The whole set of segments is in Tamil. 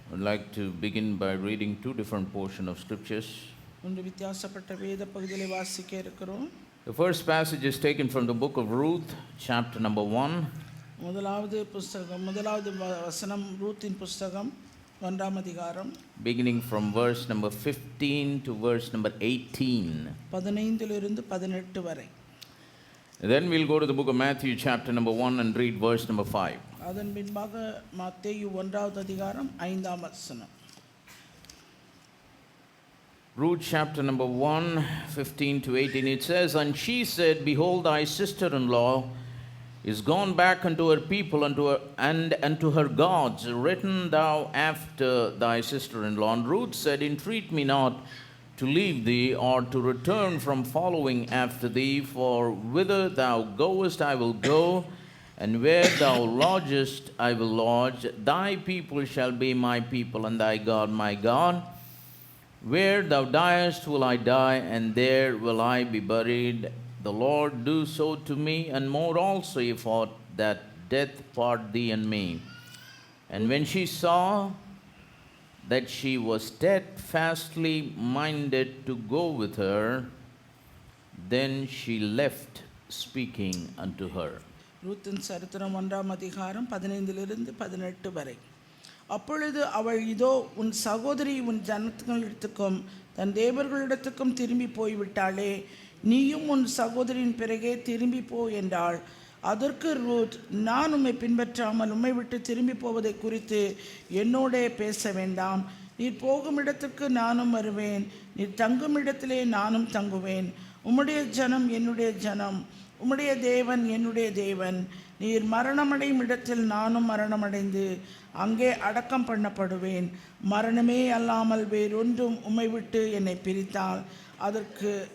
I would like to begin by reading two different portions of scriptures. ஒன்று வித்தியாசப்பட்ட வேத பகுதிகளை வாசிக்க இருக்கிறோம். The first passage is taken from the book of Ruth, chapter number 1. முதலாவது வசனம் ரூத்தின் புஸ்தகம் 1ஆம் அதிகாரம், beginning from verse number 15 to verse number 18. 15 18 வரை. Then we'll go to the book of Matthew, chapter number 1, and read verse number 5. அதன் பின்பாக மத்தேயு 1ஆவது அதிகாரம் 5ஆம் வசனம். Ruth chapter number 1, 15 to 18, it says, "And she said, Behold, thy sister-in-law is gone back unto her people and unto her gods. Return thou after thy sister-in-law. And Ruth said, Entreat me not to leave thee, or to return from following after thee, for whither thou goest I will go, and where thou lodgest I will lodge. Thy people shall be my people, and thy God my God. Where thou diest will I die, and there will I be buried. The Lord do so to me, and more also, if aught that death part thee and me. And when she saw that she was steadfastly minded to go with her, then she left speaking unto her." ரூத்தின் சரித்திரம் 1ஆம் அதிகாரம் 15 18 வரை. அப்பொழுது அவள், இதோ உன் சகோதரி உன் ஜனங்களிடத்துக்கும் தன் தேவர்களிடத்துக்கும் திரும்பி போய்விட்டாளே, நீயும் உன் சகோதரியின் பிறகே திரும்பி போ என்றாள். அதற்கு ரூத், நான் உம்மை பின்பற்றாமல் உம்மை விட்டு திரும்பி போவதை குறித்து என்னோடே பேச வேண்டாம். நீர் போகும் இடத்துக்கு நானும் வருவேன், நீர் தங்கும் இடத்திலே நானும் தங்குவேன். உம்முடைய ஜனம் என்னுடைய ஜனம், உம்முடைய தேவன் என்னுடைய தேவன். நீர் மரணமடையும் இடத்தில் நானும் மரணமடைந்து அங்கே அடக்கம் பண்ணப்படுவேன். மரணமே அல்லாமல் வேறொன்றும் உம்மை விட்டு என்னை பிரித்தால்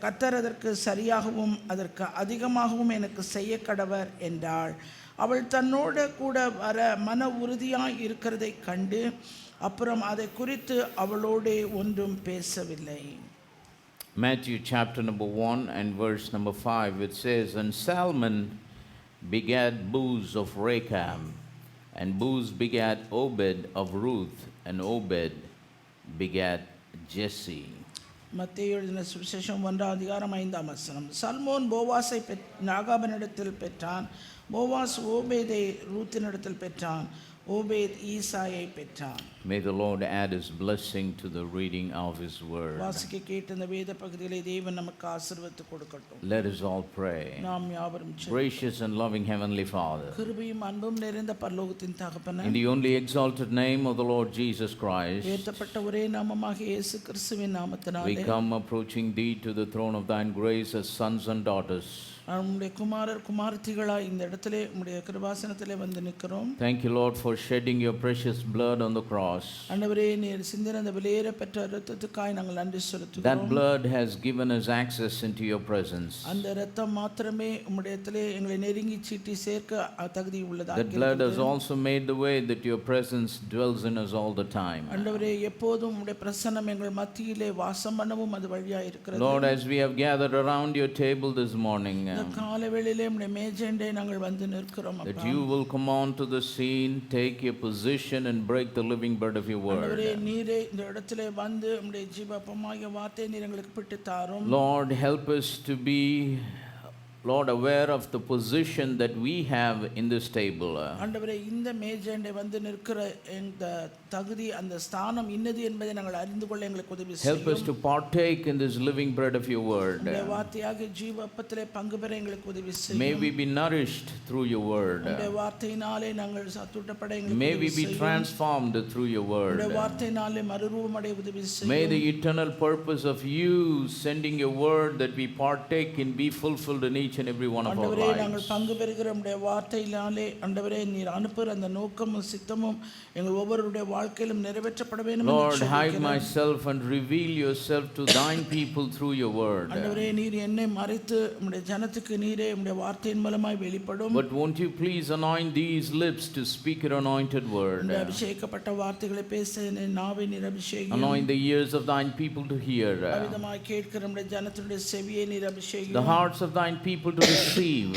கர்த்தர் அதற்கு சரியாகவும் அதற்கு அதிகமாகவும் எனக்கு செய்ய கடவர் என்றாள். அவள் தன்னோட கூட வர மன உறுதியாய் இருக்கிறதை கண்டு அப்புறம் அதை குறித்து அவளோடே ஒன்றும் பேசவில்லை. Matthew chapter number 1 and verse number 5, it says, "And Salmon begat Booz of Rechab, and Booz begat Obed of Ruth, and Obed begat Jesse." மத்தேயு எழுதின சுவிசேஷம் 1ஆம் அதிகாரம் 5ஆம் வசனம். சல்மோன் போவாசை நாகாபனிடத்தில் பெற்றான், போவாஸ் ஓபேதை ரூத்தினிடத்தில் பெற்றான், ஓபேத் ஈசாயை பெற்றான். May the Lord add His blessing to the reading of His word. வாசிக்க கேட்ட இந்த வேத பகுதியிலே தேவன் நமக்கு ஆசீர்வாதத்தை கொடுக்கட்டும். Let us all pray. நாம் யாவரும் Gracious and loving Heavenly Father, கிருபையும் அன்பும் நிறைந்த பரலோகத்தின் தகப்பனே, in the only exalted name of the Lord Jesus Christ, உயர்த்தப்பட்ட ஒரே நாமமாகிய இயேசு கிறிஸ்துவின் நாமத்தினாலே we come approaching Thee to the throne of Thine grace as sons and daughters. நம்முடைய குமாரர் குமாரத்திகளாய் இந்த இடத்திலே உம்முடைய கிருபாசனத்திலே வந்து நிற்கிறோம். Thank you, Lord, for shedding Your precious blood on the cross. ஆண்டவரே, நீர் சிந்தின அந்த விலையேற பெற்ற இரத்தத்துக்காய் நாங்கள் நன்றி செலுத்துகிறோம். That blood has given us access into Your presence. அந்த இரத்தம் மாத்திரமே உம்முடையத்திலே எங்களை நெருங்கி சீட்டி சேர்க்க தகுதி உள்ளதாக. That blood has also made the way that Your presence dwells in us all the time. ஆண்டவரே, எப்போதும் உம்முடைய பிரசன்னம் எங்கள் மத்தியிலே வாசம் பண்ணவும் அது வழியாக இருக்கிறது. Lord, as we have gathered around Your table this morning, இந்த காலைவேளையிலே உம்முடைய மேஜையிலே நாங்கள் வந்து நிற்கிறோம். that You will come on to the scene, take Your position, and break the living bread of Your word. ஆண்டவரே, நீரே இந்த இடத்திலே வந்து உம்முடைய ஜீவப்பமாகிய வார்த்தையை நீர் எங்களுக்கு பிட்டு தாரும். Lord, help us to be, Lord, aware of the position that we have in this table. ஆண்டவரே, இந்த மேஜையிலே வந்து நிற்கிற இந்த தகுதி, அந்த ஸ்தானம் இன்னது என்பதை நாங்கள் அறிந்து கொள்ள எங்களுக்கு உதவி செய்யும். Help us to partake in this living bread of Your word. உம்முடைய வார்த்தையாகிய ஜீவ அப்பத்திலே பங்கு பெற எங்களுக்கு உதவி செய்யும். May we be nourished through Your word. உம்முடைய வார்த்தையினாலே நாங்கள் சத்துட்டப்பட எங்களுக்கு May உதவி we be செய்யும். transformed through Your word. உம்முடைய வார்த்தையினாலே மறுரூபமடைய உதவி செய்யும். May the eternal purpose of You sending Your word that we partake in be fulfilled in each and every one of our ஆண்டவரே, நாங்கள் lives. பங்கு பெறுகிற உம்முடைய வார்த்தையினாலே ஆண்டவரே, நீர் அனுப்புகிற அந்த நோக்கமும் சித்தமும் எங்கள் ஒவ்வொருடைய வாழ்க்கையிலும் நிறைவேற்றப்பட வேண்டும் என்று Lord, hide ஜெபிக்கிறேன். myself and reveal Yourself to Thine people through Your word. ஆண்டவரே, நீர் என்னை மறைத்து உம்முடைய ஜனத்துக்கு நீரே உம்முடைய வார்த்தையின் மூலமாய் வெளிப்படும். But won't You please anoint these lips to speak Your anointed word? உம்முடைய அபிஷேகப்பட்ட வார்த்தைகளை பேச என் நாவை நீர் அபிஷேகம். Anoint the ears of Thine people to hear. அவிதமாய் கேட்கிற உம்முடைய ஜனத்தினுடைய செவியை நீர் அபிஷேகம். The hearts of Thine people people to receive,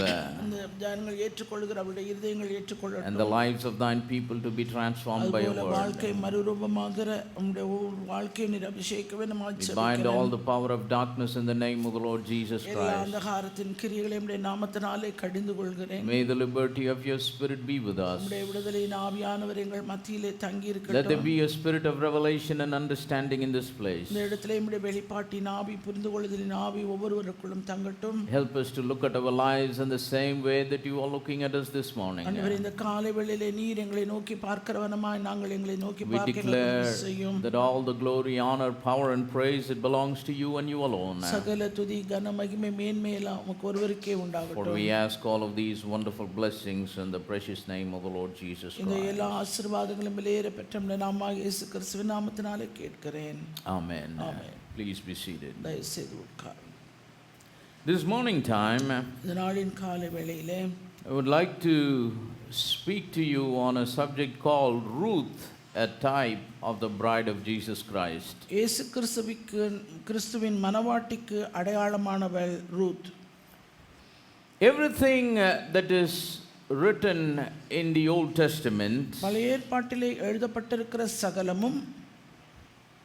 அந்த ஜனங்கள் ஏற்றுக்கொள்கிற அவருடைய இருதயங்கள் and ஏற்றுக்கொள்ளட்டும். the lives of thine people to be transformed by your அதுபோல word. வாழ்க்கை மறுரூபமாகிற நம்முடைய ஒவ்வொரு வாழ்க்கையை நீர் அபிஷேகிக்கவே நம்ம We bind all the power of darkness in the name of the Lord Jesus எல்லா Christ. அந்தகாரத்தின் கிரியைகளை நம்முடைய நாமத்தினாலே கடிந்து கொள்கிறேன். May the liberty of your spirit be with us. நம்முடைய விடுதலையின் ஆவியானவர் எங்கள் மத்தியிலே தங்கி Let there இருக்கட்டும். be a spirit of revelation and understanding in this place. இந்த இடத்திலே நம்முடைய வெளிப்பாட்டின் ஆவி புரிந்து கொள்ளுதலின் ஆவி ஒவ்வொருவருக்குள்ளும் தங்கட்டும். Help us to look at our lives in the same way that you are looking at us this morning. ஆண்டவரே, இந்த காலை வேளையிலே நீர் எங்களை நோக்கி பார்க்கிறவனமாய் நாங்கள் எங்களை நோக்கி We பார்க்க declare எங்களுக்கு செய்யும். that all the glory, honor, power and praise, it belongs to you and you alone. சகல துதி கன மகிமை மேன்மை எல்லாம் உமக்கு ஒருவருக்கே For உண்டாகட்டும். we ask all of these wonderful blessings in the precious name of the Lord Jesus இந்த Christ. எல்லா ஆசீர்வாதங்களும் வெளியேற பெற்ற நம்முடைய நாமமாகிய இயேசு கிறிஸ்துவின் நாமத்தினாலே கேட்கிறேன். Amen. Amen. Please be seated. தயவு செய்து உட்காருங்க. This morning time, இந்த நாளின் காலை வேளையிலே I would like to speak to you on a subject called Ruth, a type of the bride of Jesus Christ. இயேசு கிறிஸ்துவின் மனவாட்டிக்கு அடையாளமானவள் Ruth. Everything that is written in the Old Testament பழைய ஏற்பாட்டிலே எழுதப்பட்டிருக்கிற சகலமும்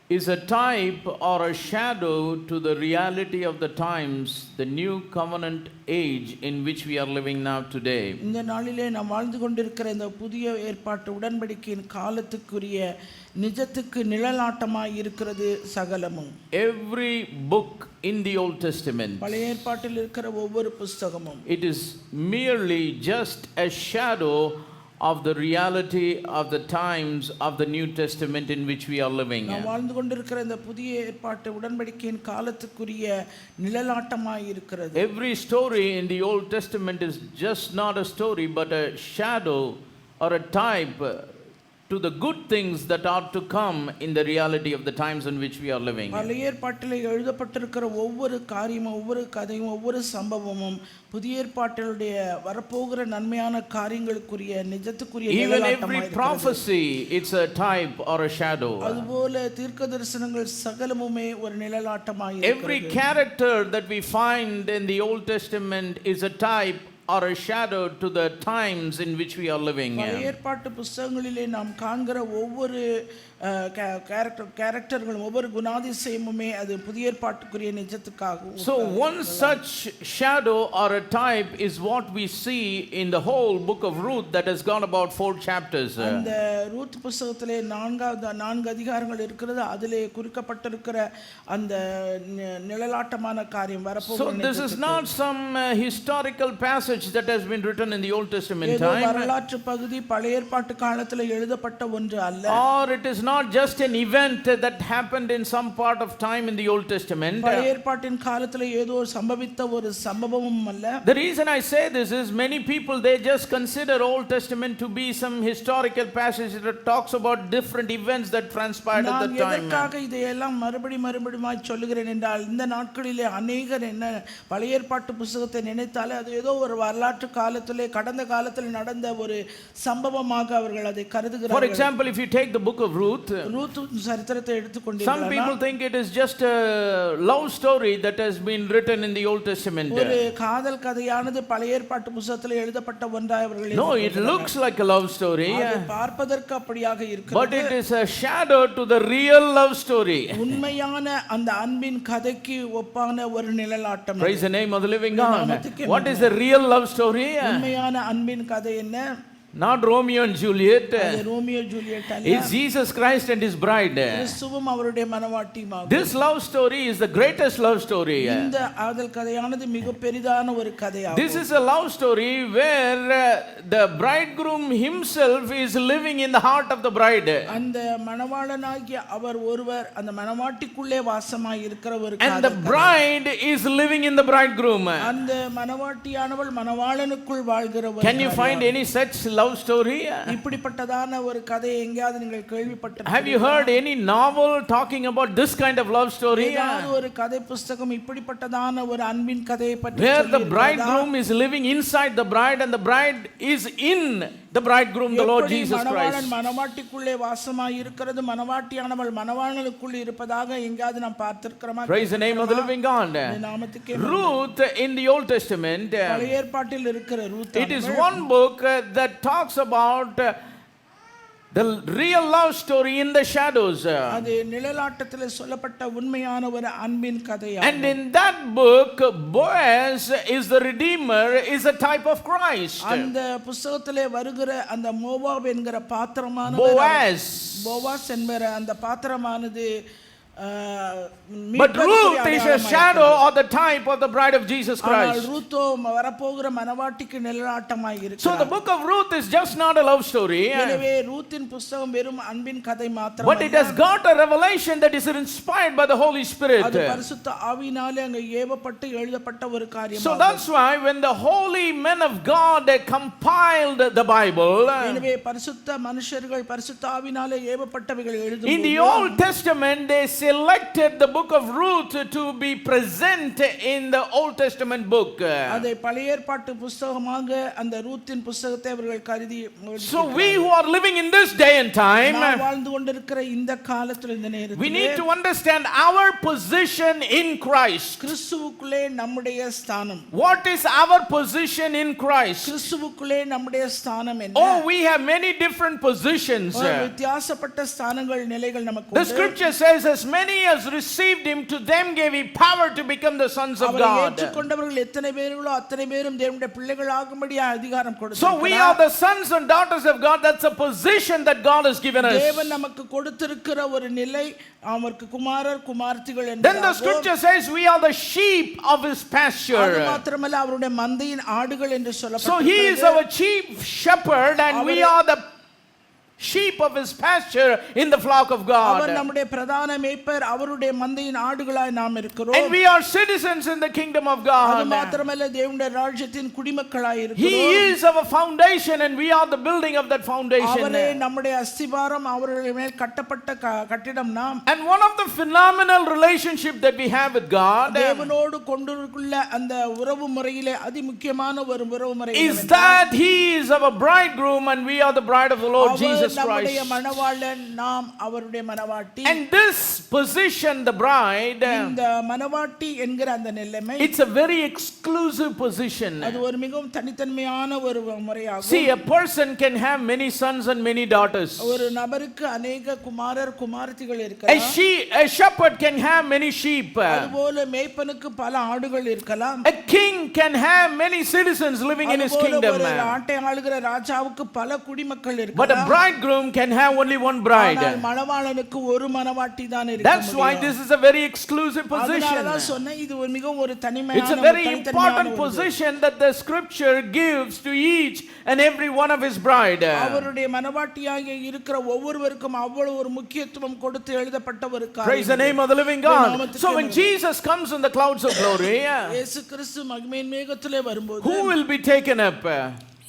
is a type or a shadow to the reality of the times, the new covenant age in which we are living now today. இந்த நாளிலே நாம் வாழ்ந்து கொண்டிருக்கிற இந்த புதிய ஏற்பாட்டு உடன்படிக்கையின் காலத்துக்குரிய நிஜத்துக்கு நிழலாட்டமாய் இருக்கிறது சகலமும். Every book in the Old Testament, பழைய ஏற்பாட்டில் இருக்கிற ஒவ்வொரு புஸ்தகமும் it is merely just a shadow of the reality of the times of the New Testament in which we are living. நாம் வாழ்ந்து கொண்டிருக்கிற இந்த புதிய ஏற்பாட்டு உடன்படிக்கையின் காலத்துக்குரிய நிழலாட்டமாய் இருக்கிறது. Every story in the Old Testament is just not a story but a shadow or a type to the good things that are to come in the reality of the times in which we are living. பழைய ஏற்பாட்டிலே எழுதப்பட்டிருக்கிற ஒவ்வொரு காரியமும் ஒவ்வொரு கதையும் ஒவ்வொரு சம்பவமும் புதிய ஏற்பாட்டிலுடைய வரப்போகிற நன்மையான காரியங்களுக்குரிய நிஜத்துக்குரிய Even every நிழலாட்டமாய் இருக்கிறது. prophecy, it's a type or a shadow. அதுபோல தீர்க்க தரிசனங்கள் சகலமுமே ஒரு நிழலாட்டமாய் Every இருக்கிறது. character that we find in the Old Testament is a type or a shadow to the times in which we are living. பழைய ஏற்பாட்டு புஸ்தகங்களிலே நாம் காண்கிற ஒவ்வொரு கேரக்டர்களும் ஒவ்வொரு குணாதிசயமுமே அது புதிய ஏற்பாட்டுக்குரிய நிஜத்துக்காக. So one such shadow or a type is what we see in the whole book of Ruth that has got about 4 chapters. அந்த ரூத் புஸ்தகத்திலே நான்கு அதிகாரங்கள் இருக்கிறது. அதிலே குறிக்கப்பட்டிருக்கிற அந்த நிழலாட்டமான காரியம் வரப்போகிற. So this is not some historical passage that has been written in the Old Testament ஏதோ time, வரலாற்று பகுதி பழைய ஏற்பாட்டு காலத்தில் எழுதப்பட்ட ஒன்று அல்ல. or it is not just an event that happened in some part of time in the Old Testament. பழைய ஏற்பாட்டின் காலத்தில் ஏதோ சம்பவித்த ஒரு சம்பவமும் அல்ல. The reason I say this is many people, they just consider Old Testament to be some historical passage that talks about different events that transpired at that நான் time. எதற்காக இதையெல்லாம் மறுபடியும் சொல்லுகிறேன் என்றால், இந்த நாட்களிலே அநேகர் என்ன பழைய ஏற்பாட்டு புஸ்தகத்தை நினைத்தாலே அது ஏதோ ஒரு வரலாற்று காலத்திலே கடந்த காலத்தில் நடந்த ஒரு சம்பவமாக அவர்கள் அதை For கருதுகிறார்கள். example, if you take the book of Ruth, Ruth சரித்திரத்தை some எடுத்துக்கொண்டீர்களானால் people think it is just a love story that has been written in the Old Testament. ஒரு காதல் கதையானது பழைய ஏற்பாட்டு புத்தகத்தில் எழுதப்பட்ட ஒன்றாய் அவர்கள் No, it looks like a love story, அது பார்ப்பதற்கு அப்படியாக but இருக்கிறது. it is a shadow to the real love story. உண்மையான அந்த அன்பின் கதைக்கு ஒப்பான ஒரு நிழலாட்டம். Praise the name of the living God. What is the real love story? உண்மையான அன்பின் கதை என்ன? Not Romeo and Juliet. அது ரோமியோ ஜூலியட் அல்ல. It's Jesus Christ and his bride. கிறிஸ்துவும் அவருடைய மனவாட்டியுமாகும். This love story is the greatest love story. இந்த காதல் கதையானது மிக பெரிதான ஒரு கதையாகும். This is a love story where the bridegroom himself is living in the heart of the bride. அந்த மணவாளனாகிய அவர் ஒருவர் அந்த மணவாட்டிக்குள்ளே வாசமாய் இருக்கிற ஒரு And the bride is living in the bridegroom. அந்த மணவாட்டியானவள் மணவாளனுக்குள் வாழ்கிற ஒரு. Can you find any such love story? இப்படிப்பட்டதான ஒரு கதை எங்கயாவது நீங்கள் கேள்விப்பட்டிருக்கிறீர்களா? Have you heard any novel talking about this kind of love story? ஏதாவது ஒரு கதை புத்தகம் இப்படிப்பட்டதான ஒரு அன்பின் கதையை பற்றி Where the சொல்லியிருக்கிறதா? bridegroom is living inside the bride and the bride is in the bridegroom, the Lord எப்படி Jesus மணவாளன் Christ. மணவாட்டிக்குள்ளே வாசமாய் இருக்கிறது, மணவாட்டியானவள் மணவாளனுக்குள் இருப்பதாக எங்காவது நாம் பார்த்திருக்கிறோமா? Praise the name of the living God. நாமத்துக்கே Ruth in the Old Testament, பழைய ஏற்பாட்டில் இருக்கிற Ruth it is one book that talks about the real love story in the shadows. அது நிழலாட்டத்தில் சொல்லப்பட்ட உண்மையான ஒரு அன்பின் கதையாகும். And in that book, Boaz is the redeemer, is a type of Christ. அந்த புத்தகத்திலே வருகிற அந்த மோவாப் என்கிற பாத்திரமான போவாஸ் என்கிற அந்த பாத்திரமானது But Ruth is a shadow or the type of the bride of Jesus Christ. ரூத்தோ வரப்போகிற மணவாட்டிக்கு நிழலாட்டமாய் இருக்கிறார். So the book of Ruth is just not a love story. எனவே ரூத்தின் புத்தகம் வெறும் அன்பின் கதை மாத்திரமல்ல. But it has got a revelation that is inspired by the Holy Spirit. அது பரிசுத்த ஆவியினாலே அங்கே ஏவப்பட்டு எழுதப்பட்ட ஒரு காரியம். So that's why when the holy men of God compiled the Bible, எனவே பரிசுத்த மனுஷர்கள் பரிசுத்த ஆவியினாலே ஏவப்பட்டவைகள் எழுதும்போது in the Old Testament they selected the book of Ruth to be present in the Old Testament book. அதை பழைய ஏற்பாட்டு புத்தகமாக அந்த ரூத்தின் புத்தகத்தை அவர்கள் கருதி. So we who are living in this day and time, வாழ்ந்து கொண்டிருக்கிற இந்த காலத்தில் இந்த நேரத்தில் we need to understand our position in Christ. கிறிஸ்துவுக்குள்ளே நம்முடைய ஸ்தானம். What is our position in Christ? கிறிஸ்துவுக்குள்ளே நம்முடைய ஸ்தானம் என்ன? Oh, we have many different positions. வித்தியாசப்பட்ட ஸ்தானங்கள் நிலைகள் நமக்கு The scripture says, as many as received him, to them gave he power to become the sons of God. ஏற்றுக்கொண்டவர்கள் எத்தனை பேர்களோ அத்தனை பேரும் தேவனுடைய பிள்ளைகள் ஆகும்படி அதிகாரம் கொடுத்தார். So we are the sons and daughters of God. That's a position that God has given us. தேவன் நமக்கு கொடுத்திருக்கிற ஒரு நிலை, அவருக்கு குமாரர் குமார்த்திகள் என்று. Then the scripture says we are the sheep of his pasture. அது மாத்திரமல்ல அவருடைய மந்தையின் ஆடுகள் என்று சொல்லப்பட்டிருக்கிறது. So he is our chief shepherd and we are the sheep of his pasture in the flock of God. அவர் நம்முடைய பிரதான மேய்ப்பர், அவருடைய மந்தையின் ஆடுகளாய் நாம் இருக்கிறோம். And we are citizens in the kingdom of God. அது மாத்திரமல்ல தேவனுடைய ராஜ்யத்தின் குடிமக்களாய் இருக்கிறோம். He is our foundation and we are the building of that foundation. அவரே நம்முடைய அஸ்திபாரம், அவருடைய மேல் கட்டப்பட்ட கட்டிடம் நாம். And one of the phenomenal relationship that we have with God, தேவனோடு கொண்டிருக்கிற அந்த உறவு முறையிலே அதி முக்கியமான ஒரு உறவு முறை is that he is our bridegroom and we are the bride of the Lord Jesus Christ. நம்முடைய மணவாளன், நாம் அவருடைய மணவாட்டி. And this position, the bride, இந்த மணவாட்டி என்கிற அந்த நிலைமை, it's a very exclusive position. அது ஒரு மிகவும் தனித்தன்மையான ஒரு முறையாகும். See, a person can have many sons and many daughters. ஒரு நபருக்கு अनेक குமாரர் குமாரத்திகள் இருக்கலாம். A shepherd can have many sheep. அதுபோல மேய்ப்பனுக்கு பல ஆடுகள் இருக்கலாம். A king can have many citizens living in his kingdom. ஒரு நாட்டை ஆளுகிற ராஜாவுக்கு பல குடிமக்கள் இருக்கலாம். But a bridegroom can have only one bride. ஆனால் மணவாளனுக்கு ஒரு மணவாட்டி தான் இருக்க முடியும். That's why this is a very exclusive position. அதனால தான் சொன்னேன், இது ஒரு மிகவும் ஒரு தனிமையான, it's a very important position that the scripture gives to each and every one of his bride. அவருடைய மணவாட்டியாக இருக்கிற ஒவ்வொருவருக்கும் அவ்வளவு ஒரு முக்கியத்துவம் கொடுத்து எழுதப்பட்ட ஒரு காரியம். Praise the name of the living God. So when Jesus comes in the clouds of glory, இயேசு கிறிஸ்து மகிமையின் மேகத்திலே வரும்போது who will be taken up?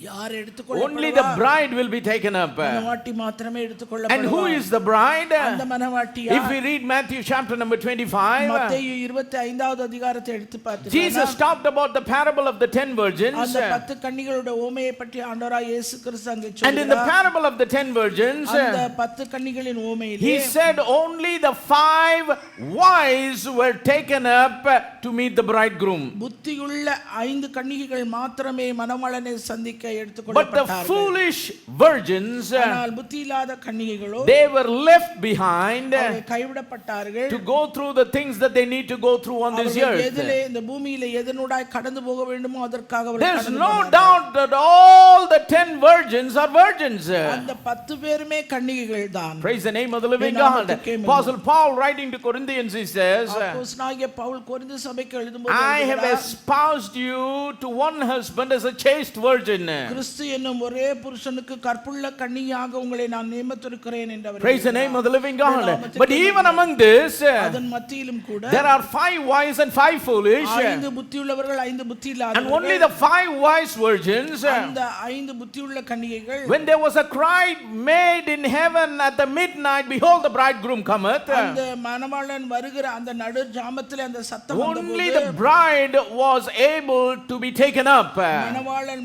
யார் எடுத்துக்கொள்ளப்படுவார்? Only the bride will be taken up. மணவாட்டி மாத்திரமே எடுத்துக்கொள்ளப்படுவார். And who is the bride? அந்த மணவாட்டி If we read Matthew chapter number 25, மத்தேயு 25வது அதிகாரத்தை எடுத்து பார்த்தீங்கன்னா Jesus talked about the parable of the 10 virgins. அந்த 10 கன்னிகளுடைய உவமையை பற்றி ஆண்டவராய் இயேசு கிறிஸ்து அங்கே சொல்றார். And in the parable of the 10 virgins, அந்த 10 கன்னிகளின் உவமையிலே he said only the 5 wise were taken up to meet the bridegroom. புத்தியுள்ள 5 கன்னிகைகள் மாத்திரமே மணவாளனை சந்திக்க But the எடுத்துக்கொள்ளப்பட்டார்கள். foolish virgins, ஆனால் புத்தி இல்லாத கன்னிகைகளோ they were left behind அவர்கள் கைவிடப்பட்டார்கள். to go through the things that they need to go through on this அவர்கள் earth. எதிலே இந்த பூமியிலே எதனூடாய் கடந்து போக வேண்டுமோ அதற்காக அவர்கள் There's கடந்து no போனார்கள். doubt that all the 10 virgins are virgins. அந்த 10 பேருமே கன்னிகைகள் தான். Praise the name of the living God. Apostle Paul writing to Corinthians, he says, அப்போஸ்தலனாகிய பவுல் கொரிந்து சபைக்கு எழுதும்போது I have espoused you to one husband as a chaste virgin. கிறிஸ்து என்னும் ஒரே புருஷனுக்கு கற்புள்ள கன்னியாக உங்களை நான் நியமித்திருக்கிறேன் என்று அவர் Praise the name of the living God. But even among this, அதன் மத்தியிலும் கூட there are 5 wise and 5 foolish. 5 புத்தியுள்ளவர்கள் 5 புத்தி And இல்லாதவர்கள். only the 5 wise virgins, அந்த 5 புத்தியுள்ள கன்னிகைகள் when there was a cry made in heaven at the midnight, behold the bridegroom cometh. அந்த மணவாளன் வருகிற அந்த நடு ஜாமத்திலே அந்த சத்தம் Only வந்தபோது the bride was able to be taken up. மணவாளன்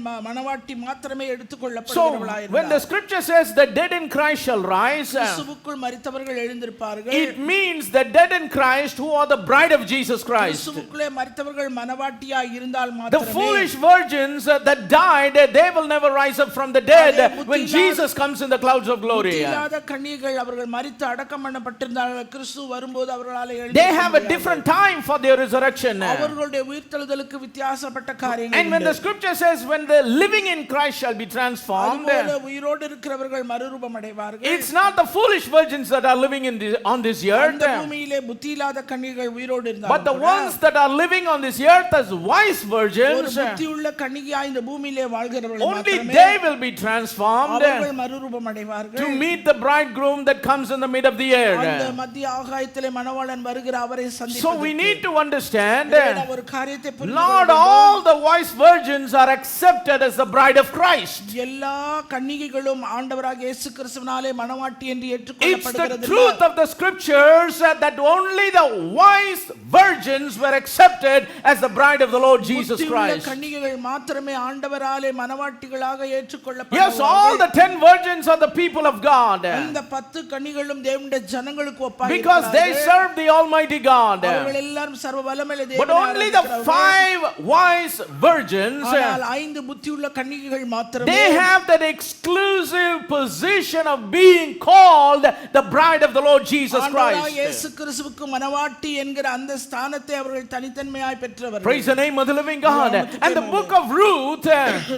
மனவாட்டி மாத்திரமே So, எடுத்துக்கொள்ளப்படுகிறவளாய் when the இருந்தார். scripture says the dead in Christ shall rise, கிறிஸ்துவுக்குள் மரித்தவர்கள் எழுந்திருப்பார்கள். it means the dead in Christ who are the bride of Jesus Christ. கிறிஸ்துவுக்குள்ளே மரித்தவர்கள் மனவாட்டியாய் இருந்தால் The மாத்திரமே foolish virgins that died, they will never rise up from the dead when Jesus comes in the clouds of glory. புத்தியில்லாத கன்னிகைகள் அவர்கள் மரித்து அடக்கம் பண்ணப்பட்டிருந்தார்கள். கிறிஸ்து வரும்போது அவர்களால் They have a different time for their resurrection. அவர்களுடைய உயிர்த்தெழுதலுக்கு வித்தியாசப்பட்ட காரியங்கள் And when the scripture says when the living in Christ shall be transformed, அதுபோல உயிரோடு இருக்கிறவர்கள் மறுரூபம் அடைவார்கள். it's not the foolish virgins that are living on this earth, இந்த பூமியிலே புத்தியில்லாத கன்னிகைகள் உயிரோடு but the இருந்தார்கள். ones that are living on this earth as wise ஒரு virgins, புத்தியுள்ள கன்னிகையாய் இந்த பூமியிலே வாழ்கிறவர்கள் only மாத்திரமே they will be transformed அவர்கள் மறுரூபம் அடைவார்கள். to meet the bridegroom that comes in the mid of the அந்த air. மத்திய ஆகாயத்திலே மணவாளன் வருகிற அவரை So சந்திப்பதற்கு we need to understand, நாம் ஒரு காரியத்தை புரிந்து not கொள்ள வேண்டும். all the wise virgins are accepted as the bride of Christ. எல்லா கன்னிகைகளும் ஆண்டவராகிய இயேசு கிறிஸ்துவினாலே மணவாட்டி என்று It's the ஏற்றுக்கொள்ளப்படுகிறது. truth of the scriptures that only the wise virgins were accepted as the bride of the Lord Jesus Christ. கன்னிகைகள் மாத்திரமே ஆண்டவராலே மணவாட்டிகளாக Yes, all ஏற்றுக்கொள்ளப்படுவார்கள். the 10 virgins are the people of God இந்த 10 கன்னிகளும் தேவனுடைய ஜனங்களுக்கு ஒப்பாக because they serve the Almighty God. அவர்கள் எல்லாரும் சர்வ வல்லமையுள்ள But தேவனை only the ஆராதிக்கிறவர்கள். 5 wise virgins, ஆனால் 5 புத்தியுள்ள கன்னிகைகள் மாத்திரமே they have that exclusive position of being called the bride of the Lord Jesus ஆண்டவராகிய Christ. இயேசு கிறிஸ்துவுக்கு மணவாட்டி என்கிற அந்த ஸ்தானத்தை அவர்கள் தனித்தன்மையாய் பெற்றவர்கள். Praise the name of the living God. And the book of Ruth,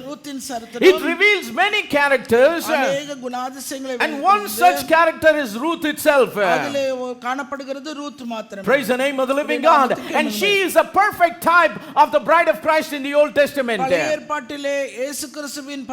ரூத்தின் it சரித்திரம் reveals many characters, அநேக குணாதிசயங்களை and one such character is Ruth itself. அதிலே காணப்படுகிறது ரூத் மாத்திரமே. Praise the name of the living God. And she is a perfect type of the bride of Christ in the Old Testament. பழைய ஏற்பாட்டிலே இயேசு கிறிஸ்துவின்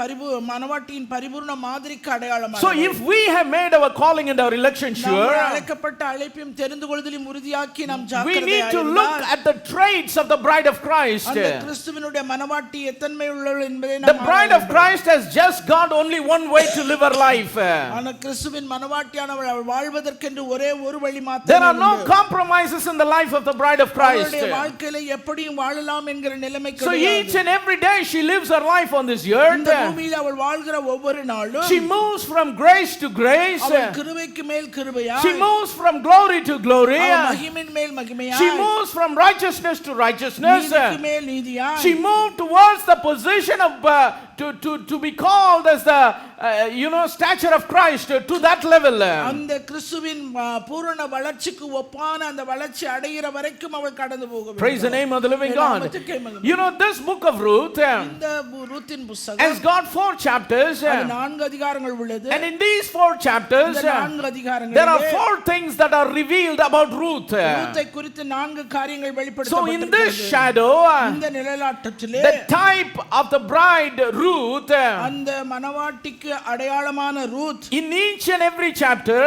மணவாட்டியின் பரிபூர்ண மாதிரிக்கு அடையாளமாக. So if we have made our calling and our election sure, அழைக்கப்பட்ட அழைப்பையும் தெரிந்து கொள்வதிலும் உறுதியாக்கி நாம் we ஜாக்கிரதையாய் need to look at the traits of the bride of Christ. அந்த கிறிஸ்துவினுடைய மணவாட்டி எத்தன்மை உள்ளவள் என்பதை The bride of Christ has just got only one way to live her life. ஆனா கிறிஸ்துவின் மணவாட்டியானவள் அவள் வாழ்வதற்கென்று ஒரே ஒரு வழி There மாத்திரமே are no compromises in the life of the bride of Christ. அவளுடைய வாழ்க்கையில எப்படியும் வாழலாம் என்கிற நிலைமை So கிடையாது. each and every day she lives her life on this earth. இந்த பூமியில அவள் வாழ்கிற ஒவ்வொரு நாளும் She moves from grace to grace. அவள் கிருபைக்கு மேல் கிருபையாய் She moves from glory to glory. அவள் மகிமையின் மேல் மகிமையாய் She moves from righteousness to righteousness. நீதிக்கு மேல் நீதியாய் She moved towards the position of to be called as the stature of Christ to that level. அந்த கிறிஸ்துவின் பூரண வளர்ச்சிக்கு ஒப்பான அந்த வளர்ச்சி அடைகிற வரைக்கும் அவள் கடந்து போக வேண்டும். Praise the name of the living God. This book of Ruth இந்த ரூத்தின் புத்தகம் has got 4 chapters. அது 4 அதிகாரங்கள் உள்ளது. And in these 4 chapters, இந்த 4 அதிகாரங்களிலே there are 4 things that are revealed about Ruth. ரூத்தை குறித்து 4 காரியங்கள் So in வெளிப்படுத்தப்பட்டிருக்கிறது. this shadow, இந்த நிழலாட்டத்திலே the type of the bride Ruth, அந்த மணவாட்டிக்கு அடையாளமான Ruth, in each and every chapter,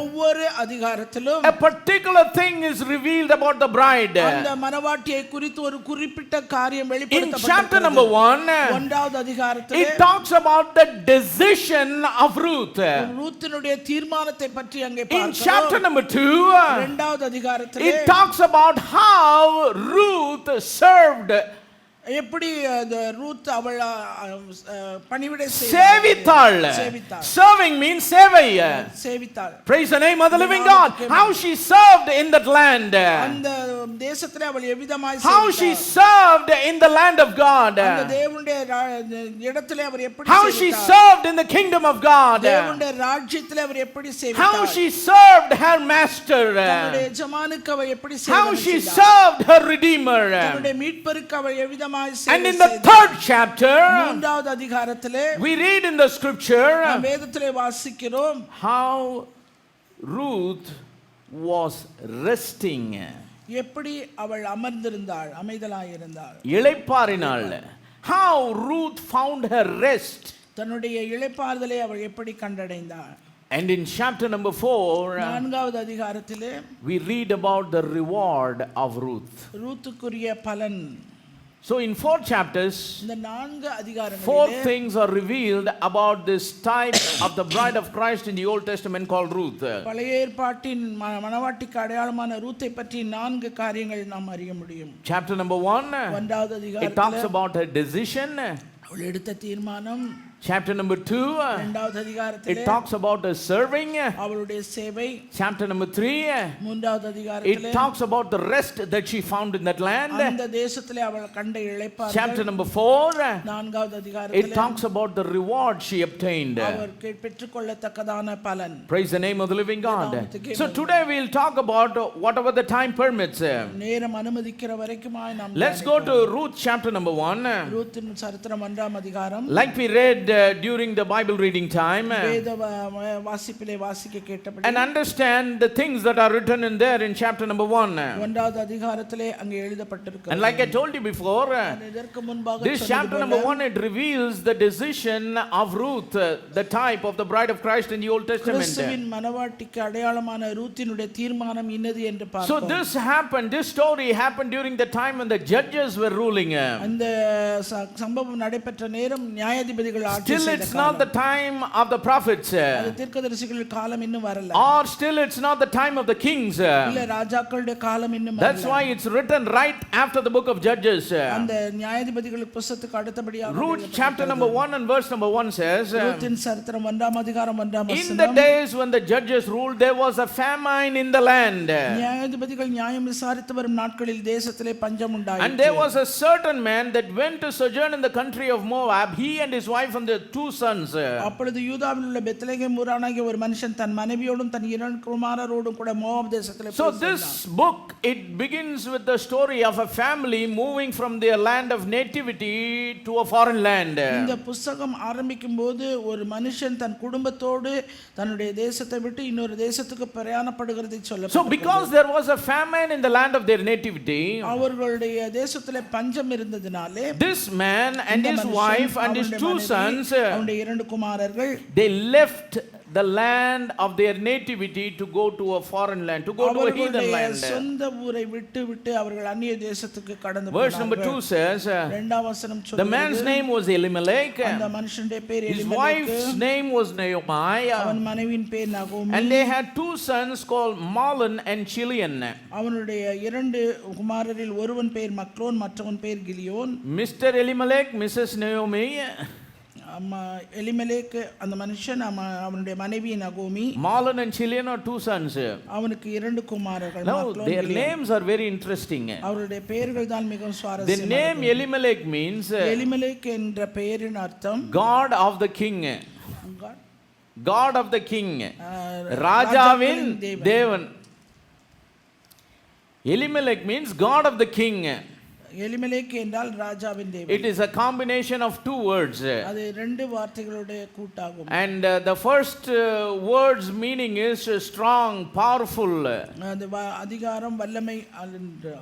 ஒவ்வொரு அதிகாரத்திலும் a particular thing is revealed about the bride. அந்த மணவாட்டியை குறித்து ஒரு குறிப்பிட்ட காரியம் In வெளிப்படுத்தப்பட்டிருக்கிறது. chapter number 1, ஒன்றாவது அதிகாரத்திலே it talks about the decision of Ruth. ரூத்தினுடைய தீர்மானத்தை பற்றி அங்கே In பார்க்கிறோம். chapter number 2, இரண்டாவது அதிகாரத்திலே it talks about how Ruth served. எப்படி அந்த ரூத் அவள் பணிவிடை சேவித்தாள். Serving means சேவை. சேவித்தாள். Praise the name of the living God. How she served in that land. அந்த தேசத்திலே அவள் எவ்விதமாய் How she served in the land of God. அந்த தேவனுடைய இடத்திலே அவர் எப்படி How she served in the kingdom of God. தேவனுடைய ராஜ்யத்திலே அவர் எப்படி சேவித்தார். How she served her master. தன்னுடைய எஜமானுக்கு அவள் எப்படி சேவை How she செய்தார். served her redeemer. தன்னுடைய மீட்பருக்கு அவள் எவ்விதமாய் சேவை And in the 3rd chapter, மூன்றாவது அதிகாரத்திலே we read in the scripture நாம் வேதத்திலே வாசிக்கிறோம் how Ruth was resting. எப்படி அவள் அமர்ந்திருந்தாள், அமைதலாய் இருந்தாள். இளைப்பாறினாள். How Ruth found her rest. தன்னுடைய இளைப்பாறுதலை அவள் எப்படி கண்டடைந்தாள். And in chapter number 4, நான்காவது அதிகாரத்திலே we read about the reward of Ruth. ரூத்துக்குரிய பலன். So in 4 chapters, இந்த 4 அதிகாரங்களிலே 4 things are revealed about this type of the bride of Christ in the Old Testament called Ruth. பழைய ஏற்பாட்டின் மணவாட்டிக்கு அடையாளமான ரூத்தை பற்றி 4 காரியங்கள் நாம் அறிய முடியும். Chapter number 1, ஒன்றாவது it talks அதிகாரத்திலே about her decision. அவள் எடுத்த தீர்மானம் Chapter number 2, இரண்டாவது அதிகாரத்திலே it talks about her serving. அவளுடைய சேவை. Chapter number 3, மூன்றாவது it அதிகாரத்திலே talks about the rest that she found in that land. அந்த தேசத்திலே அவள் கண்ட இளைப்பாறுதல். Chapter number 4, நான்காவது it அதிகாரத்திலே talks about the reward she obtained. அவர் பெற்றுக்கொள்ளத்தக்கதான பலன். Praise the name of the living God. So today we'll talk about whatever the time permits. நேரம் அனுமதிக்கிற வரைக்குமாய் நாம் Let's go to Ruth chapter number 1. ரூத்தின் சரித்திரம் 1ஆம் அதிகாரம். Like we read during the Bible reading time, வேத வாசிப்பிலே வாசிக்க கேட்டபடி and understand the things that are written in there in chapter number 1. 1வது அதிகாரத்திலே அங்கே எழுதப்பட்டிருக்கிறது. And like I told you before, இதற்கு முன்பாக this chapter number 1, it reveals the decision of Ruth, the type of the bride of Christ in the Old Testament. கிறிஸ்துவின் மணவாட்டிக்கு அடையாளமான ரூத்தினுடைய தீர்மானம் இன்னது என்று So பார்த்தோம். this story happened during the time when the judges were ruling. அந்த சம்பவம் நடைபெற்ற நேரம் நியாயாதிபதிகள் ஆட்சி Still செய்த it's காலம். not the time of the prophets. அது தீர்க்கதரிசிகள் காலம் இன்னும் வரல. Or still it's not the time of the kings. இல்ல ராஜாக்களுடைய காலம் இன்னும் வரல. That's why it's written right after the book of Judges. அந்த நியாயாதிபதிகள் புத்தகத்துக்கு அடுத்தபடியாக Ruth chapter number 1 and verse number 1 says, ரூத்தின் சரித்திரம் 1ஆம் அதிகாரம் 1ஆம் in the வசனம். days when the judges ruled, there was a famine in the land. நியாயாதிபதிகள் நியாயம் விசாரித்து வரும் நாட்களில் தேசத்திலே பஞ்சம் உண்டாயிற்று. And there was a certain man that went to sojourn in the country of Moab, he and his wife and their 2 sons. அப்பொழுது யூதாவில் உள்ள பெத்லகேம் ஊரானாகிய ஒரு மனுஷன் தன் மனைவியோடும் தன் 2 குமாரரோடும் கூட மோவாப் தேசத்திலே So this book, it begins with the story of a family moving from their land of nativity to a foreign land. இந்த புத்தகம் ஆரம்பிக்கும் போது ஒரு மனுஷன் தன் குடும்பத்தோடு தன்னுடைய தேசத்தை விட்டு இன்னொரு தேசத்துக்கு பிரயாணப்படுகிறதை So சொல்லப்பட்டிருக்கிறது. because there was a famine in the land of their nativity, அவர்களுடைய தேசத்திலே பஞ்சம் இருந்ததினாலே this man and இந்த his மனுஷன், wife and his அவனுடைய 2 மனைவி, sons, அவனுடைய 2 குமாரர்கள் they left the land of their nativity to go to a foreign land, to go to a heathen அவர்களுடைய land. சொந்த ஊரை விட்டு அவர்கள் அந்நிய தேசத்துக்கு கடந்து Verse number 2 போனார்கள். says, இரண்டாம் வசனம் the man's சொல்லுகிறது, name was Elimelech, அந்த மனுஷனுடைய பேர் his Elimelech, wife's name was Naomi, அவன் மனைவியின் பேர் நகோமி, and they had 2 sons called Mahlon and Chilion. அவனுடைய 2 குமாரரில் ஒருவன் பேர் மக்லோன் மற்றவன் பேர் Chilion. Mr. Elimelech, Mrs. Naomi, Elimelech அந்த மனுஷன் அவனுடைய மனைவி நகோமி. Mahlon and Chilion are 2 sons. அவனுக்கு 2 குமாரர்கள் Now Mahlon, their Chilion. names are very interesting. அவருடைய பெயர்கள் தான் மிகவும் The சுவாரஸ்யமானது. name Elimelech means எலிமெலேக்கு என்ற பெயரின் அர்த்தம் God of the king. God, God of the king. ராஜாவின் ராஜாவின் தேவன். Elimelech means God of the king. Elimelech என்றால் ராஜாவின் தேவன். It is a combination of 2 words. அது 2 வார்த்தைகளுடைய கூட்டாகும். And the first word's meaning is strong, powerful. அது அதிகாரம் வல்லமை என்ற.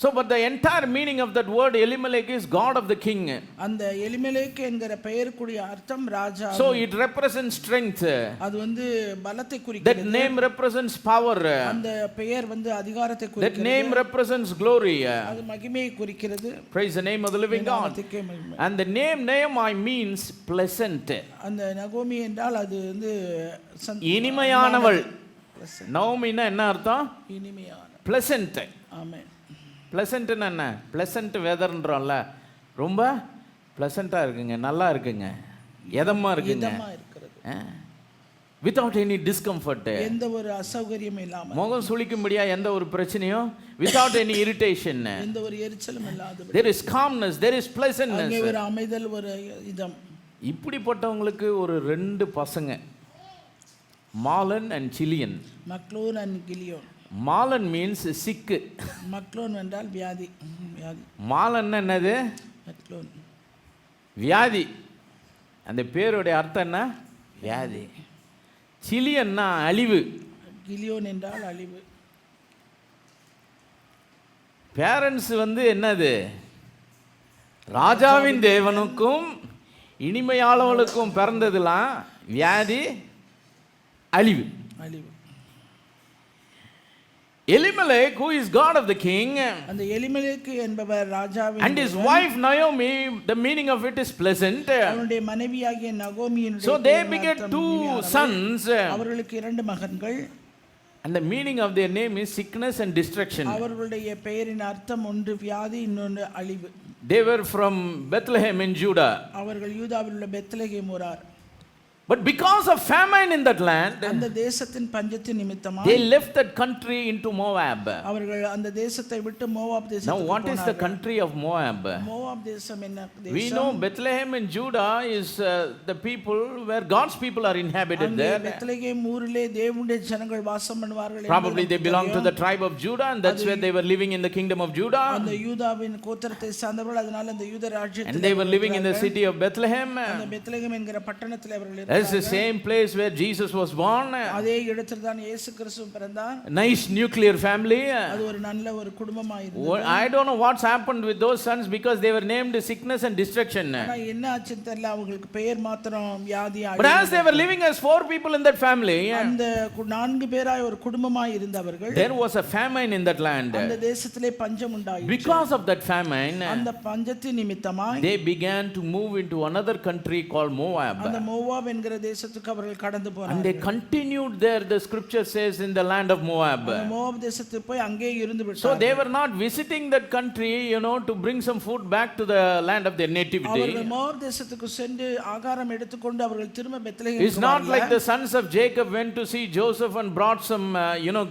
So but the entire meaning of that word Elimelech is God of the king. அந்த எலிமெலேக்கு என்கிற பெயருக்குரிய அர்த்தம் ராஜா. So it represents strength. அது வந்து பலத்தை That குறிக்கிறது. name represents power. அந்த பெயர் வந்து அதிகாரத்தை That குறிக்கிறது. name represents glory. அது மகிமையை குறிக்கிறது. Praise the name of the living God. நாமத்துக்கே மகிமை. And the name Naomi means pleasant. அந்த நகோமி என்றால் அது வந்து இனிமையானவள். pleasant. நவமின்னா என்ன அர்த்தம்? இனிமையான. pleasant. ஆமென். pleasantனா என்ன? pleasant weatherன்றோம்ல, ரொம்ப pleasantா இருக்குங்க, நல்லா இருக்குங்க, இதமா இருக்குங்க, இதமா இருக்கிறது. without any discomfort. எந்த ஒரு அசௌகரியமும் இல்லாம, முகம் சுளிக்கும்படியா எந்த ஒரு பிரச்சனையும், without any irritation. எந்த ஒரு எரிச்சலும் இல்லாதபடி. There is calmness, there is pleasantness. அங்கே ஒரு அமைதல், ஒரு இதம். இப்படிப்பட்டவங்களுக்கு ஒரு 2 பசங்க, Mahlon and Chilion. Mahlon and Kilion. Mahlon means sick. Mahlon என்றால் வியாதி. வியாதி. மாலன் என்னது? மக்லோன் வியாதி. அந்த பேருடைய அர்த்தம் என்ன? வியாதி. சிலியன்னா அழிவு. கிலியோன் என்றால் அழிவு. பேரண்ட்ஸ் வந்து என்னது? ராஜாவின் தேவனுக்கும் இனிமையாளவளுக்கும் பிறந்ததுலாம் வியாதி, அழிவு. அழிவு. Elimelech, who is God of the king, அந்த எலிமெலேக்கு என்பவர் ராஜாவின் and his wife Naomi, the meaning of it is pleasant. அவருடைய மனைவியாகிய நகோமியினுடைய So they beget 2 sons. அவர்களுக்கு 2 மகன்கள். And the meaning of their name is sickness and destruction. அவர்களுடைய பெயரின் அர்த்தம் ஒன்று வியாதி, இன்னொன்று அழிவு. They were from Bethlehem in Judah. அவர்கள் யூதாவில் உள்ள பெத்லகேம் ஊரார். But because of famine in that land, அந்த தேசத்தின் பஞ்சத்தின் நிமித்தமாக they left that country into Moab. அவர்கள் அந்த தேசத்தை விட்டு மோவாப் Now தேசத்துக்கு what is the country of Moab? Moab தேசம் என்ன We தேசம்? know Bethlehem in Judah is the people where God's people are inhabited அங்கே there. பெத்லகேம் ஊரிலே தேவனுடைய ஜனங்கள் வாசம் பண்ணுவார்கள் என்று Probably they நமக்கு belong to தெரியும். the tribe of Judah, and that's where they were living in the kingdom of Judah. அந்த யூதாவின் கோத்திரத்தை சார்ந்தவர்கள், அதனால அந்த யூத And ராஜ்யத்தில் they were living in the city of Bethlehem. அந்த பெத்லகேம் என்கிற பட்டணத்தில் அவர்கள் That's the இருந்தார்கள். same place where Jesus was born. அதே இடத்தில் தான் இயேசு கிறிஸ்து பிறந்தார். Nice nuclear family. அது ஒரு நல்ல ஒரு குடும்பமாக இருந்தது. I don't know what's happened with those sons because they were named sickness and destruction. ஆனா என்ன ஆச்சுன்னு தெரியல, அவங்களுக்கு பெயர் மாத்திரம் வியாதி But as they were living as 4 people in that family, அந்த 4 பேராய் ஒரு குடும்பமாய் இருந்தவர்கள், there was a famine in that land. அந்த தேசத்திலே பஞ்சம் உண்டாயிற்று. Because of that famine, அந்த பஞ்சத்தின் நிமித்தமாய் they began to move into another country called Moab. அந்த மோவாப் என்கிற தேசத்துக்கு அவர்கள் கடந்து And போனார்கள். they continued there, the scripture says, in the land of Moab. அந்த மோவாப் தேசத்துக்கு போய் அங்கே இருந்து So விட்டார்கள். they were not visiting that country, to bring some food back to the land of their nativity. அவர்கள் மோவாப் தேசத்துக்கு சென்று ஆகாரம் எடுத்துக்கொண்டு அவர்கள் திரும்ப It's பெத்லகேமுக்கு not வரல. like the sons of Jacob went to see Joseph and brought some,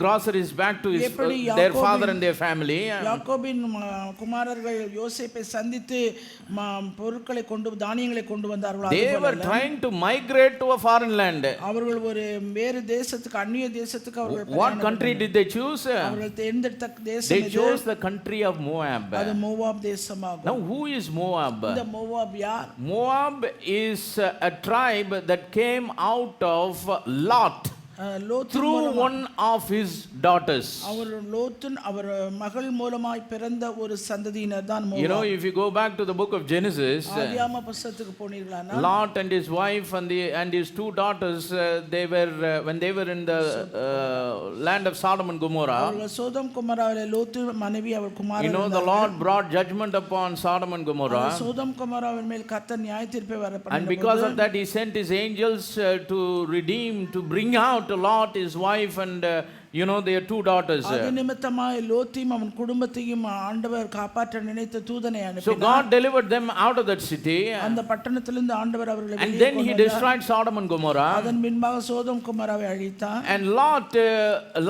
groceries back to எப்படி their யாக்கோபின் father and their family. யாக்கோபின் குமாரர்கள் யோசேப்பை சந்தித்து பொருட்களை கொண்டு தானியங்களை கொண்டு வந்தார்கள். They were trying to migrate to a foreign land. அவர்கள் ஒரு வேறு தேசத்துக்கு, அந்நிய தேசத்துக்கு அவர்கள் What country did they choose? அவர்கள் தேர்ந்தெடுத்த தேசம் They எது? chose the country of Moab. அது மோவாப் தேசமாகும். Now who is Moab? இந்த மோவாப் யார்? Moab is a tribe that came out of Lot Lot through one of his daughters. அவர் லோத்தின் அவர் மகள் மூலமாய் பிறந்த ஒரு சந்ததியினர் தான் Moab. If you go back to the book of Genesis, ஆதியாகம புத்தகத்துக்கு போனீர்களானா Lot and his wife and his 2 daughters, they were when they were in the land of Sodom and Gomorrah. அவர்கள் சோதோம் குமாராவிலே லோத்து மனைவி அவர் குமாரன் The Lord brought judgment upon Sodom and Gomorrah, Sodom குமாராவின் மேல் கர்த்தர் நியாய தீர்ப்பை வர and because of that he sent his angels to redeem, to bring out Lot, his wife, and their 2 daughters. அது நிமித்தமாய் லோத்தையும் அவன் குடும்பத்தையும் ஆண்டவர் காப்பாற்ற நினைத்த தூதனை So அனுப்பினார். God delivered them out of that city, அந்த பட்டணத்திலிருந்து ஆண்டவர் அவர்களை and வெளியே then he கொண்டு வந்தார். destroyed Sodom and Gomorrah. அதன் பின்பாக Sodom குமாராவை அழித்தார். And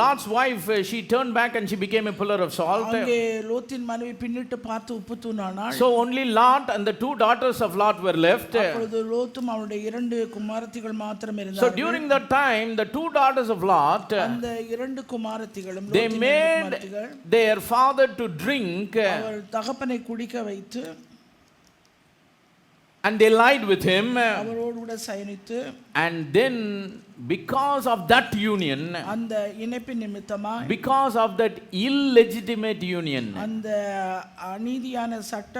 Lot's wife, she turned back and she became a pillar of salt. அங்கே லோத்தின் மனைவி பின்னிட்டு பார்த்து உப்பு தூணானாள். So only Lot and the 2 daughters of Lot were left. அப்பொழுது லோத்தும் அவருடைய 2 குமாரத்திகள் மாத்திரம் So இருந்தார்கள். during that time, the 2 daughters of Lot, அந்த 2 குமாரத்திகளும் they லோத்தின் made குமாரத்திகள் their father to drink, அவர் தகப்பனை குடிக்க வைத்து and they lied with him. அவரோடு கூட சயனித்து, And then because of that union, அந்த இணைப்பின் நிமித்தமாய், because of that illegitimate union, அந்த அநீதியான சட்ட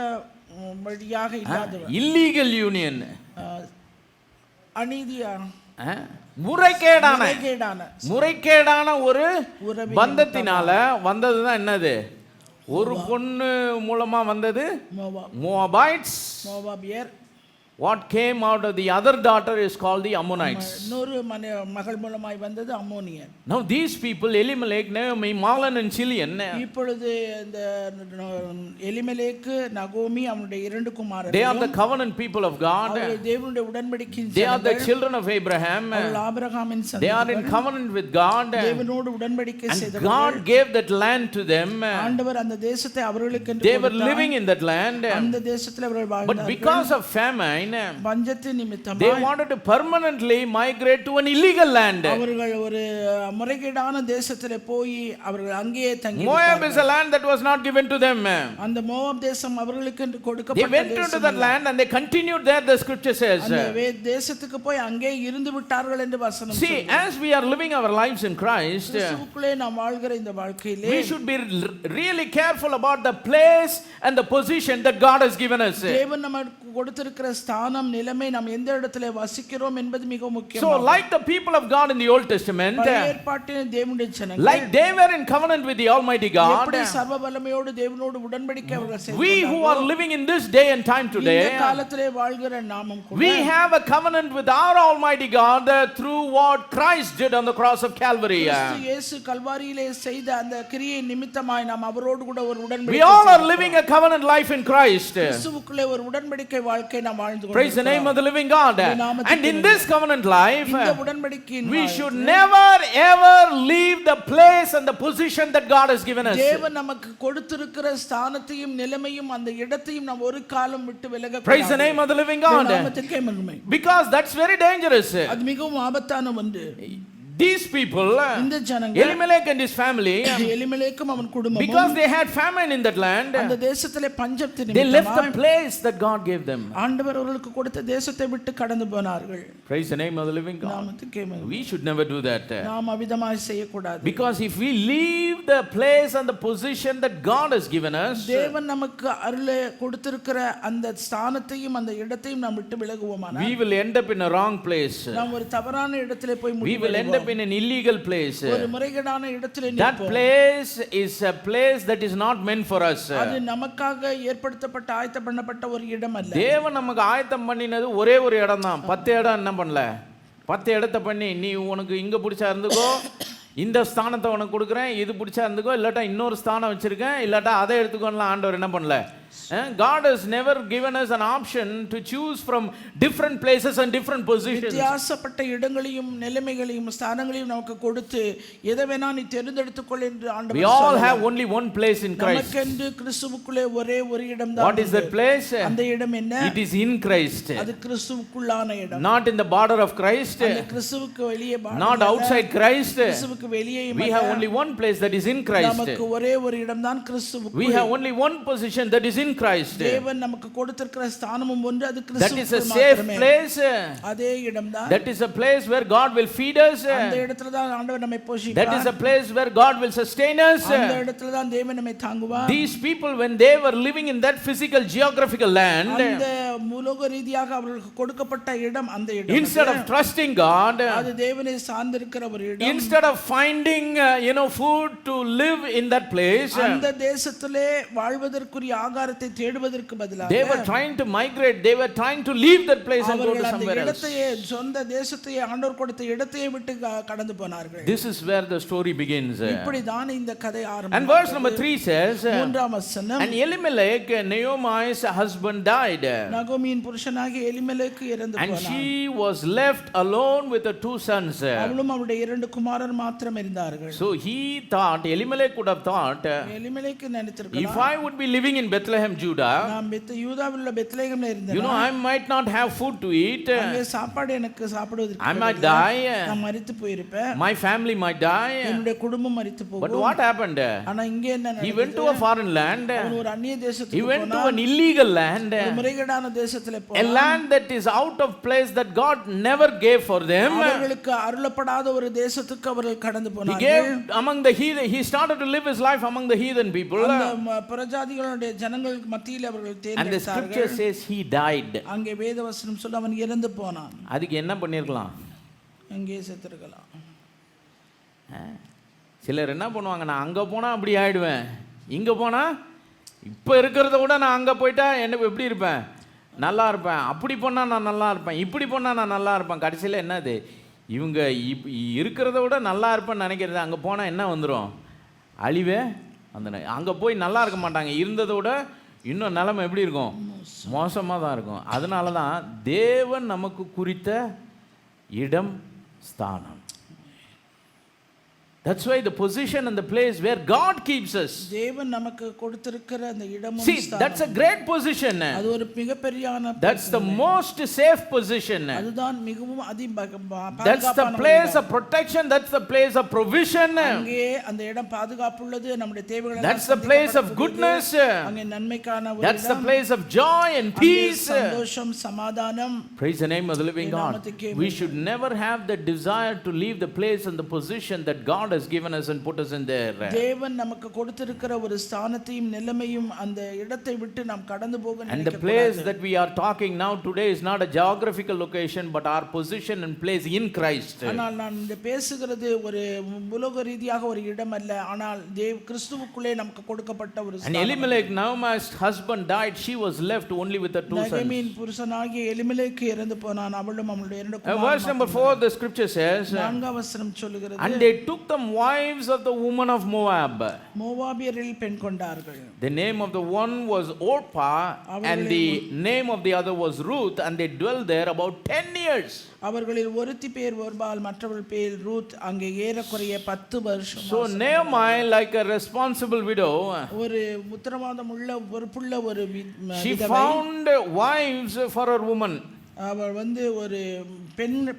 வழியாக இல்லாதவர், illegal union, அநீதியான முறைகேடான ஒரு உறவின் பந்தத்தினால வந்ததுதான் என்னது? ஒரு பொண்ணு மூலமா வந்தது Moabites. மோவாபியர். What came out of the other daughter is called the Ammonites. இன்னொரு மகள் மூலமாய் வந்தது அம்மோனியர். Now these people, Elimelech, Naomi, Mahlon and Chilion, இப்பொழுது இந்த எலிமெலேக்கு, நகோமி, அவனுடைய 2 குமாரர்கள், they are the covenant people of God. அவர்கள் தேவனுடைய உடன்படிக்கையின் They are the ஜனங்கள். children of Abraham. அவர்கள் ஆபிரகாமின் They are in சந்ததிகள். covenant with God. தேவனோடு உடன்படிக்கை And செய்தவர்கள். God gave that land to them. ஆண்டவர் அந்த தேசத்தை அவர்களுக்கு They were living in that land. அந்த தேசத்தில் அவர்கள் But வாழ்ந்தார்கள். because of famine, பஞ்சத்தின் they நிமித்தமாய் wanted to permanently migrate to an illegal land. அவர்கள் ஒரு முறைகேடான தேசத்திலே போய் அவர்கள் அங்கேயே தங்கி Moab is a land that was not given to them. அந்த மோவாப் தேசம் அவர்களுக்கு They கொடுக்கப்பட்ட went into that land and they continued there, the scripture says. அந்த தேசத்துக்கு போய் அங்கே இருந்து விட்டார்கள் என்று வசனம் See, as we are living our lives in Christ, கிறிஸ்துவுக்குள்ளே நாம் வாழ்கிற இந்த வாழ்க்கையிலே we should be really careful about the place and the position that God has given us. தேவன் நமக்கு கொடுத்திருக்கிற ஸ்தானம், ஸ்தானம் நிலைமை நாம் எந்த இடத்துல வசிக்கிறோம் என்பது மிக முக்கியம். So like the people of God in the Old Testament, பழைய ஏற்பாட்டின் தேவனுடைய ஜனங்கள் like they were in covenant with the Almighty God, எப்படி சர்வ வல்லமையோடு தேவனோடு உடன்படிக்கை அவர்கள் செய்தார்கள், we who are living in this day and time இந்த today, காலத்திலே வாழ்கிற நாமும் கூட we have a covenant with our Almighty God through what Christ did on the cross of Calvary. கிறிஸ்து இயேசு கல்வாரியிலே செய்த அந்த கிரியை நிமித்தமாய் நாம் அவரோடு கூட ஒரு We உடன்படிக்கை all are living a covenant life in Christ. கிறிஸ்துவுக்குள்ளே ஒரு உடன்படிக்கை வாழ்க்கை நாம் வாழ்ந்து Praise the name of the living God. And in this covenant life, இந்த உடன்படிக்கையின் we should never ever leave the place and the position that God has given us. தேவன் நமக்கு கொடுத்திருக்கிற ஸ்தானத்தையும் நிலைமையும் அந்த இடத்தையும் நாம் ஒரு காலம் விட்டு விலக Praise the name of the living God. நாமத்திற்கே மகிமை. Because that's very dangerous. அது மிகவும் ஆபத்தான ஒன்று. These people, இந்த ஜனங்கள், Elimelech and his family, எலிமெலேக்கும் அவன் குடும்பமும், because they had famine in that land, அந்த தேசத்திலே பஞ்சத்தின் they left the நிமித்தமாய் place that God gave them. ஆண்டவர் அவர்களுக்கு கொடுத்த தேசத்தை விட்டு கடந்து போனார்கள். Praise the name of the living God. நாமத்திற்கே மகிமை. We should never do that. நாம் அவிதமாய் செய்யக்கூடாது. Because if we leave the place and the position that God has given us, தேவன் நமக்கு அருளை கொடுத்திருக்கிற அந்த ஸ்தானத்தையும் அந்த இடத்தையும் நாம் விட்டு விலகுவோமானால் we will end up in a wrong place. நாம் ஒரு தவறான இடத்திலே போய் We will end up in an illegal place. ஒரு முறைகேடான இடத்திலே That நிற்போம். place is a place that is not meant for us. அது நமக்காக ஏற்படுத்தப்பட்ட ஆயத்த பண்ணப்பட்ட ஒரு இடம் அல்ல. தேவன் நமக்கு ஆயத்தம் பண்ணினது ஒரே ஒரு இடம் தான். 10 இடம் என்ன பண்ணல, 10 இடத்தை பண்ணி நீ உனக்கு இங்க பிடிச்சா இருந்துக்கோ, இந்த ஸ்தானத்தை உனக்கு கொடுக்குறேன், இது பிடிச்சா இருந்துக்கோ, இல்லாட்டா இன்னொரு ஸ்தானம் வச்சிருக்கேன், இல்லாட்டா அதை எடுத்துக்கோலாம் ஆண்டவர் என்ன பண்ணல. God has never given us an option to choose from different places and different positions. வித்தியாசப்பட்ட இடங்களையும் நிலைமைகளையும் ஸ்தானங்களையும் நமக்கு கொடுத்து எதை வேணா நீ தேர்ந்தெடுத்துக்கொள் என்று ஆண்டவர் We all சொல்லலாம். have only one place in Christ. நமக்கென்று கிறிஸ்துவுக்குள்ளே ஒரே ஒரு இடம் தான். What is that place? அந்த இடம் என்ன? It is in Christ. அது கிறிஸ்துவுக்குள்ளான இடம். Not in the border of Christ. அந்த கிறிஸ்துவுக்கு வெளியே Not outside Christ. கிறிஸ்துவுக்கு வெளியே We have only one place that is in Christ. நமக்கு ஒரே ஒரு இடம் தான் கிறிஸ்துவுக்கு. We have only one position that is in Christ. தேவன் நமக்கு கொடுத்திருக்கிற ஸ்தானமும் ஒன்று, அது That is a கிறிஸ்துவுக்கு safe மாத்திரமே. place. அதே இடம் தான். That is a place where God will feed us. அந்த இடத்துல தான் ஆண்டவர் நம்மை That போஷிப்பார். is a place where God will sustain us. அந்த இடத்துல தான் தேவன் நம்மை தாங்குவார். These people, when they were living in that physical geographical land, அந்த மூலோக ரீதியாக அவர்களுக்கு கொடுக்கப்பட்ட இடம் அந்த இடம். instead of trusting God, அது தேவனை சார்ந்திருக்கிற ஒரு இடம். instead of finding food to live in that place, அந்த தேசத்திலே வாழ்வதற்குரிய ஆகாரத்தை தேடுவதற்கு பதிலாக they were trying to migrate, they were trying to leave that place and go to அவர்கள் அந்த somewhere else. இடத்தையே சொந்த தேசத்தையே ஆண்டவர் கொடுத்த இடத்தையே விட்டு கடந்து போனார்கள். This is where the story begins. இப்படி தான் இந்த கதை And ஆரம்பிக்கிறது. verse number 3 says, மூன்றாம் வசனம், and Elimelech, Naomi's husband, died, நகோமியின் புருஷனாகிய Elimelech இறந்து and போனான். she was left alone with her 2 sons. அவளும் அவருடைய 2 குமாரர் மாத்திரம் இருந்தார்கள். So he thought, Elimelech would have thought, Elimelech if நினைத்திருக்கலாம், I would be living in Bethlehem, Judah, நான் யூதாவில் உள்ள பெத்லகேம்ல இருந்தேன், I might not have food to eat, அங்கே சாப்பாடு எனக்கு சாப்பிடுவதற்கு I might die, நான் மரித்து போயிருப்பேன், my family might die. என்னுடைய குடும்பம் மரித்து But போகும். what happened? ஆனா இங்கே என்ன He went to a foreign land. அவன் ஒரு அந்நிய He தேசத்துக்கு went to போனான். an illegal land, ஒரு முறைகேடான தேசத்திலே a போனான். land that is out of place that God never gave for them. அவர்களுக்கு அருளப்படாத ஒரு தேசத்துக்கு அவர்கள் கடந்து He போனார்கள். gave among the heathen. He started to live his life among the heathen people. அந்த பிரஜாதிகளுடைய ஜனங்களுக்கு மத்தியில் அவர்கள் And the தேர்ந்தெடுத்தார்கள். scripture says he died. அங்கே வேதவசனம் சொல்ல அவன் இறந்து போனான். அதுக்கு என்ன பண்ணிருக்கலாம்? அங்கே செத்துருக்கலாம். சிலர் என்ன பண்ணுவாங்க, நான் அங்கே போனால் அப்படி ஆயிடுவேன், இங்கே போனால் இப்போ இருக்கிறத விட நான் அங்கே போயிட்டா என்ன எப்படி இருப்பேன், நல்லா இருப்பேன், அப்படி பண்ணால் நான் நல்லா இருப்பேன், இப்படி பண்ணால் நான் நல்லா இருப்பேன். கடைசியில் என்னது, இவங்க இருக்கிறத விட நல்லா இருப்பேன்னு நினைக்கிறது, அங்கே போனால் என்ன வந்துடும், அழிவே அந்த அங்கே போய் நல்லா இருக்க மாட்டாங்க, இருந்ததை விட இன்னும் நிலைமை எப்படி இருக்கும், மோசமாக தான் இருக்கும். அதனால தான் தேவன் நமக்கு குறித்த இடம் ஸ்தானம். That's why the position and the place where God keeps us. தேவன் நமக்கு கொடுத்திருக்கிற அந்த இடமும் See, that's a great position. அது ஒரு மிகப்பெரியான That's the most safe position. அதுதான் மிகவும் That's the place of protection. That's the place of provision. அங்கே அந்த இடம் பாதுகாப்புள்ளது, நம்முடைய தேவைகளை That's the place of goodness. அங்கே நன்மைக்கான ஒரு That's the இடம், place of joy and peace. சந்தோஷம் சமாதானம். Praise the name of the living God. We should never have the desire to leave the place and the position that God has has given us and put us in there. தேவன் நமக்கு கொடுத்திருக்கிற ஒரு ஸ்தானத்தையும் நிலைமையும் அந்த இடத்தை விட்டு நாம் கடந்து போக And the நினைக்க place கூடாது. that we are talking now today is not a geographical location, but our position and place in Christ. ஆனால் நான் இந்த பேசுகிறது ஒரு உலக ரீதியாக ஒரு இடம் அல்ல, ஆனால் கிறிஸ்துவுக்குள்ளே நமக்கு கொடுக்கப்பட்ட ஒரு And ஸ்தானம். Elimelech, Naomi's husband, died. She was left only with her 2 sons. நகோமியின் புருஷனாகிய Elimelech இறந்து போனான், அவளும் அவளுடைய 2 Verse குமாரரும். number 4, the scripture says, 4ஆம் வசனம் சொல்லுகிறது, and they took them wives of the woman of Moab. மோவாபியரில் பெண் கொண்டார்கள். The name of the one was Orpah, and the name of the other was Ruth, and they dwelt there about 10 years. அவர்களில் ஒருத்தி பேர் ஒர்பால், மற்றவள் பேர் ரூத். அங்கே ஏறக்குறைய 10 வருஷம். So Naomi, like a responsible widow, ஒரு உத்தரவாதம் உள்ள பொறுப்புள்ள ஒரு she விதவை, found wives for her woman. அவள் ஒரு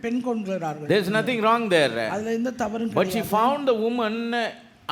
பெண் கொள்கிறார்கள். There's nothing wrong there. அதுல எந்த தவறும் But she கிடையாது. found the woman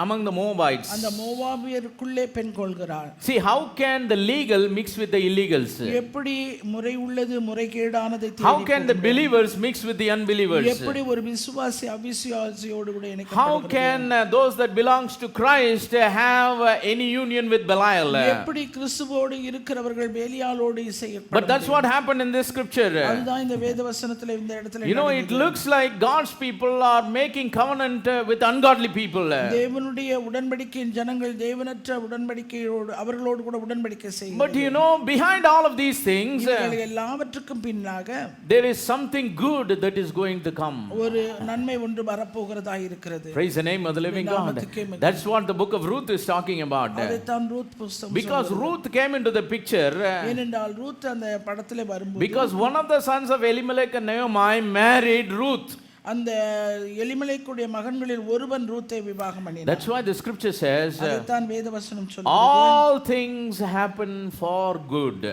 among the Moabites. அந்த மோவாபியருக்குள்ளே பெண் கொள்கிறாள். See, how can the legal mix with the illegals? எப்படி முறை உள்ளது முறைகேடானதை How can the believers mix with the unbelievers? எப்படி ஒரு விசுவாசி அவிசுவாசியோடு கூட How இணைக்கப்படுகிறது? can those that belongs to Christ have any union with Belial? எப்படி கிறிஸ்துவோடு இருக்கிறவர்கள் பேலியாலோடு இசையப்பட? But that's what happened in this scripture. அதுதான் இந்த வேதவசனத்திலே இந்த இடத்துல You know, it looks like God's people are making covenant with ungodly people. தேவனுடைய உடன்படிக்கையின் ஜனங்கள் தேவனற்ற உடன்படிக்கையோடு அவர்களோடு கூட உடன்படிக்கை செய்கிறார்கள். But you know, behind all of these things, இவைகள் எல்லாவற்றுக்கும் பின்னாக there is something good that is going to come. ஒரு நன்மை ஒன்று வரப்போகிறதாக இருக்கிறது. Praise the name of the living God. That's what the book of Ruth is talking about. அதைத்தான் ரூத் புத்தகம் Because Ruth came into the picture, ஏனென்றால் ரூத் அந்த படத்திலே வரும்போது, because one of the sons of Elimelech and Naomi married Ruth. அந்த எலிமெலேக்குடைய மகன்களில் ஒருவன் ரூத்தை விவாகம் பண்ணினான். That's why the scripture says, அதைத்தான் வேதவசனம் சொல்லுகிறது, all things happen for good.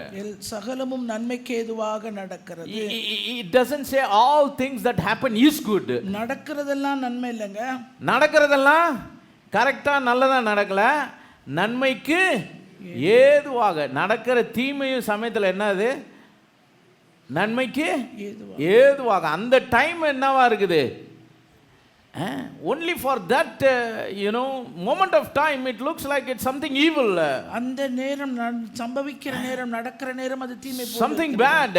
சகலமும் நன்மைக்கு ஏதுவாக நடக்கிறது. It doesn't say all things that happen is good. நடக்கிறதெல்லாம் நன்மை இல்லைங்க. நடக்கிறதெல்லாம் கரெக்டா நல்லதா நடக்கல, நன்மைக்கு ஏதுவாக நடக்கிற தீமையும் சமயத்தில் என்னது நன்மைக்கு ஏதுவாக. அந்த டைம் என்னவா இருக்குது? Only for that moment of time it looks like it's something evil. அந்த நேரம் சம்பவிக்கிற நேரம் நடக்கிற நேரம் அது தீமை போல something bad.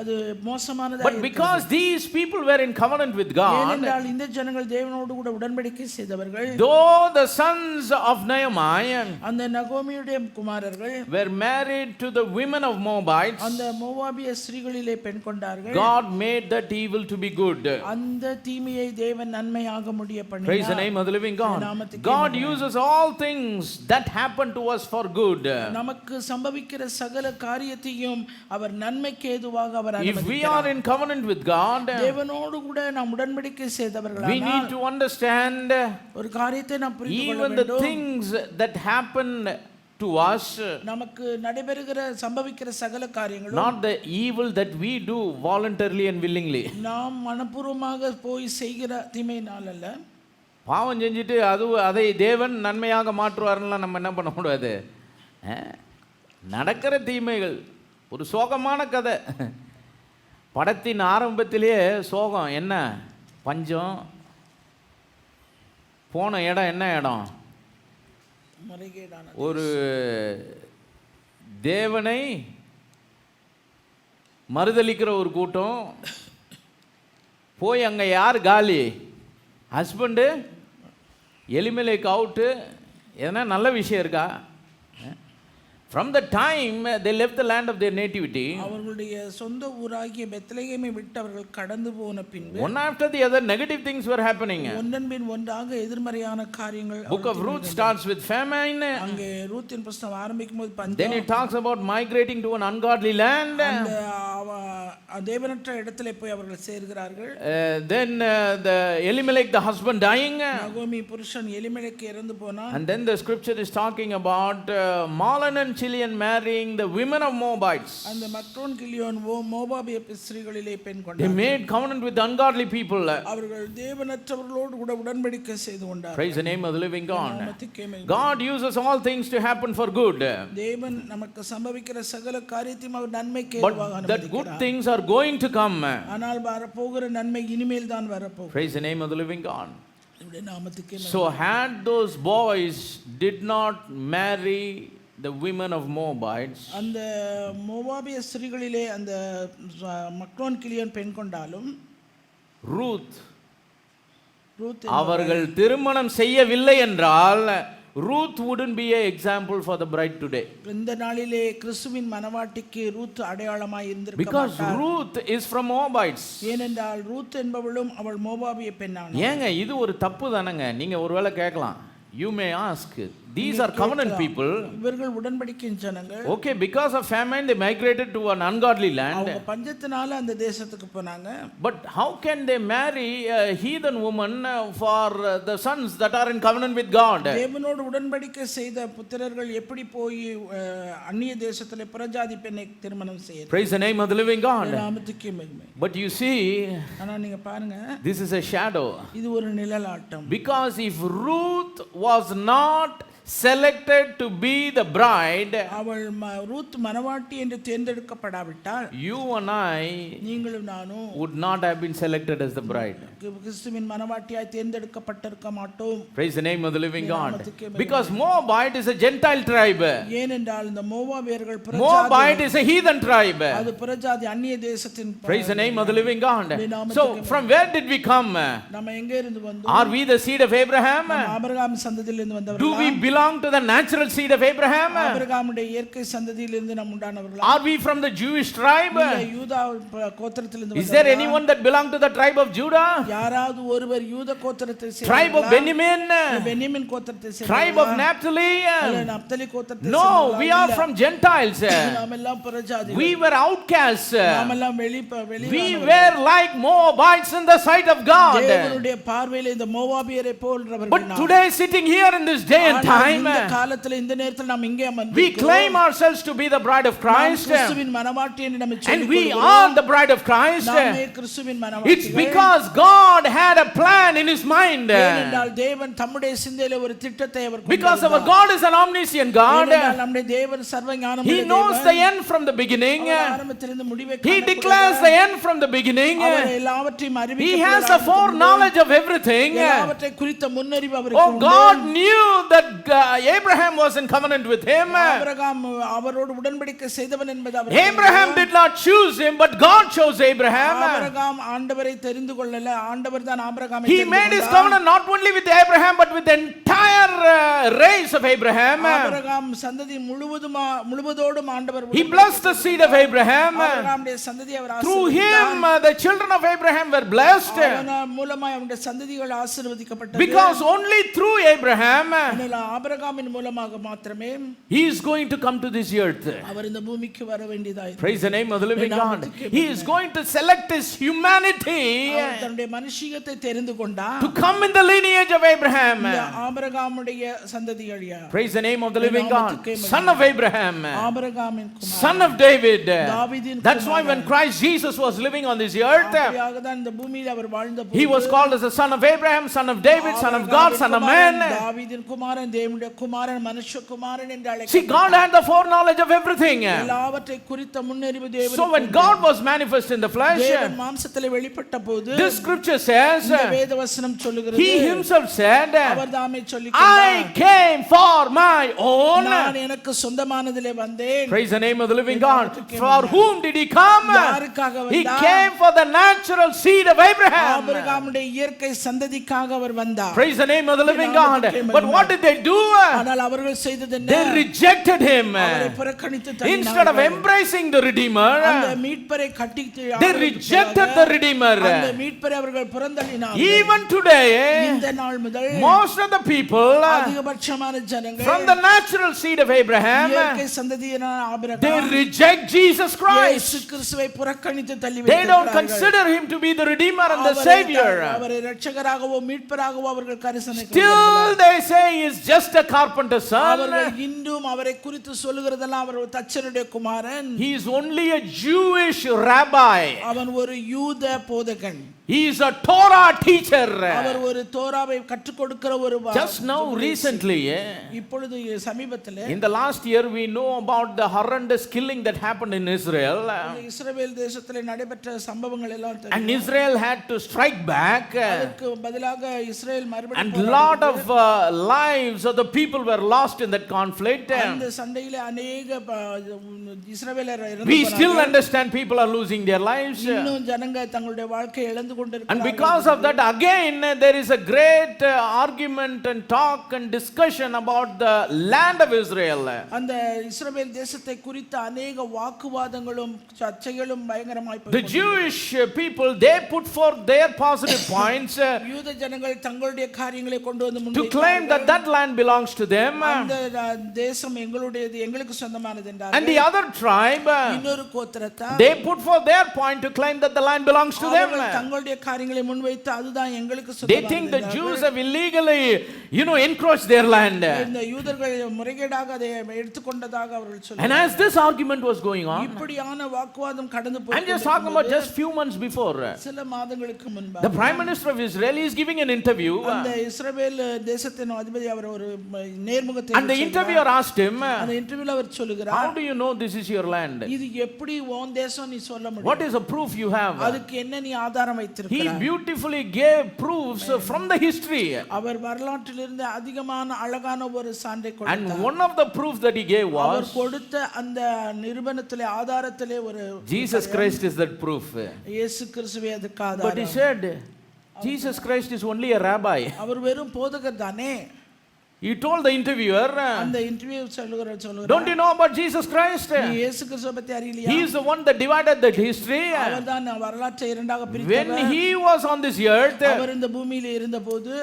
அது மோசமானதா. But because these people were in covenant with God, ஏனென்றால் இந்த ஜனங்கள் தேவனோடு கூட உடன்படிக்கை செய்தவர்கள், though the sons of Naomi அந்த நகோமியுடைய குமாரர்கள் were married to the women of Moabites, அந்த மோவாபிய ஸ்திரீகளிலே பெண் கொண்டார்கள். God made that evil to be good. அந்த தீமையை தேவன் நன்மையாக முடிய பண்ணினார். Praise the name of the living God. God uses all things that happen to us for good. நமக்கு சம்பவிக்கிற சகல காரியத்தையும் அவர் நன்மைக்கு ஏதுவாக அவர் அனுமதிக்கிறார். If we are in covenant with God, தேவனோடு கூட நாம் உடன்படிக்கை செய்தவர்களானால் we need to understand ஒரு காரியத்தை நாம் புரிந்து கொள்ள even the வேண்டும். things that happen to us, நமக்கு நடைபெறுகிற சம்பவிக்கிற சகல காரியங்களும் not the evil that we do voluntarily and willingly. நாம் மனப்பூர்வமாக போய் செய்கிற தீமையினால் அல்ல. பாவம் செஞ்சுட்டு அதை தேவன் நன்மையாக மாற்றுவார்லாம் நம்ம என்ன பண்ண முடியாது. நடக்கிற தீமைகள் ஒரு சோகமான கதை. படத்தின் ஆரம்பத்திலேயே சோகம் என்ன? பஞ்சம். போன இடம் என்ன இடம்? ஒரு தேவனை மறுதலிக்கிற ஒரு கூட்டம். போய் அங்கே யார் காலி? Husband Elimelech out. எதனா நல்ல விஷயம் இருக்கா? From the time they left the land of their nativity, அவர்களுடைய சொந்த ஊராகிய பெத்லகேமை விட்டு அவர்கள் கடந்து போன பின்பு one after the other negative things were happening. ஒன்றன் பின் ஒன்றாக எதிர்மறையான காரியங்கள். Book of Ruth starts with famine. அங்கே ரூத்தின் புத்தகம் ஆரம்பிக்கும்போது பஞ்சம். Then it talks about migrating to an ungodly land. தேவனற்ற இடத்திலே போய் அவர்கள் சேர்கிறார்கள். Then the Elimelech, the husband, dying. நகோமி புருஷன் எலிமெலேக் இறந்து போனான். And then the scripture is talking about Mahlon and Chilion marrying the women of Moabites. அந்த மக்ரோன் கிலியோன் மோவாபிய ஸ்திரீகளிலே பெண் கொண்டார்கள். They made covenant with ungodly people. அவர்கள் தேவனற்றவர்களோடு கூட உடன்படிக்கை செய்து கொண்டார்கள். Praise the name of the living God. God uses all things to happen for good. தேவன் நமக்கு சம்பவிக்கிற சகல காரியத்தையும் அவர் நன்மைக்கு ஏதுவாக அனுமதிக்கிறார். But that good things are going to come. ஆனால் வரப்போகிற நன்மை இனிமேல் தான் வரப்போகுது. Praise the name of the living God. தேவனுடைய நாமத்துக்கே So had those boys did not marry the women of Moabites, அந்த மோவாபிய ஸ்திரீகளிலே அந்த மக்லோன் கிளியோன் பெண் கொண்டாலும் ரூத் ரூத் அவர்கள் திருமணம் செய்யவில்லை என்றால் Ruth wouldn't be an example for the bride today. இந்த நாளிலே கிறிஸ்துவின் மனவாட்டிக்கு ரூத் அடையாளமாய் இருந்திருக்க Because மாட்டார். Ruth is from Moabites. ஏனென்றால் ரூத் என்பவளும் அவள் மோவாபிய பெண்ணானாள். ஏங்க இது ஒரு தப்பு தானங்க. நீங்க ஒருவேளை கேட்கலாம். You may ask, these are covenant people. இவர்கள் உடன்படிக்கையின் ஜனங்கள். Okay, because of famine they migrated to an ungodly land. அவங்க பஞ்சத்தினால அந்த தேசத்துக்கு போனாங்க. But how can they marry a heathen woman for the sons that are in covenant with God? தேவனோடு உடன்படிக்கை செய்த புத்திரர்கள் எப்படி போய் அந்நிய தேசத்திலே புறஜாதி பெண்ணை திருமணம் செய்யறது? Praise the name of the living God. நாமத்துக்கே மகிமை. But you see, ஆனா நீங்க பாருங்க, this is a shadow. இது ஒரு நிழலாட்டம். Because if Ruth was not selected to be the bride, அவள் ரூத் மனவாட்டி என்று தேர்ந்தெடுக்கப்படாவிட்டால் you and I நீங்களும் நானும் would not have been selected as the bride. கிறிஸ்துவின் மனவாட்டியாய் தேர்ந்தெடுக்கப்பட்டிருக்க மாட்டோம். Praise the name of the living God. Because Moabite is a Gentile tribe. ஏனென்றால் இந்த மோவாபியர்கள் Moabite is a heathen tribe. அது புறஜாதி அந்நிய தேசத்தின். Praise the name of the living God. So from where did we come? நம்ம எங்க இருந்து வந்தோம்? Are we the seed of Abraham? Abraham சந்ததியிலிருந்து வந்தவர்களா? Do we belong to the natural seed of Abraham? ஆபிரகாமுடைய இயற்கை சந்ததியிலிருந்து நாம் உண்டானவர்களா? Are we from the Jewish tribe? இல்ல யூதா கோத்திரத்திலிருந்து வந்தவர்களா? Is there anyone that belong to the tribe of Judah? யாராவது ஒருவர் யூதா கோத்திரத்தை சேர்ந்தவர்களா? Tribe of Benjamin? பென்யமீன் கோத்திரத்தை சேர்ந்தவர்களா? Tribe of Naphtali? இல்ல நப்தலி கோத்திரத்தை No, சேர்ந்தவர்களா? we are from Gentiles. நாம் எல்லாம் புறஜாதி. We were outcasts. நாம் எல்லாம் வெளி We were like Moabites in the sight of God. தேவனுடைய பார்வையிலே இந்த மோவாபியரை போன்றவர்கள். But today sitting here in this day and time, இந்த காலத்துல இந்த நேரத்துல நாம் இங்கே we வந்திருக்கிறோம். claim ourselves to be the bride of Christ. கிறிஸ்துவின் மனவாட்டி என்று நம்ம And சொல்லிக் we கொள்கிறோம். are the bride of Christ. நாமே கிறிஸ்துவின் மனவாட்டிகள். It's because God had a plan in his mind. ஏனென்றால் தேவன் தம்முடைய சிந்தையிலே ஒரு திட்டத்தை அவர் Because our God is an omniscient God. ஏனென்றால் நம்முடைய தேவன் சர்வ ஞானமுள்ள He தேவன். knows the end from the beginning. ஆரம்பத்திலிருந்து முடிவை He declares the end from the beginning. அவர் எல்லாவற்றையும் அறிவிக்கிறார். He has a foreknowledge of everything. எல்லாவற்றை குறித்த முன்னறிவு அவருக்கு Oh, உண்டு. God knew that Abraham was in covenant with him. Abraham அவரோடு உடன்படிக்கை செய்தவன் என்பது அவருக்கு Abraham did not choose him, but God chose Abraham. Abraham ஆண்டவரை தெரிந்து கொள்ளல, ஆண்டவர் தான் ஆபிரகாமை He தெரிந்து made his கொண்டார். covenant not only with Abraham, but with the entire race of Abraham. Abraham சந்ததி முழுவதோடும் ஆண்டவர் He blessed the seed of Abraham. ஆபிரகாமுடைய சந்ததியை அவர் Through him, ஆசீர்வதித்தார். the children of Abraham were blessed. அவன் மூலமாய் அவனுடைய சந்ததிகள் ஆசீர்வதிக்கப்பட்டது. Because only through Abraham, ஆபிரகாமின் மூலமாக மாத்திரமே he is going to come to this earth. அவர் இந்த பூமிக்கு வர வேண்டியதாயிருக்கிறது. Praise the name of the living God. He is going to select his humanity அவர் தன்னுடைய மனுஷியத்தை தெரிந்து கொண்டார். to come in the lineage of Abraham. இந்த ஆபிரகாமுடைய சந்ததிகள் யார்? Praise the name of the living God. Son of Abraham, ஆபிரகாமின் குமாரன், son of David. தாவீதின் That's why when Christ Jesus was living on this earth, அப்படியாக தான் இந்த பூமியில் அவர் வாழ்ந்தபோது he was called as the son of Abraham, son of David, son of God, son of man. தாவீதின் குமாரன், தேவனுடைய குமாரன், மனுஷகுமாரன் என்று See, God had the foreknowledge of everything. எல்லாவற்றை குறித்த முன்னறிவு தேவனுக்கு So when God was manifest in the flesh, தேவன் மாம்சத்திலே வெளிப்பட்ட போது this scripture says, இந்த வேதவசனம் சொல்லுகிறது, he himself said, அவர் தாமே சொல்லிக்கொண்டார், I came for my own. நான் எனக்கு சொந்தமானதிலே வந்தேன். Praise the name of the living God. For whom did he come? யாருக்காக He வந்தார்? came for the natural seed of Abraham. ஆபிரகாமுடைய இயற்கை சந்ததிக்காக அவர் வந்தார். Praise the name of the living God. But what did they do? ஆனால் அவர்கள் செய்தது என்ன? They rejected him. அவரை புறக்கணித்து தள்ளினார்கள். Instead of embracing the Redeemer, அந்த மீட்பரை கட்டி they rejected the Redeemer. அந்த மீட்பரை அவர்கள் புறந்தள்ளினார்கள். Even today, இந்த நாள் முதல் most of the people அதிகபட்சமான ஜனங்கள் from the natural seed of Abraham, இயற்கை சந்ததியான they Abraham reject Jesus Christ. இயேசு கிறிஸ்துவை புறக்கணித்து They தள்ளிவிட்டார்கள். don't consider him to be the Redeemer and the Savior. அவரை இரட்சகராகவோ மீட்பராகவோ அவர்கள் கரிசனை Still they say he is just a carpenter's son. அவர்கள் இன்றும் அவரை குறித்து சொல்லுகிறதெல்லாம் அவர் ஒரு தச்சனுடைய குமாரன். He is only a Jewish rabbi. அவன் ஒரு யூத போதகன். He is a Torah teacher. அவர் ஒரு தோராவை கற்றுக் கொடுக்கிற ஒரு Just now recently, இப்பொழுது சமீபத்திலே, in the last year, we know about the horrendous killing that happened in Israel. இஸ்ரவேல் தேசத்திலே நடைபெற்ற சம்பவங்கள் எல்லாம் தெரியும். And Israel had to strike back. அதற்கு பதிலாக இஸ்ரேல் மறுபடியும் And lot of lives of the people were lost in that conflict. அந்த சண்டையிலே अनेक இஸ்ரவேலர் இறந்து We still understand people are losing their lives. இன்னும் ஜனங்க தங்களுடைய வாழ்க்கையை இழந்து கொண்டிருக்கிறார்கள். And because of that, again, there is a great argument and talk and discussion about the land of Israel. அந்த இஸ்ரவேல் தேசத்தை குறித்த अनेक வாக்குவாதங்களும் சர்ச்சைகளும் பயங்கரமாய் The Jewish people, they put forth their positive points யூத ஜனங்கள் தங்களுடைய காரியங்களை கொண்டு வந்து to முன்வைத்தார்கள். claim that that land belongs to them. அந்த தேசம் எங்களுடையது, எங்களுக்கு சொந்தமானது என்றார்கள். And the other tribe, இன்னொரு கோத்திரத்தார், they put forth their point to claim that the land belongs to them. அவர்கள் தங்களுடைய காரியங்களை முன்வைத்து அதுதான் எங்களுக்கு They சொந்தமானது think the என்றார்கள். Jews have illegally, encroached their land. இந்த யூதர்கள் முறைகேடாக அதை எடுத்துக்கொண்டதாக அவர்கள் And சொல்றார்கள். as this argument was going on, இப்படியான வாக்குவாதம் கடந்து I'm just talking about just few months before, சில மாதங்களுக்கு முன்பாக the Prime Minister of Israel is giving an interview. அந்த இஸ்ரவேல் தேசத்தின் அதிபதி அவர் ஒரு நேர்முகத்தை And the interviewer asked him, அந்த இன்டர்வியூல அவர் சொல்லுகிறார், how do you know this is your land? இது எப்படி உன் தேசம் நீ சொல்ல முடியும்? What is the proof you have? அதுக்கு என்ன நீ ஆதாரம் He வைத்திருக்கிறாய்? beautifully gave proofs from the history. அவர் வரலாற்றிலிருந்து அதிகமான அழகான ஒரு சான்றை கொடுத்தார். And one of the proofs that he gave our was கொடுத்த அந்த நிரூபணத்திலே ஆதாரத்திலே ஒரு Jesus Christ is that proof. இயேசு கிறிஸ்துவே அதுக்கு But he ஆதாரம். said, Jesus Christ is only a rabbi. அவர் வெறும் போதகர் தானே. He told the interviewer, அந்த இன்டர்வியூ சொல்லுகிறார், don't you know about Jesus Christ? நீ இயேசு கிறிஸ்துவை பத்தி அறியலையா? He is the one that divided that history. அவர்தான் வரலாற்றை இரண்டாக When பிரித்தவர். he was on this earth, அவர் இந்த பூமியிலே இருந்தபோது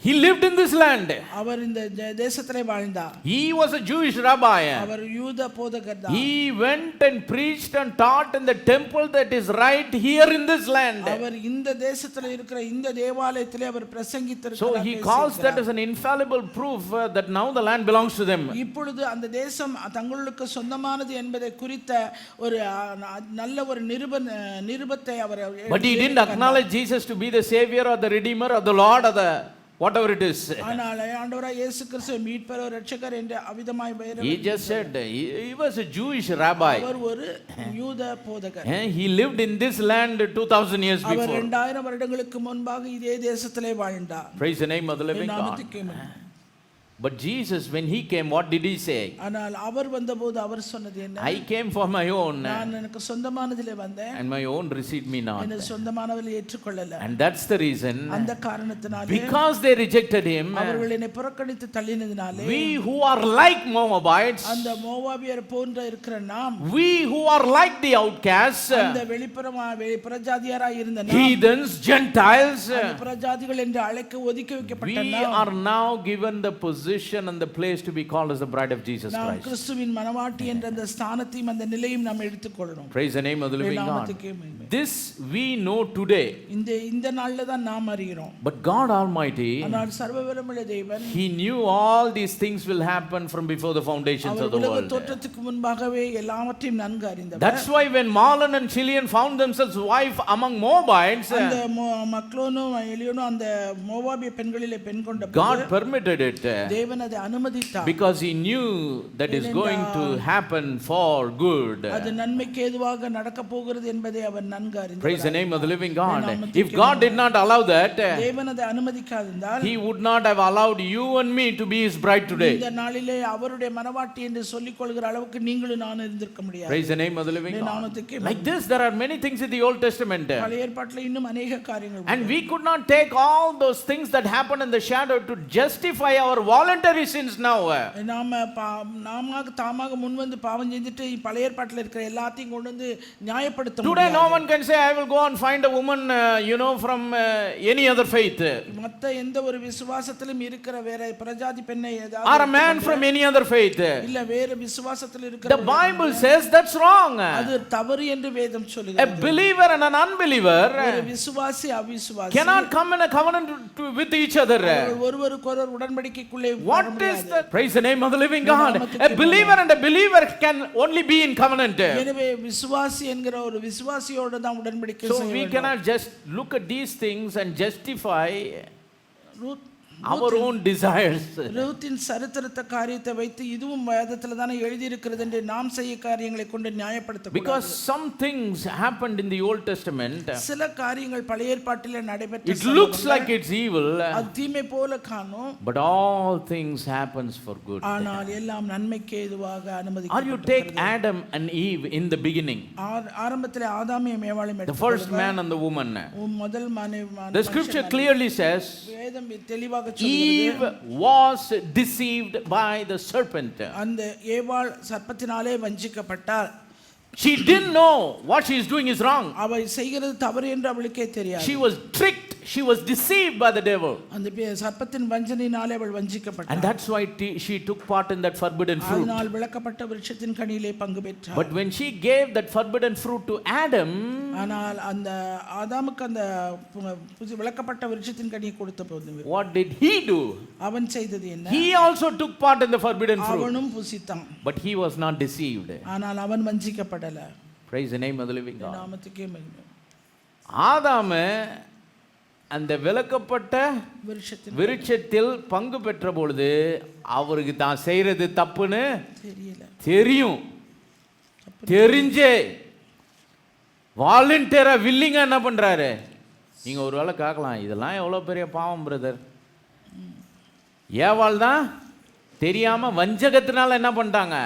he lived in this land. அவர் இந்த தேசத்திலே வாழ்ந்தார். He was a Jewish rabbi. அவர் யூத போதகர் தான். He went and preached and taught in the temple that is right here in this land. அவர் இந்த தேசத்திலே இருக்கிற இந்த தேவாலயத்திலே அவர் பிரசங்கித்திருக்கிறார். So he calls that as an infallible proof that now the land belongs to them. இப்பொழுது அந்த தேசம் தங்களுக்கு சொந்தமானது என்பதை குறித்த ஒரு நல்ல ஒரு நிருபத்தை அவர் But he didn't acknowledge Jesus to be the savior or the redeemer or the Lord or the whatever it is. ஆனால் ஆண்டவராய் இயேசு கிறிஸ்து மீட்பர் இரட்சகர் என்ற அவிதமாய் பெயர். He just said he was a Jewish rabbi. அவர் ஒரு யூத போதகர். He lived in this land 2000 years our before. 2000 வருடங்களுக்கு முன்பாக இதே தேசத்திலே வாழ்ந்தார். Praise the name of the living God. But Jesus, when he came, what did he say? ஆனால் அவர் வந்தபோது அவர் சொன்னது என்ன? I came for my own, நான் எனக்கு சொந்தமானதிலே வந்தேன், and my own received me not. என்னை சொந்தமானவர்கள் ஏற்றுக்கொள்ளல. And that's the reason, அந்த காரணத்தினாலே, because they rejected him, அவர்கள் என்னை புறக்கணித்து தள்ளினதினாலே, we who are like Moabites, அந்த மோவாபியர் போன்ற இருக்கிற நாம், we who are like the outcasts, அந்த புறஜாதியாராய் இருந்த நாம், heathens, Gentiles, அந்த புறஜாதிகள் என்று அழைக்க ஒதுக்கி வைக்கப்பட்ட we நாம், are now given the position and the place to be called as the bride of Jesus நாம் Christ. கிறிஸ்துவின் மனவாட்டி என்ற அந்த ஸ்தானத்தையும் அந்த நிலையும் நாம் எடுத்துக்கொள்ளணும். Praise the name of the living God. நாமத்துக்கே மகிமை. This we know today. இந்த நாள்ல தான் நாம் அறிகிறோம். But God Almighty, ஆனால் சர்வவல்லமையுள்ள தேவன், he knew all these things will happen from before the foundations of the உலக world. தோற்றத்துக்கு முன்பாகவே எல்லாவற்றையும் நன்கு அறிந்தவர். That's why when Mahlon and Chilion found themselves wife among Moabites, அந்த மக்லோனும் எலியோனும் அந்த மோவாபிய பெண்களிலே பெண் கொண்ட God permitted it. தேவன் அதை அனுமதித்தார். Because he knew that is going to happen for good. அது நன்மைக்கு ஏதுவாக நடக்க போகிறது என்பதை அவர் நன்கு அறிந்தார். Praise the name of the living God. If God did not allow that, தேவன் அதை அனுமதிக்காதிருந்தால், he would not have allowed you and me to be his bride today. இந்த நாளிலே அவருடைய மனவாட்டி என்று சொல்லிக் கொள்கிற அளவுக்கு நீங்களும் நானும் இருந்திருக்க முடியாது. Praise the name of the living God. Like this, there are many things in the Old Testament. பழைய ஏற்பாட்டிலே இன்னும் अनेक காரியங்கள். And we could not take all those things that happened in the shadow to justify our voluntary sins now. நாம தாமாக முன்வந்து பாவம் செஞ்சிட்டு பழைய ஏற்பாட்டில் இருக்கிற எல்லாத்தையும் கொண்டு வந்து நியாயப்படுத்த முடியாது. Today no one can say I will go and find a woman from any other faith, மத்த எந்த ஒரு விசுவாசத்திலும் இருக்கிற வேற பிரஜாதி பெண்ணை ஏதாவது, or a man from any other faith. இல்ல வேற விசுவாசத்தில் இருக்கிற, The Bible says that's wrong. அது தவறு என்று வேதம் A சொல்லுகிறது. believer and an unbeliever ஒரு விசுவாசி அவிசுவாசி cannot come in a covenant with each other. ஒருவருக்கொருவர் உடன்படிக்கைக்குள்ளே What is the praise the name of the living God? A believer and a believer can only be in covenant. எனவே விசுவாசி என்கிற ஒரு விசுவாசியோடு தான் உடன்படிக்கை So செய்ய we வேண்டும். cannot just look at these things and justify Ruth our own desires. ரூத்தின் சரித்திரத்த காரியத்தை வைத்து இதுவும் வேதத்துல தானே எழுதி இருக்கிறது என்று நாம் செய்ய காரியங்களை கொண்டு நியாயப்படுத்த Because some things happened in the Old Testament. சில காரியங்கள் பழைய ஏற்பாட்டிலே நடைபெற்ற It looks like it's evil, அது தீமை போல காணும், but all things happens for good. ஆனால் எல்லாம் நன்மைக்கு ஏதுவாக Or you அனுமதிக்கப்பட்டிருக்கிறது. take Adam and Eve in the beginning, ஆரம்பத்திலே ஆதாமையும் ஏவாளையும் the first man and the woman. முதல் The scripture clearly says வேதம் தெளிவாக Eve was deceived by the serpent. அந்த ஏவாள் சர்ப்பத்தினாலே வஞ்சிக்கப்பட்டாள். She didn't know what she is doing is wrong. அவள் செய்கிறது தவறு என்று அவளுக்கே தெரியாது. She was tricked. She was deceived by the devil. அந்த சர்ப்பத்தின் வஞ்சனையினாலே அவள் வஞ்சிக்கப்பட்டாள். And that's why she took part in that forbidden fruit. அதனால் விலக்கப்பட்ட விருட்சத்தின் கனியிலே பங்கு பெற்றாள். But when she gave that forbidden fruit to Adam, ஆனால் அந்த ஆதாமுக்கு அந்த விலக்கப்பட்ட விருட்சத்தின் கனியை கொடுத்தபோது what did he do? அவன் செய்தது என்ன? He also took part in the forbidden fruit. அவனும் புசித்தான். But he was not deceived. ஆனால் அவன் வஞ்சிக்கப்படல. Praise the name of the living God. நாமத்துக்கே மகிமை. ஆதாம் அந்த விலக்கப்பட்ட விருட்சத்தில் பங்கு பெற்ற பொழுது அவருக்கு தான் செய்யறது தப்புன்னு தெரியும். தெரிஞ்சே வாலண்டியரா வில்லிங்கா என்ன பண்றாரு? நீங்க ஒரு வேளை கேட்கலாம், இதெல்லாம் எவ்வளவு பெரிய பாவம் பிரதர். ஏவாள் தான் தெரியாம வஞ்சகத்தினால என்ன பண்ணிட்டாங்க?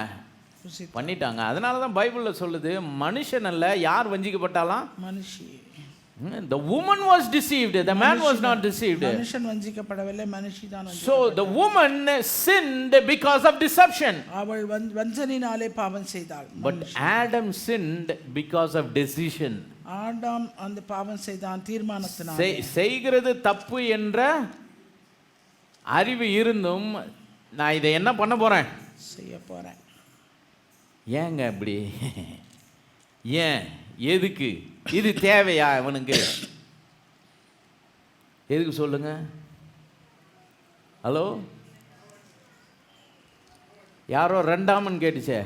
பண்ணிட்டாங்க. அதனால தான் பைபிள்ல சொல்லுது, மனுஷன் அல்ல யார் வஞ்சிக்கப்பட்டாலாம்? மனுஷி. The woman was deceived, the man was not deceived. மனுஷன் வஞ்சிக்கப்படவில்லை, மனுஷி தான் வஞ்சிக்கப்பட்டாள். So the woman sinned because of deception. அவள் வஞ்சனையினாலே பாவம் செய்தாள். But Adam sinned because of decision. ஆதாம் அந்த பாவம் செய்தான் தீர்மானத்தினாலே. செய்கிறது தப்பு என்ற அறிவு இருந்தும் நான் இதை என்ன பண்ண போறேன்? செய்ய போறேன். ஏங்க இப்படி? ஏன்? எதுக்கு? இது தேவையா அவனுக்கு? எதுக்கு சொல்லுங்க? ஹலோ, யாரோ ரெண்டாமன் கேட்டுச்சே.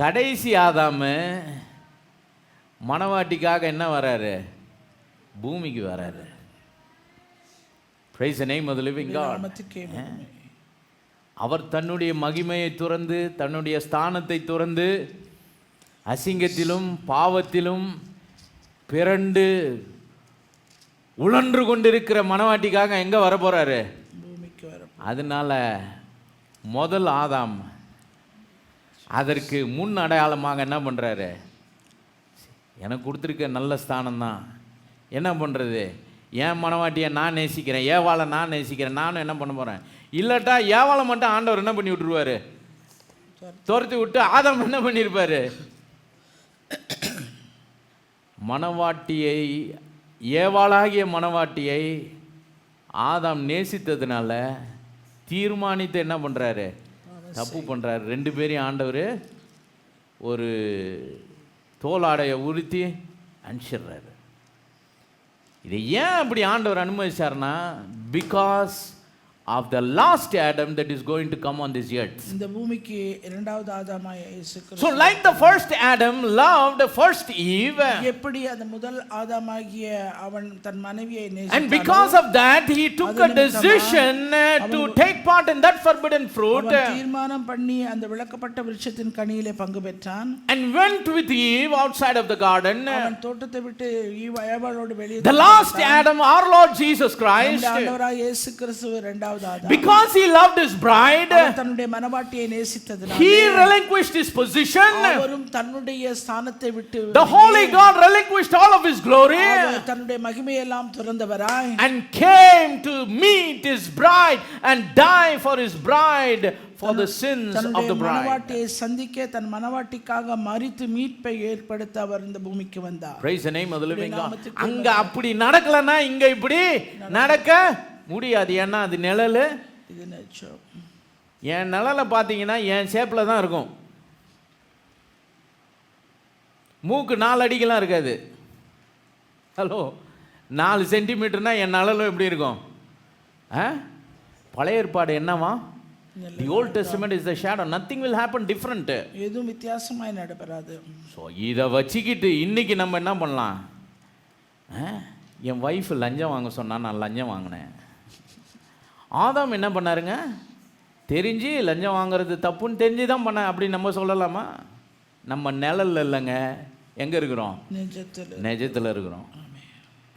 கடைசி ஆதாம மணவாட்டிக்காக என்ன வராரு? பூமிக்கு வராரு. Praise the name of the living God. அவர் தன்னுடைய மகிமையை துறந்து தன்னுடைய ஸ்தானத்தை துறந்து அசிங்கத்திலும் பாவத்திலும் பிறண்டு உழன்று கொண்டிருக்கிற மணவாட்டிக்காக எங்க வர போறாரு? பூமிக்கு வர. அதனால முதல் ஆதாம் அதற்கு முன் அடையாளமாக என்ன பண்றாரு? எனக்கு கொடுத்துருக்க நல்ல ஸ்தானம் தான், என்ன பண்றது? என் மணவாட்டியை நான் நேசிக்கிறேன், ஏவாளை நான் நேசிக்கிறேன், நானும் என்ன பண்ண போறேன்? இல்லாட்டா ஏவாளை மட்டும் ஆண்டவர் என்ன பண்ணி விட்டுருவாரு? துரத்தி விட்டு ஆதாம் என்ன பண்ணியிருப்பாரு? மணவாட்டியை, ஏவாளாகிய மணவாட்டியை ஆதாம் நேசித்ததுனால தீர்மானித்து என்ன பண்றாரு? தப்பு பண்றாரு. ரெண்டு பேரையும் ஆண்டவர் ஒரு தோலாடையை உறுத்தி அனுப்பிச்சிடுறாரு. இதை ஏன் அப்படி ஆண்டவர் அனுமதிச்சார்னா, because of the last Adam that is going to come on this earth. இந்த பூமிக்கு இரண்டாவது ஆதாமாய் இயேசு கிறிஸ்து. So like the first Adam loved the first Eve, எப்படி அந்த முதல் ஆதாமாகிய அவன் தன் மனைவியை நேசித்தானோ, and because of that he took a decision to take part in that forbidden fruit, அவன் தீர்மானம் பண்ணி அந்த விலக்கப்பட்ட விருட்சத்தின் கனியிலே பங்கு பெற்றான், and went with Eve outside of the garden. அவன் தோட்டத்தை விட்டு ஏவாளோடு வெளியே. The last Adam, our Lord Jesus Christ, ஆண்டவராகிய இயேசு கிறிஸ்து இரண்டாவது ஆதாம், because he loved his bride, தன்னுடைய மனவாட்டியை நேசித்ததனால he relinquished his position. அவரும் தன்னுடைய ஸ்தானத்தை விட்டு, the holy God relinquished all of his glory தன்னுடைய மகிமையை எல்லாம் துறந்தவராய், and came to meet his bride and die for his bride for the sins of the bride. மனவாட்டியை சந்திக்க தன் மனவாட்டிக்காக மரித்து மீட்பை ஏற்படுத்த அவர் இந்த பூமிக்கு வந்தார். Praise the name of the living God. அங்க அப்படி நடக்கலனா இங்க இப்படி நடக்க முடியாது. ஏன்னா அது நிழல். இது நேச்சர். என் நிழலை பார்த்தீங்கன்னா என் ஷேப்பில் தான் இருக்கும். மூக்கு 4 அடிக்கெல்லாம் இருக்காது. ஹலோ, 4 சென்டிமீட்டர்னா என் நிழலும் எப்படி இருக்கும்? பழைய ஏற்பாடு என்னவா? The Old Testament is the shadow. Nothing will happen different. எதுவும் வித்தியாசமாய் நடைபெறாது. ஸோ இதை வச்சுக்கிட்டு இன்னைக்கு நம்ம என்ன பண்ணலாம்? என் ஒய்ஃப் லஞ்சம் வாங்க சொன்னா நான் லஞ்சம் வாங்கினேன். ஆதாம் என்ன பண்ணாருங்க? தெரிஞ்சு லஞ்சம் வாங்குறது தப்புன்னு தெரிஞ்சு தான் பண்ண, அப்படி நம்ம சொல்லலாமா? நம்ம நிழல்ல இல்லைங்க, எங்கே இருக்கிறோம்? நிஜத்தில் இருக்கிறோம்.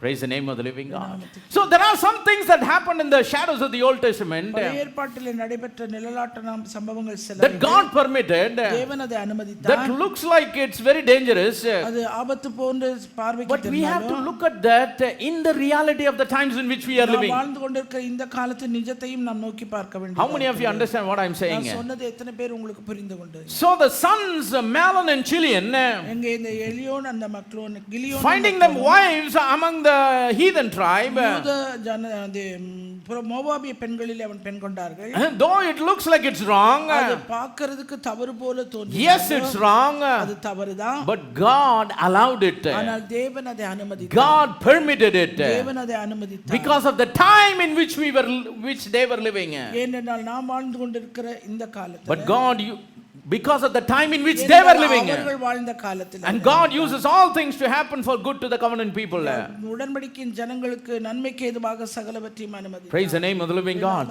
Praise the name of the living God. So there are some things that happened in the shadows of the Old Testament ஏற்பாட்டிலே நடைபெற்ற நிழலாட்ட சம்பவங்கள் சில that God permitted, தேவன் அதை அனுமதித்தார். that looks like it's very dangerous, அது ஆபத்து போன்ற பார்வைக்கு but we have to look at that in the reality of the times in which we are living. வாழ்ந்து கொண்டிருக்கிற இந்த காலத்தின் நிஜத்தையும் நாம் நோக்கி பார்க்க வேண்டும். How many of you understand what I'm saying? நான் சொன்னது எத்தனை பேர் உங்களுக்கு புரிந்து கொண்டது? So the sons Mahlon and Chilion, எங்க இந்த எலியோன் அந்த Mahlon Chilion, finding them wives among the heathen tribe, மோவாபிய பெண்களிலே அவன் பெண் கொண்டார்கள். Though it looks like it's wrong, அது பார்க்கிறதுக்கு தவறு போல தோன்றும். Yes, it's wrong, அது தவறுதான். but God allowed it. ஆனால் தேவன் அதை அனுமதித்தார். God permitted it. தேவன் அதை அனுமதித்தார். Because of the time in which they were living. ஏனென்றால் நாம் வாழ்ந்து கொண்டிருக்கிற இந்த காலத்தில், but God, because of the time in which they were living, அவர்கள் வாழ்ந்த காலத்தில், and God uses all things to happen for good to the covenant people. உடன்படிக்கையின் ஜனங்களுக்கு நன்மைக்கு ஏதுவாக சகலவற்றையும் அனுமதித்தார். Praise the name of the living God.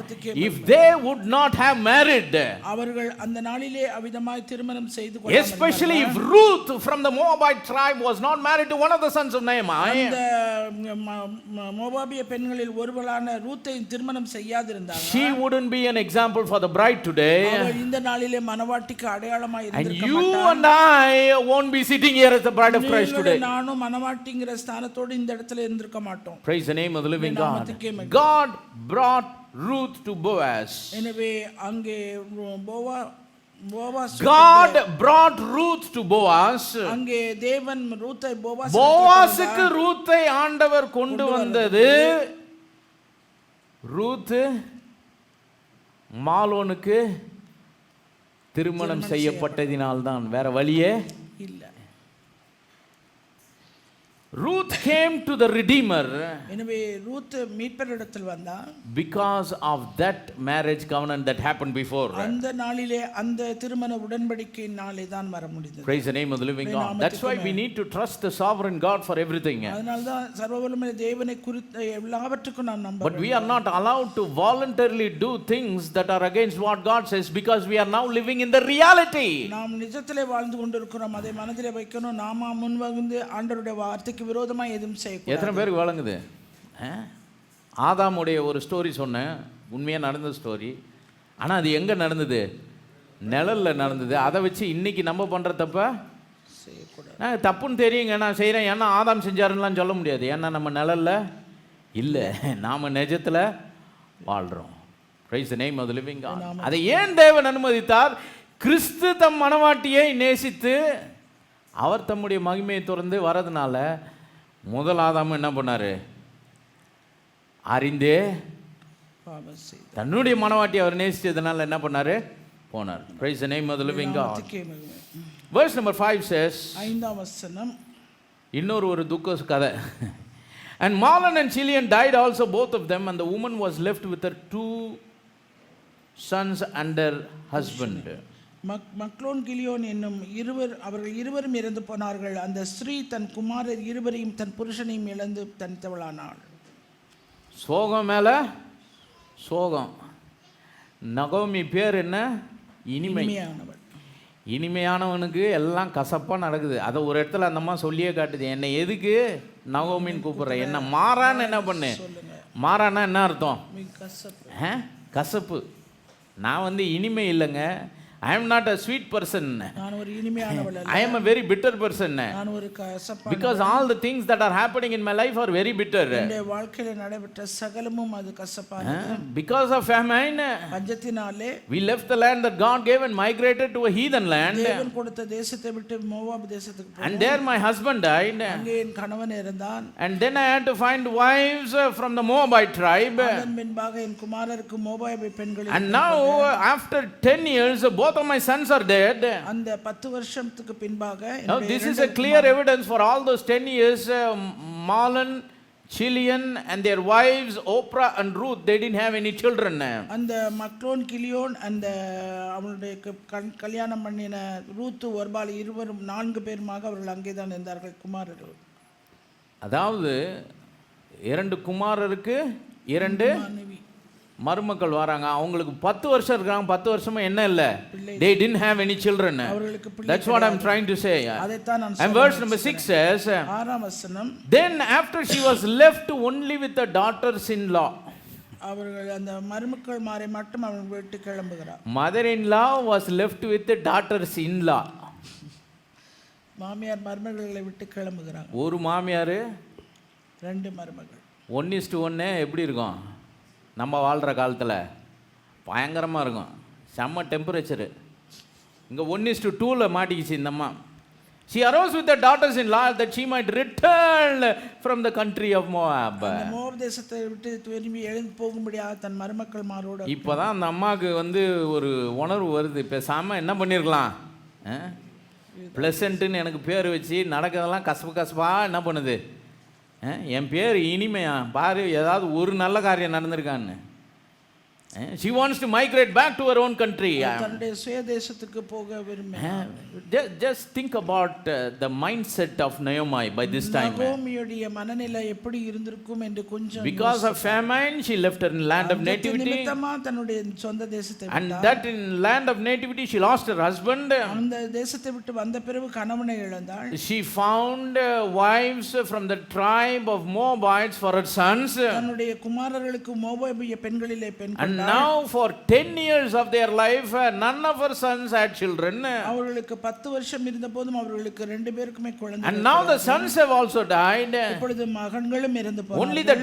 If they would not have married, அவர்கள் அந்த நாளிலே அவிதமாய் திருமணம் செய்து கொண்டார்கள், especially if Ruth from the Moabite tribe was not married to one of the sons of Nehemiah, அந்த மோவாபிய பெண்களில் ஒருவளான ரூத்தை திருமணம் செய்யாதிருந்தார், she wouldn't be an example for the bride today. அவள் இந்த நாளிலே மணவாட்டிக்கு அடையாளமாய் இருந்திருக்க and மாட்டாள். you and I won't be sitting here as the bride of Christ today. நானும் மணவாட்டிங்கிற ஸ்தானத்தோடு இந்த இடத்துல இருந்திருக்க மாட்டோம். Praise the name of the living God. God brought Ruth to Boaz. எனவே அங்கே God brought Ruth to Boaz. அங்கே தேவன் ரூத்தை போவாசுக்கு ரூத்தை ஆண்டவர் கொண்டு வந்தது. ரூத் மாலோனுக்கு திருமணம் செய்யப்பட்டதினால்தான், வேற வழியே இல்லை. Ruth came to the Redeemer. எனவே ரூத் மீட்பரிடத்தில் வந்தார். Because of that marriage covenant that happened before. அந்த நாளிலே அந்த திருமண உடன்படிக்கையின் நாளே தான் வர முடிந்தது. Praise the name of the living God. That's why we need to trust the sovereign God for everything. அதனால தான் சர்வவல்லமை தேவனை குறித்து எல்லாவற்றுக்கும் நாம் நம்ப வேண்டும். But we are not allowed to voluntarily do things that are against what God says, because we are now living in the reality. நாம் நிஜத்திலே வாழ்ந்து கொண்டிருக்கிறோம், அதை மனதிலே வைக்கணும். நாம முன்வந்து ஆண்டவருடைய வார்த்தைக்கு விரோதமா எதுவும் செய்யக்கூடாது. எத்தனை பேருக்கு வழங்குது? ஆதாமுடைய ஒரு ஸ்டோரி சொன்னேன், உண்மையாக நடந்த ஸ்டோரி. ஆனால் அது எங்கே நடந்தது? நிழலில் நடந்தது. அதை வச்சு இன்னைக்கு நம்ம பண்ணுற தப்ப செய்யக்கூடாது. தப்புன்னு தெரியுங்க, நான் செய்கிறேன், ஏன்னா ஆதாம் செஞ்சாருன்னெலாம் சொல்ல முடியாது. ஏன்னா நம்ம நிழலில் இல்லை, நாம் நிஜத்தில் வாழ்கிறோம். Praise the name of the living God. அதை ஏன் தேவன் அனுமதித்தார்? கிறிஸ்து தம் மணவாட்டியை நேசித்து அவர் தம்முடைய மகிமையை தொடர்ந்து வரதுனால முதல் ஆதாம் என்ன பண்ணாரு? அறிந்தே தன்னுடைய மனவாட்டி அவர் நேசிச்சதுனால என்ன பண்ணாரு? போனார். Praise the name of the living God. Verse number 5 says, 5ஆம் வசனம், இன்னொரு ஒரு துக்க கதை. And Mahlon and Chilion died also, both of them, and the woman was left with her 2 sons and their husband. Mahlon Chilion என்னும் அவர்கள் இருவரும் இறந்து போனார்கள். அந்த ஸ்திரீ தன் குமாரர் இருவரையும் தன் புருஷனையும் இழந்து தனித்தவளானாள். சோகம் மேல சோகம். நகோமி பேர் என்ன? இனிமையானவள். இனிமையானவனுக்கு எல்லாம் கசப்பாக நடக்குது. அதை ஒரு இடத்துல அந்த அம்மா சொல்லியே காட்டுது. என்னை எதுக்கு நகோமின்னு கூப்பிட்ற? என்ன மாறான்னு என்ன பண்ணு? மாறான்னா என்ன அர்த்தம்? கசப்பு. நான் இனிமை இல்லைங்க. I am not a sweet person. I am a very bitter person. Because all the things that are happening in my life are very bitter. Because of famine, we left the land that God gave and migrated to a heathen land. And there my husband died. And then I had to find wives from the Moabite tribe. And now after 10 years, both of my sons are dead. அந்த 10 வருஷத்துக்கு பின்பாக, now this is a clear evidence for all those 10 years Mahlon, Chilion and their wives, Oprah and Ruth, they didn't have any children. அந்த மக்லோன் கிலியோன் அந்த அவருடைய கல்யாணம் பண்ணின ரூத்து ஒர்பால் இருவரும் 4 பேருமாக அவர்கள் அங்கேதான் இருந்தார்கள் குமாரர்கள். அதாவது 2 குமாரருக்கு 2 மருமக்கள் வராங்க. அவங்களுக்கு 10 வருஷம் இருக்காங்க. 10 வருஷமா என்ன இல்ல? They didn't have any children. That's what I'm trying to say. And verse number 6 says, ஆறாம் வசனம், then after she was left only with the daughters-in-law. அவர்கள் அந்த மருமக்கள் மாரை மட்டும் அவன் விட்டு கிளம்புகிறார். Mother-in-law was left with the daughters-in-law. மாமியார் மருமகளை விட்டு கிளம்புகிறாங்க. ஒரு மாமியார் 2 மருமகள். 1:1 எப்படி இருக்கும்? நம்ம வாழ்கிற காலத்தில் பயங்கரமாக இருக்கும். செம்ம டெம்பரேச்சரு. இங்கே 1:2 மாட்டிக்கிச்சு இந்த அம்மா. She arose with the daughters-in-law that she might return from the country of Moab. அந்த மோab தேசத்தை விட்டு திரும்பி எழுந்து போகும்படியாக தன் மருமக்கள் மாரோட. இப்போதான் அந்த அம்மாவுக்கு ஒரு உணர்வு வருது. பேசாமல் என்ன பண்ணியிருக்கலாம்? ப்ளசண்ட்டுன்னு எனக்கு பேர் வச்சு நடக்கிறதெல்லாம் கசப்பாக என்ன பண்ணுது? என் பேர் இனிமையா பாரு, ஏதாவது ஒரு நல்ல காரியம் நடந்திருக்கான்னு. She wants to migrate back to her own country. தன்னுடைய சுய தேசத்துக்கு போக விரும்புகிறார். Just think about the mindset of Naomi by this time. நகோமியுடைய மனநிலை எப்படி இருந்திருக்கும் என்று கொஞ்சம். Because of famine she left her land of nativity. நிமித்தமா தன்னுடைய சொந்த தேசத்தை விட்டார். And that in land of nativity she lost her husband. அந்த தேசத்தை விட்டு வந்த பிறகு கணவனை இழந்தாள். She found wives from the tribe of Moabites for her sons. தன்னுடைய குமாரர்களுக்கு மோவாபிய பெண்களிலே பெண். And now for 10 years of their life none of her sons had children. அவர்களுக்கு 10 வருஷம் இருந்தபோதும் அவர்களுக்கு 2 பேருக்குமே குழந்தை. And now the sons have also died. இப்பொழுது மகன்களும் இறந்து போனார்கள். Only the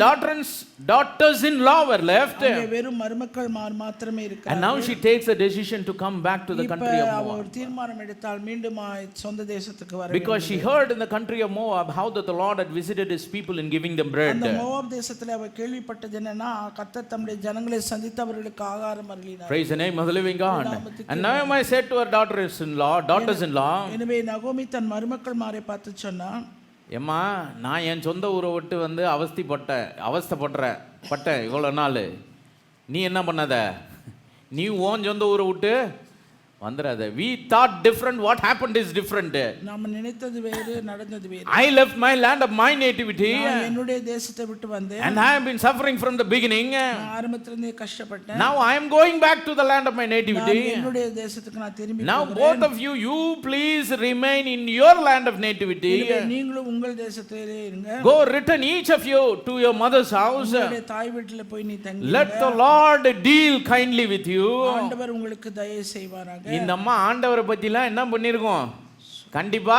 daughters-in-law were left. வெறும் மருமக்கள் மாத்திரமே இருக்காங்க. And now she takes a decision to come back to the country of Moab. அவர் தீர்மானம் எடுத்தால் மீண்டும் சொந்த தேசத்துக்கு வர. Because she heard in the country of Moab how that the Lord had visited his people in giving them bread. அந்த மோவாப் தேசத்திலே அவர் கேள்விப்பட்டது என்னன்னா கர்த்தர் தம்முடைய ஜனங்களை சந்தித்து அவர்களுக்கு ஆகாரம் அருளினார். Praise the name of the living God. And Naomi said to her daughters-in-law, எனவே நகோமி தன் மருமக்கள் மாரை பார்த்து சொன்னா, ஏம்மா நான் என் சொந்த ஊரை விட்டு அவஸ்தைப்பட்டேன் இவ்வளோ நாள். நீ என்ன பண்ணாத? நீ உன் சொந்த ஊரை விட்டு வந்துடாத. We thought different, what happened is different. நாம நினைத்தது வேறு, நடந்தது வேறு. I left my land of my nativity. நான் என்னுடைய தேசத்தை விட்டு வந்தேன். And I have been suffering from the beginning. நான் ஆரம்பத்திலிருந்தே கஷ்டப்பட்டேன். Now I am going back to the land of my nativity. நான் என்னுடைய தேசத்துக்கு நான் திரும்பி போகிறேன். Now both of you please remain in your land of nativity. நீங்களும் உங்கள் தேசத்திலே இருங்க. Go return each of you to your mother's house. உங்களுடைய தாய் வீட்டிலே போய் நீ தங்குங்க. Let the Lord deal kindly with you. ஆண்டவர் உங்களுக்கு தயவு செய்வாராக. இந்த அம்மா ஆண்டவரை பத்திலாம் என்ன பண்ணிருக்கோம்? கண்டிப்பா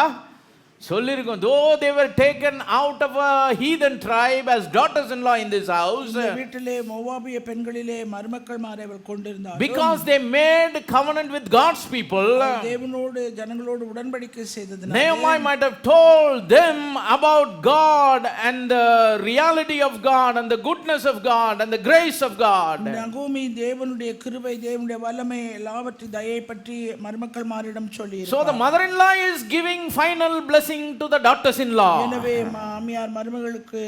சொல்லிருக்கோம். Though they were taken out of a heathen tribe as daughters-in-law in this house, இந்த வீட்டிலே மோவாபிய பெண்களிலே மருமக்கள் மாரை அவள் கொண்டிருந்தார். because they made covenant with God's people, தேவனோடு ஜனங்களோடு உடன்படிக்கை செய்ததனால Naomi might have told them about God and the reality of God and the goodness of God and the grace of God. நகோமி தேவனுடைய கிருபை, தேவனுடைய வல்லமை, எல்லாவற்றை தயை பற்றி மருமக்கள் மாரிடம் சொல்லி. So the mother-in-law is giving final blessing to the daughters-in-law. எனவே மாமியார் மருமகளுக்கு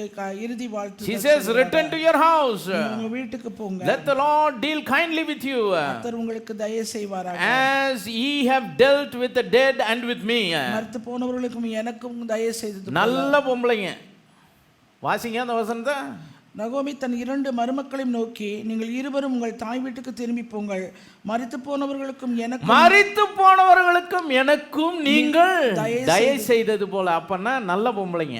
இறுதி வாழ்த்து. She says, return to your house. உங்க வீட்டுக்கு போங்க. Let the Lord deal kindly with you. கர்த்தர் உங்களுக்கு தயை செய்வாராக. As ye have dealt with the dead and with me. மரித்து போனவர்களுக்கும் எனக்கும் தயை செய்தது. நல்ல பொம்பளைங்க. வாசிங்க அந்த வசனத்தை. நகோமி தன் 2 மருமக்களையும் நோக்கி, நீங்கள் இருவரும் உங்கள் தாய் வீட்டுக்கு திரும்பி போங்கள். மரித்து போனவர்களுக்கும் எனக்கும் நீங்கள் தயை செய்தது போல. அப்பன்னா நல்ல பொம்பளைங்க.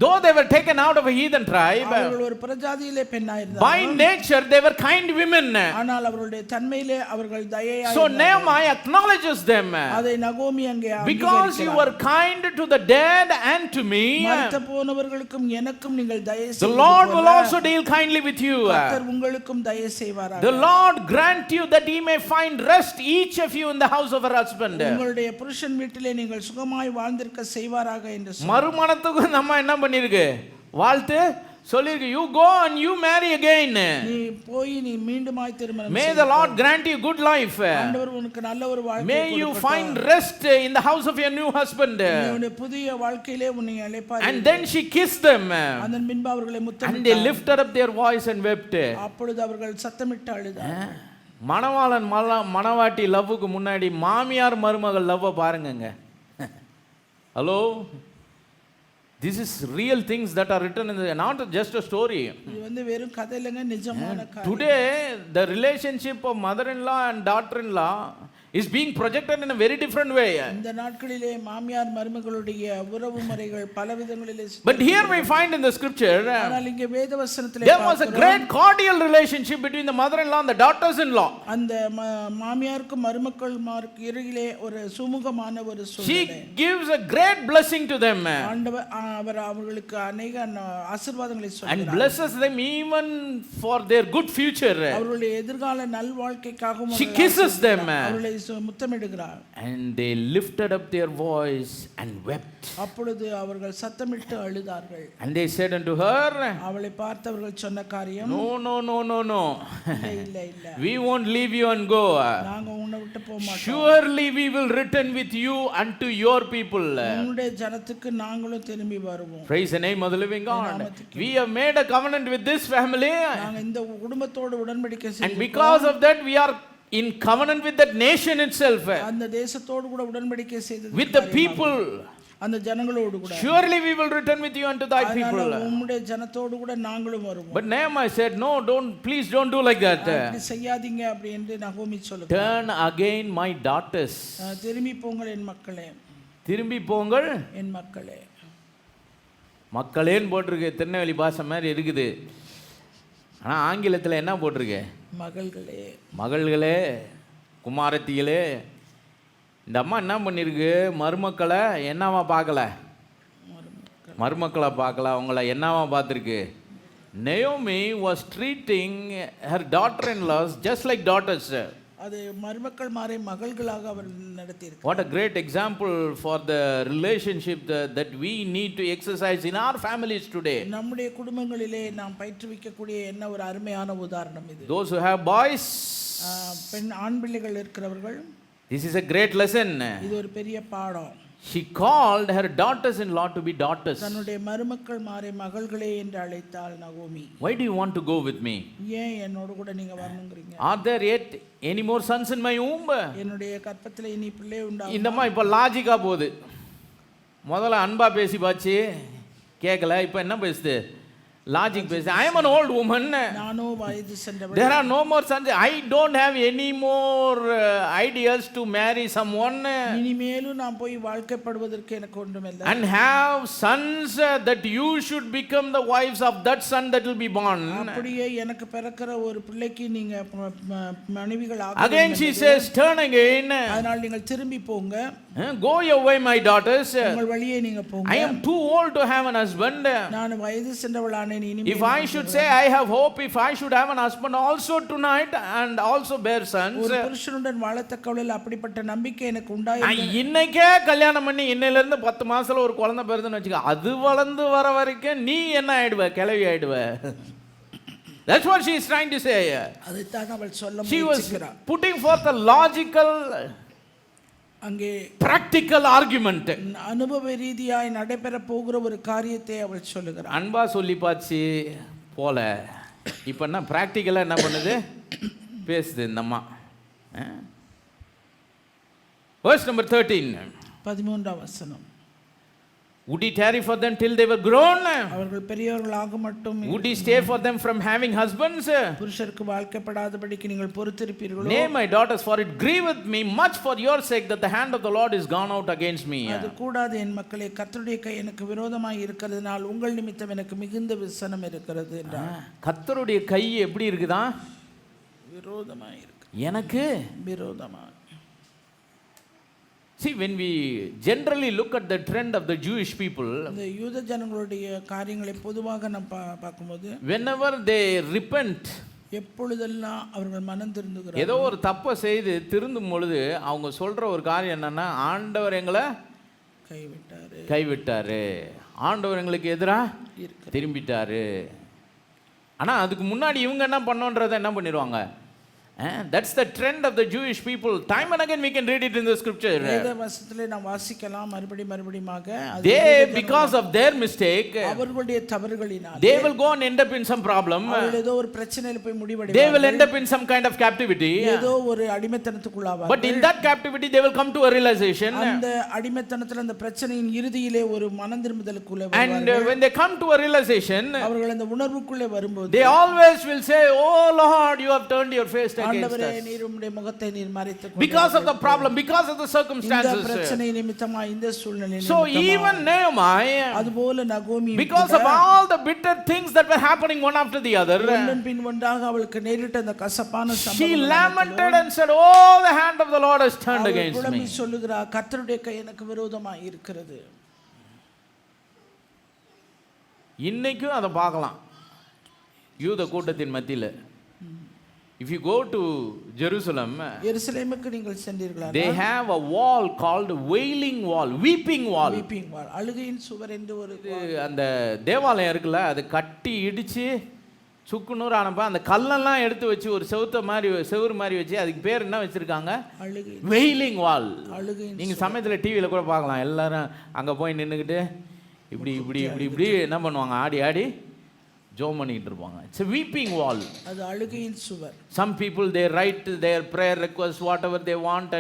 Though they were taken out of a heathen tribe, அவர்கள் ஒரு பிரஜாதியிலே பெண்ணாயிருந்தார்கள். by nature they were kind women. ஆனால் அவர்களுடைய தன்மையிலே அவர்கள் தயையாய். So Naomi acknowledges them. அதை நகோமி அங்கே Because you were kind to the dead and to me, மரித்து போனவர்களுக்கும் எனக்கும் நீங்கள் தயை செய்தது the Lord will also deal kindly with you. கர்த்தர் உங்களுக்கும் தயை செய்வாராக. The Lord grant you that he may find rest each of you in the house of her husband. உங்களுடைய புருஷன் வீட்டிலே நீங்கள் சுகமாய் வாழ்ந்திருக்க செய்வாராக என்று மறுமணத்துக்கு நம்ம என்ன பண்ணிருக்கு? வாழ்த்து சொல்லிருக்கு, you go and you marry again. நீ போய் நீ மீண்டுமாய் திருமணம் May செய். the Lord grant you good life. ஆண்டவர் உனக்கு நல்ல ஒரு வாழ்க்கை May you find rest in the house of your new husband. உன்னுடைய புதிய வாழ்க்கையிலே உன்னை அழைப்பார். And then she kissed them. அதன் பின்பு அவர்களை And முத்தமிட்டார். they lifted up their voice and wept. அப்பொழுது அவர்கள் சத்தமிட்டு அழுதார். மணவாளன் மணவாட்டி லவ்வுக்கு முன்னாடி மாமியார் மருமகள் லவ்வ பாருங்கங்க. Hello, this is real things that are written in the, not just a story. இது வந்து வெறும் கதை இல்லைங்க, நிஜமான காரியம். Today the relationship of mother-in-law and daughter-in-law is being projected in a very different way. இந்த நாட்களிலே மாமியார் மருமகளுடைய உறவு முறைகள் பல விதங்களிலே. But here we find in the scripture, ஆனால் இங்கே வேதவசனத்திலே there was a great cordial relationship between the mother-in-law and the daughters-in-law. அந்த மாமியாருக்கும் மருமக்கள்மாருக்கு இடையிலே ஒரு சுமூகமான ஒரு சூழ்நிலை. She gives a great blessing to them. ஆண்டவர் அவர் அவர்களுக்கு अनेक ஆசீர்வாதங்களை சொல்கிறார். And blesses them even for their good future. அவர்களுடைய எதிர்கால நல்வாழ்க்கைக்காகவும் She kisses them. அவர்களை முத்தமிடுகிறார். And they lifted up their voice and wept. அப்பொழுது அவர்கள் சத்தமிட்டு அழுதார்கள். And they said unto her, அவளை பார்த்தவர்கள் சொன்ன காரியம், no, no, no, no, no. இல்ல இல்ல, We won't leave you and go. நாங்க உன்னை விட்டு போக மாட்டோம். Surely we will return with you unto your people. உன்னுடைய ஜனத்துக்கு நாங்களும் திரும்பி வருவோம். Praise the name of the living God. We have made a covenant with this family. நாங்க இந்த குடும்பத்தோடு உடன்படிக்கை And செய்தோம். because of that we are in covenant with that nation itself. அந்த தேசத்தோடு கூட உடன்படிக்கை செய்தது. With the people. அந்த ஜனங்களோடு கூட. Surely we will return with you unto thy people. உம்முடைய ஜனத்தோடு கூட நாங்களும் வருவோம். But Nehemiah said, no, please don't do like that. அப்படி செய்யாதீங்க அப்படி என்று நகோமி சொல்லுகிறார். Turn again my daughters. திரும்பி போங்கள் என் மக்களே. திரும்பி போங்கள் என் மக்களே. மக்களேன்னு போட்டிருக்கு, திருநெல்வேலி பாஷை மாதிரி இருக்குது. ஆனால் ஆங்கிலத்தில் என்ன போட்டிருக்கு? மகள்களே. மகள்களே, குமாரத்திகளே. இந்த அம்மா என்ன பண்ணியிருக்கு? மருமக்களை என்னவா பார்க்கல? மருமக்களை பார்க்கல, அவங்கள என்னவா பார்த்துருக்கு? Naomi was treating her daughter-in-laws just like daughters. அது மருமக்கள் மாரை மகள்களாக அவர் நடத்தியிருக்கிறார். What a great example for the relationship that we need to exercise in our families today. நம்முடைய குடும்பங்களிலே நாம் பயிற்றுவிக்கக்கூடிய என்ன ஒரு அருமையான உதாரணம் இது. Those who have boys, பெண் ஆண் பிள்ளைகள் இருக்கிறவர்கள், this is a great lesson. இது ஒரு பெரிய பாடம். She called her daughters-in-law to be daughters. தன்னுடைய மருமக்கள் மாரை மகள்களே என்று அழைத்தாள் நகோமி. Why do you want to go with me? ஏன் என்னோட கூட நீங்க வரணும்ங்கறீங்க? Are there yet any more sons in my womb? என்னுடைய கற்பத்திலே இனி பிள்ளை உண்டாகும். இந்தம்மா இப்போ லாஜிக்கா போகுது. முதல்ல அன்பா பேசி பாச்சு கேட்கல, இப்போ என்ன பேசுது? லாஜிக் பேசுது. I am an old woman. நானோ வயது சென்றவள். There are no more sons. I don't have any more ideas to marry someone. இனிமேலும் நான் போய் வாழ்க்கைப்படுவதற்கு எனக்கு ஒன்றுமில்லை. And have sons that you should become the wives of that son that will be born. அப்படியே எனக்கு பிறக்கிற ஒரு பிள்ளைக்கு நீங்க மனைவிகள் ஆக. Again she says, turn again. அதனால் நீங்கள் திரும்பி போங்க. Go your way, my daughters. உங்கள் வழியே நீங்க போங்க. I am too old to have an husband. நான் வயது சென்றவளானே. If I should say I have hope, if I should have an husband also tonight and also bear sons. ஒரு புருஷனுடன் வாழத்தக்கவளில் அப்படிப்பட்ட நம்பிக்கை எனக்கு உண்டாயிருக்கு. இன்னைக்கே கல்யாணம் பண்ணி இன்னையில இருந்து 10 மாசத்துல ஒரு குழந்தை பிறந்துன்னு வச்சுக்க, அது வளர்ந்து வர வரைக்கும் நீ என்ன ஆயிடுவ? கிளவி ஆயிடுவ. That's what she is trying to say. அதைத்தான் அவள் சொல்ல She was முயற்சிக்கிறார். putting forth a logical, அங்கே practical argument. அனுபவ ரீதியாய் நடைபெற போகிற ஒரு காரியத்தை அவள் சொல்லுகிறார். அன்பா சொல்லி பாச்சு போல இப்போ என்ன பிராக்டிக்கலா என்ன பண்ணுது? பேசுது இந்த அம்மா. Verse number 13. 13ஆம் வசனம். Would he tarry for them till they were grown? அவர்கள் பெரியவர்களாக மட்டும். Would he stay for them from having husbands? புருஷருக்கு வாழ்க்கைப்படாதபடிக்கு நீங்கள் பொறுத்திருப்பீர்களோ? Nay, my daughters, for it grieveth me much for your sake that the hand of the Lord is gone out against me. அது கூடாது என் மக்களே, கர்த்தருடைய கை எனக்கு விரோதமாய் இருக்கிறதுனால் உங்கள் நிமித்தம் எனக்கு மிகுந்த விசனம் இருக்கிறது என்றார். கர்த்தருடைய கை எப்படி இருக்குதா? விரோதமாய் இருக்கு. எனக்கு விரோதமாய். See, when we generally look at the trend of the Jewish people, இந்த யூத ஜனங்களுடைய காரியங்களை பொதுவாக நாம் பார்க்கும்போது, whenever they repent, எப்பொழுதெல்லாம் அவர்கள் மனம் திருந்துகிறார்கள், ஏதோ ஒரு தப்பை செய்து திருந்தும் பொழுது அவங்க சொல்ற ஒரு காரியம் என்னன்னா, ஆண்டவர் எங்களை கைவிட்டாரு, ஆண்டவர் எங்களுக்கு எதிராக திரும்பிட்டாரு. ஆனால் அதுக்கு முன்னாடி இவங்க என்ன பண்ணோன்றதை என்ன பண்ணிடுவாங்க? That's the trend of the Jewish people. Time and again we can read it in the scripture. வேதவசனத்திலே நாம் வாசிக்கலாம் மறுபடியுமாக. They, because of their mistake, அவர்களுடைய தவறுகளினால், they will go and end up in some problem. அவர்கள் ஏதோ ஒரு பிரச்சனையில போய் முடிவடைவார்கள். They will end up in some kind of captivity. ஏதோ ஒரு அடிமைத்தனத்துக்குள்ளாவார்கள். But in that captivity they will come to a realization. அந்த அடிமைத்தனத்தில் அந்த பிரச்சனையின் இறுதியிலே ஒரு மனந்திரும்புதலுக்குள்ளே வருவார்கள். And when they come to a realization, அவர்கள் அந்த உணர்வுக்குள்ளே வரும்போது, they always will say, "Oh Lord, you have turned your face against us." Because of the problem, because of the circumstances. So even Nehemiah, because of all the bitter things that were happening one after the other, she lamented and said, "Oh, the hand of the Lord has turned against me." இன்னைக்கும் அதை பார்க்கலாம் யூத கூட்டத்தின் மத்தியில். If you go to Jerusalem, எருசலேமுக்கு நீங்கள் சென்றீர்களா, they have a wall called wailing wall, weeping wall. அழுகையின் சுவர் என்று ஒரு அந்த தேவாலயம் இருக்குல்ல, அது கட்டி இடிச்சு சுக்குநூறு ஆனப்ப அந்த கல்லெல்லாம் எடுத்து வச்சு ஒரு செவுறு மாதிரி வச்சு அதுக்கு பேர் என்ன வச்சிருக்காங்க? வெயிலிங் வால். நீங்கள் சமயத்தில் டிவியில் கூட பார்க்கலாம், எல்லாரும் அங்கே போய் நின்றுக்கிட்டு இப்படி இப்படி இப்படி இப்படி என்ன பண்ணுவாங்க? ஆடி ஆடி ஜோம் பண்ணிட்டு இருப்பாங்க. It's a weeping wall. அது அழுகையின் சுவர். Some people they write their prayer requests whatever they want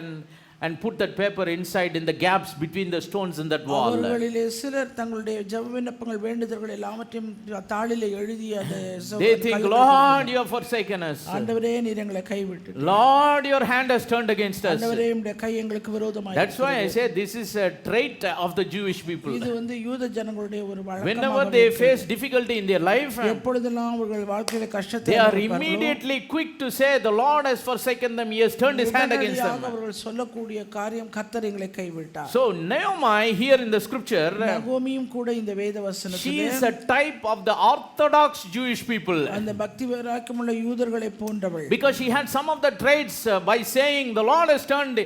and put that paper inside in the gaps between the stones in that wall. அவர்களிலே சிலர் தங்களுடைய ஜெப விண்ணப்பங்கள் வேண்டுதல்கள் எல்லாவற்றையும் தாளிலே எழுதி அதை they think, "Lord, you have forsaken us. ஆண்டவரே நீர் எங்களை கைவிட்டீர். Lord, your hand has turned against us." ஆண்டவரே உம்முடைய கை எங்களுக்கு விரோதமாய். That's why I say this is a trait of the Jewish people. இது வந்து யூத ஜனங்களுடைய ஒரு வழக்கம். Whenever they face difficulty in their life, எப்பொழுதெல்லாம் அவர்கள் வாழ்க்கையில கஷ்டத்தை they are immediately quick to say, "The Lord has forsaken them. He has turned his hand against them." அவர்கள் சொல்லக்கூடிய காரியம் கர்த்தர் எங்களை கைவிட்டார். So Naomi here in the scripture, நகோமியும் கூட இந்த வேத வசனத்திலே, she is a type of the orthodox Jewish people. அந்த பக்தி வைராக்கியமுள்ள யூதர்களை போன்றவள். Because she had some of the traits by saying the Lord has turned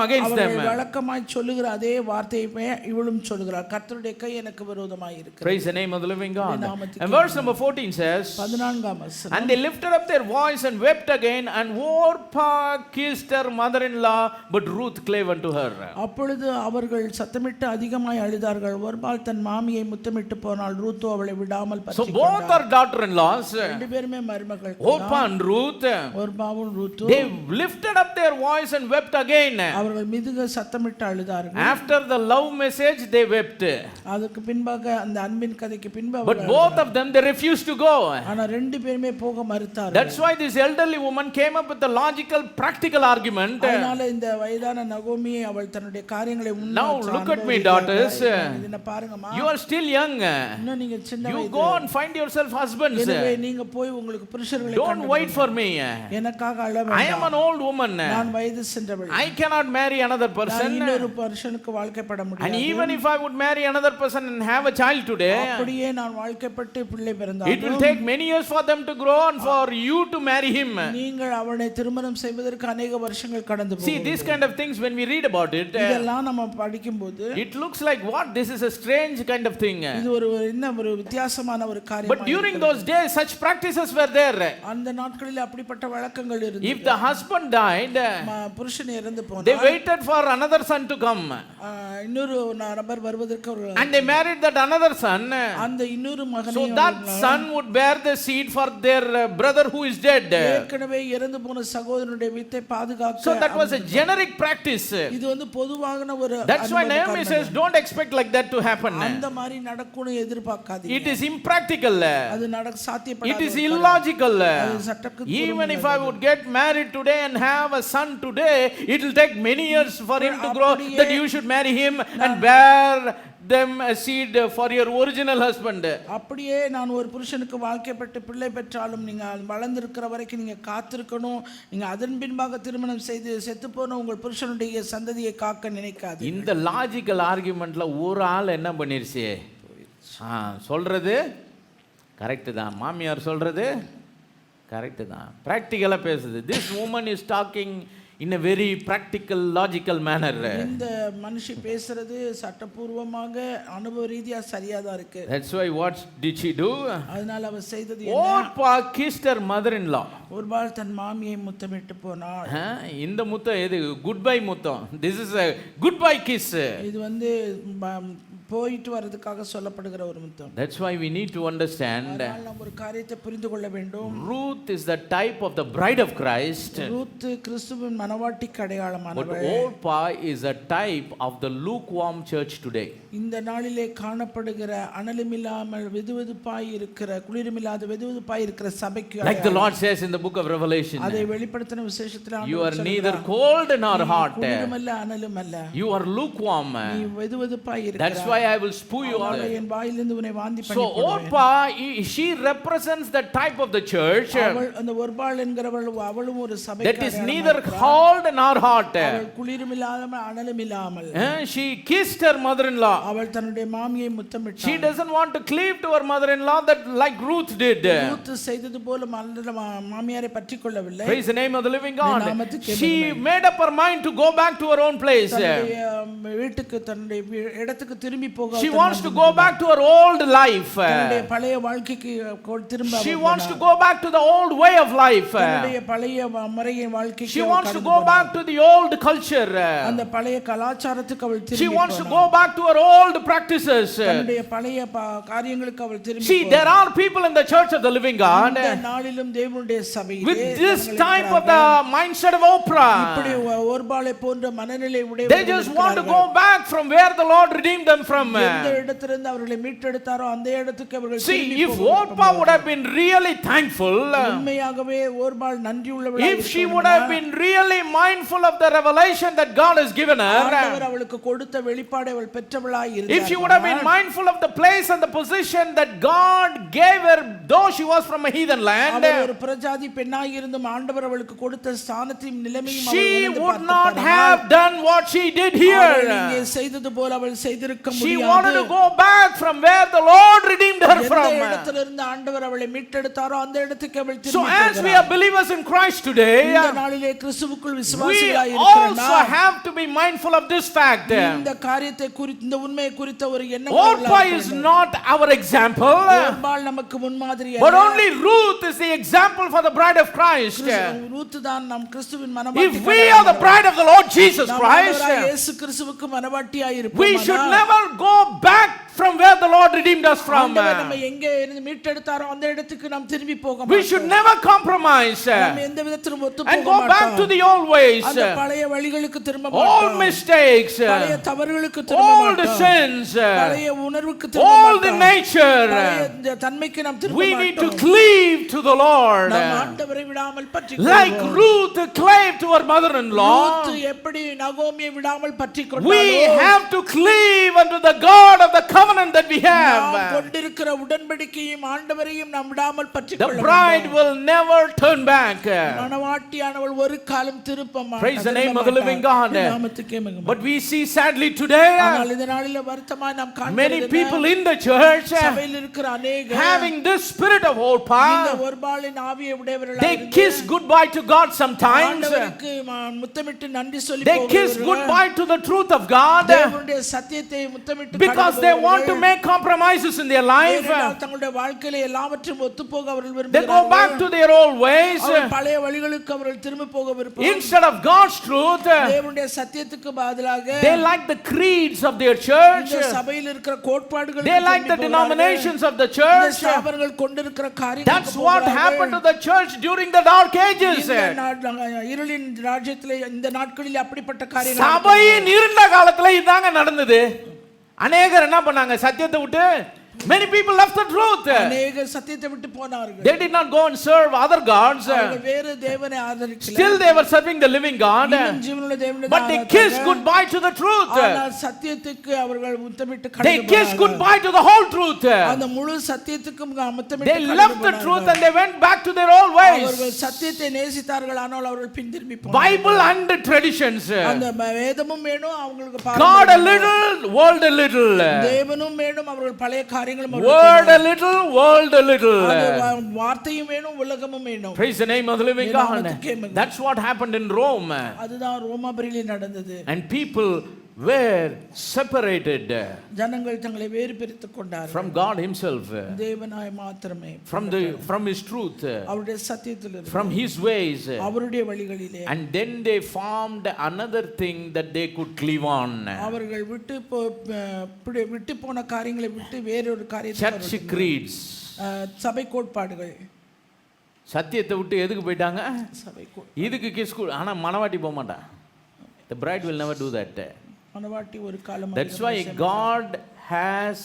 against them. வழக்கமாய் சொல்லுகிற அதே வார்த்தையை இவளும் சொல்கிறார், கர்த்தருடைய கை எனக்கு விரோதமாய் இருக்கிறது. Praise the name of the living God. And verse number 14 says, 14ஆம் வசனம், "And they lifted up their voice and wept again, and Orpah kissed her mother-in-law, but Ruth clave unto her." அப்பொழுது அவர்கள் சத்தமிட்டு அதிகமாய் அழுதார்கள். ஒர்பாள் தன் மாமியை முத்தமிட்டு போனாள், ரூத்தோ அவளை விடாமல் பற்றிக்கொண்டாள். So both are daughter-in-laws, ரெண்டு பேருமே மருமகள், Orpah and Ruth. ஒர்பாவும் ரூத்தோ, they lifted up their voice and wept again. அவர்கள் மிதுக சத்தமிட்டு அழுதார்கள். After the love message they wept. அதுக்கு பின்பாக அந்த அன்பின் கதைக்கு பின்பு, but both of them they refused to go. ஆனா ரெண்டு பேருமே போக மறுத்தார்கள். That's why this elderly woman came up with a logical practical argument. அதனால இந்த வயதான நகோமி அவள் தன்னுடைய காரியங்களை now look at me daughters, என்ன பாருங்கம்மா, you are still young, இன்னும் நீங்க சின்ன வயது, you go and find yourself husbands. எனவே நீங்க போய் உங்களுக்கு புருஷர்களை don't wait for me. எனக்காக அழ வேண்டாம். I am an old woman. நான் வயது சென்றவள். I cannot marry another person. இன்னொரு புருஷனுக்கு வாழ்க்கைப்பட முடியாது. and even if I would marry another person and have a child today, அப்படியே நான் வாழ்க்கைப்பட்டு பிள்ளை பிறந்தாலும், it will take many years for them to grow and for you to marry him. நீங்கள் அவனை திருமணம் செய்வதற்கு अनेक வருஷங்கள் கடந்து போகும். see these kind of things when we read about it, இதெல்லாம் நம்ம படிக்கும்போது it looks like what this is a strange kind of thing. இது ஒரு என்ன ஒரு வித்தியாசமான ஒரு காரியம். but during those days such practices were there. அந்த நாட்களில் அப்படிப்பட்ட வழக்கங்கள் இருந்தது. if the husband died, புருஷன் இறந்து போனார், they waited for another son to come, இன்னொரு நபர் வருவதற்கு, and they married that another son, அந்த இன்னொரு மகனை, so that son would bear the seed for their brother who is dead. ஏற்கனவே இறந்து போன சகோதரனுடைய வித்தை பாதுகாக்க. so that was a generic practice. இது வந்து பொதுவான ஒரு, that's why Naomi says don't expect like that to happen. அந்த மாதிரி நடக்கும்னு எதிர்பார்க்காதீங்க. it is impractical, அது நடக்க சாத்தியப்படாது, it is illogical. even if I would get married today and have a son today, it will take many years for him to grow that you should marry him and bear them a seed for your original husband. அப்படியே நான் ஒரு புருஷனுக்கு வாழ்க்கைப்பட்டு பிள்ளை பெற்றாலும் நீங்க வளர்ந்திருக்கிற வரைக்கும் நீங்க காத்திருக்கணும். நீங்க அதன் பின்பாக திருமணம் செய்து செத்து போன உங்கள் புருஷனுடைய சந்ததியை காக்க நினைக்காது. இந்த லாஜிக்கல் ஆர்குமெண்ட்ல ஒரு ஆள் என்ன பண்ணிருச்சு, சொல்றது கரெக்ட் தான், மாமியார் சொல்றது கரெக்ட் தான், பிராக்டிக்கலா பேசுது. this woman is talking in a very practical, logical manner. இந்த மனுஷி பேசுறது சட்டபூர்வமாக அனுபவ ரீதியா சரியா தான் இருக்கு. That's why what did she do? அதனால அவ செய்தது என்ன? Orpah kissed her mother-in-law. ஒருபாள் தன் மாமியை முத்தமிட்டு போனாள். இந்த முத்தம் எது? குட்பை முத்தம். This is a goodbye kiss. இது வந்து போயிட்டு வரதுக்காக சொல்லப்படுகிற ஒரு முத்தம். That's why we need to understand. அதனால நாம் ஒரு காரியத்தை புரிந்து கொள்ள வேண்டும். Ruth is the type of the bride of Christ. Ruth கிறிஸ்துவின் மணவாட்டிக்கு அடையாளமானவள். But Orpah is a type of the lukewarm church today. இந்த நாளிலே காணப்படுகிற அனலுமில்லாமல் வெதுவெதுப்பாய் இருக்கிற குளிருமில்லாத வெதுவெதுப்பாய் இருக்கிற சபைக்கு Like the Lord says in the book of Revelation. அதை வெளிப்படுத்தின விசேஷத்தில் You are neither cold nor hot. குளிருமல்ல அனலுமல்ல. You are lukewarm. நீ வெதுவெதுப்பாய் இருக்கிறாய். That's why I will spew you out. என் வாயிலிருந்து உன்னை வாந்தி பண்ணி So போடுவேன். Orpah, she represents the type of the church. அவள் அந்த ஒருபாள் என்கிறவள் அவளும் ஒரு சபைக்கு That is neither cold nor hot. அவள் குளிருமில்லாமல் அனலுமில்லாமல். She kissed her mother-in-law. அவள் தன்னுடைய மாமியை முத்தமிட்டாள். She doesn't want to cleave to her mother-in-law that like Ruth did. Ruth செய்தது போல மாமியாரை பற்றிக்கொள்ளவில்லை. Praise the name of the living God. She made up her mind to go back to her own place. வீட்டுக்கு தன்னுடைய இடத்துக்கு திரும்பி போக She wants to go back to her old life. தன்னுடைய பழைய வாழ்க்கைக்கு திரும்ப She wants to go back to the old way of life. தன்னுடைய பழைய முறையை வாழ்க்கைக்கு She wants to go back to the old culture. அந்த பழைய கலாச்சாரத்துக்கு அவள் திரும்பி She wants to go back to her old practices. தன்னுடைய பழைய காரியங்களுக்கு அவள் திரும்பி See, there are people in the church of the living God இந்த நாளிலும் தேவனுடைய சபையிலே with this type of the mindset of Oprah. இப்படி ஒருபாளை போன்ற மனநிலை உடையவர்கள் They just want to go back from where the Lord redeemed them from. எந்த இடத்திலிருந்து அவர்களை மீட்டெடுத்தாரோ அந்த இடத்துக்கு அவர்கள் See, if Orpah would have been really thankful, உண்மையாகவே ஒருபாள் நன்றியுள்ளவளாய் if she would have been really mindful of the revelation that God has given her, ஆண்டவர் அவளுக்கு கொடுத்த வெளிப்பாடை அவள் பெற்றவளாய் இருந்தாள். if she would have been mindful of the place and the position that God gave her, though she was from a heathen land, அவள் ஒரு பிரஜாதி பெண்ணாய் இருந்தும் ஆண்டவர் அவளுக்கு கொடுத்த ஸ்தானத்தையும் நிலைமையும் அவள் she உணர்ந்து would not பார்த்தாள். have done what she did here. அவள் இங்கே செய்தது போல அவள் செய்திருக்க She முடியாது. wanted to go back from where the Lord redeemed her எந்த from. இடத்திலிருந்து ஆண்டவர் அவளை மீட்டெடுத்தாரோ அந்த இடத்துக்கு அவள் So திரும்பி as we are believers in Christ today, இந்த நாளிலே கிறிஸ்துவுக்குள் we விசுவாசிகளாய் also இருக்கிறோம். have to be mindful of this fact. இந்த காரியத்தை குறித்து இந்த உண்மையை குறித்த ஒரு எண்ணம் Orpah is not our example, ஒருபாள் நமக்கு முன்மாதிரி but only Ruth is the example for the bride of Christ. Ruth தான் நம் கிறிஸ்துவின் If மனவாட்டி. we are the bride of the Lord Jesus Christ, இயேசு கிறிஸ்துவுக்கு மனவாட்டியாய் இருப்போம். we should never go back from where the Lord redeemed us from. நம்ம எங்கே இருந்து மீட்டெடுத்தாரோ அந்த இடத்துக்கு நாம் திரும்பி போக மாட்டோம். We should never compromise நாம் எந்த விதத்திலும் ஒத்து and போக go back மாட்டோம். to the old ways, அந்த பழைய வழிகளுக்கு திரும்ப old மாட்டோம். mistakes, பழைய தவறுகளுக்கு திரும்ப old மாட்டோம். sins, பழைய உணர்வுக்கு திரும்ப old மாட்டோம். nature. பழைய தன்மைக்கு நாம் திரும்ப We மாட்டோம். need to cleave to the Lord. நாம் ஆண்டவரை விடாமல் பற்றிக் Like கொள்வோம். Ruth clave to her mother-in-law, Ruth எப்படி நகோமியை விடாமல் பற்றிக் we கொண்டாளோ have to cleave unto the God of the covenant that we have. நாம் கொண்டிருக்கிற உடன்படிக்கையும் ஆண்டவரையும் நாம் விடாமல் பற்றிக் The கொள்ள bride வேண்டும். will never turn back. மணவாட்டியானவள் ஒரு காலம் திரும்ப மாட்டாள். Praise the name of the living God. நாமத்துக்கே மகிமை. But we see sadly today, ஆனால் இந்த நாளிலே வருத்தமாய் நாம் many காண்கிறது people in the church சபையில் இருக்கிற அநேகர் having this spirit of இந்த Orpah, ஒருபாளின் ஆவியை உடையவர்களாய் they இருந்து kiss goodbye to God sometimes. ஆண்டவருக்கு முத்தமிட்டு நன்றி சொல்லி They kiss goodbye to the truth of God தேவனுடைய சத்தியத்தை முத்தமிட்டு because they want to make compromises in their life. தங்களுடைய வாழ்க்கையில எல்லாவற்றையும் ஒத்துப்போக அவர்கள் They go back விரும்புகிறார்கள். to their old ways பழைய வழிகளுக்கு அவர்கள் திரும்ப போக விரும்புகிறார்கள். instead of God's truth. தேவனுடைய சத்தியத்துக்கு பதிலாக They like the creeds of their church. இந்த சபையில் இருக்கிற கோட்பாடுகள் They like the denominations of the church. அவர்கள் கொண்டிருக்கிற காரியங்கள் That's what happened to the church during the dark ages. இருளின் ராஜ்யத்திலே இந்த நாட்களில் அப்படிப்பட்ட காரியங்கள் சபையின் இருண்ட காலத்துல இதாங்க நடந்தது. அநேகர் என்ன பண்ணாங்க? சத்தியத்தை விட்டு many people left the truth. அநேகர் சத்தியத்தை விட்டு போனார்கள். They did not go and serve other gods. அவர்கள் வேறு தேவனை ஆதரிக்கல. Still they were serving the living God. ஜீவனுள்ள தேவனை But they kissed goodbye to the truth. ஆனால் சத்தியத்துக்கு அவர்கள் முத்தமிட்டு கடந்து They kissed goodbye to the whole truth. அந்த முழு சத்தியத்துக்கு முத்தமிட்டு They left the truth and they went back to their old ways. அவர்கள் சத்தியத்தை நேசித்தார்கள் ஆனால் அவர்கள் பின்திரும்பி போனார்கள். Bible and traditions. அந்த வேதமும் வேணும் அவங்களுக்கு God a little, world a little. தேவனும் வேணும் அவர்கள் பழைய காரியங்கள் காரியங்களும் Word a little, world a little. வார்த்தையும் வேணும் உலகமும் வேணும். Praise the name of the living God. That's what happened in Rome. அதுதான் ரோமாபுரியிலே நடந்தது. And people were separated ஜனங்கள் தங்களை வேறு பிரித்துக் கொண்டார்கள் from God himself, தேவனாய் மாத்திரமே, from his truth, அவருடைய சத்தியத்திலிருந்து, from his ways, அவருடைய வழிகளிலே. and then they formed another thing that they could cleave on. அவர்கள் விட்டு போன காரியங்களை விட்டு வேறொரு காரியத்தை, church creeds, சபை கோட்பாடுகள். சத்தியத்தை விட்டு எதுக்கு போயிட்டாங்க? சபை இதுக்கு கிஸ். ஆனா மனவாட்டி போக மாட்டான். The bride will never do that. மனவாட்டி ஒரு காலம். That's why God has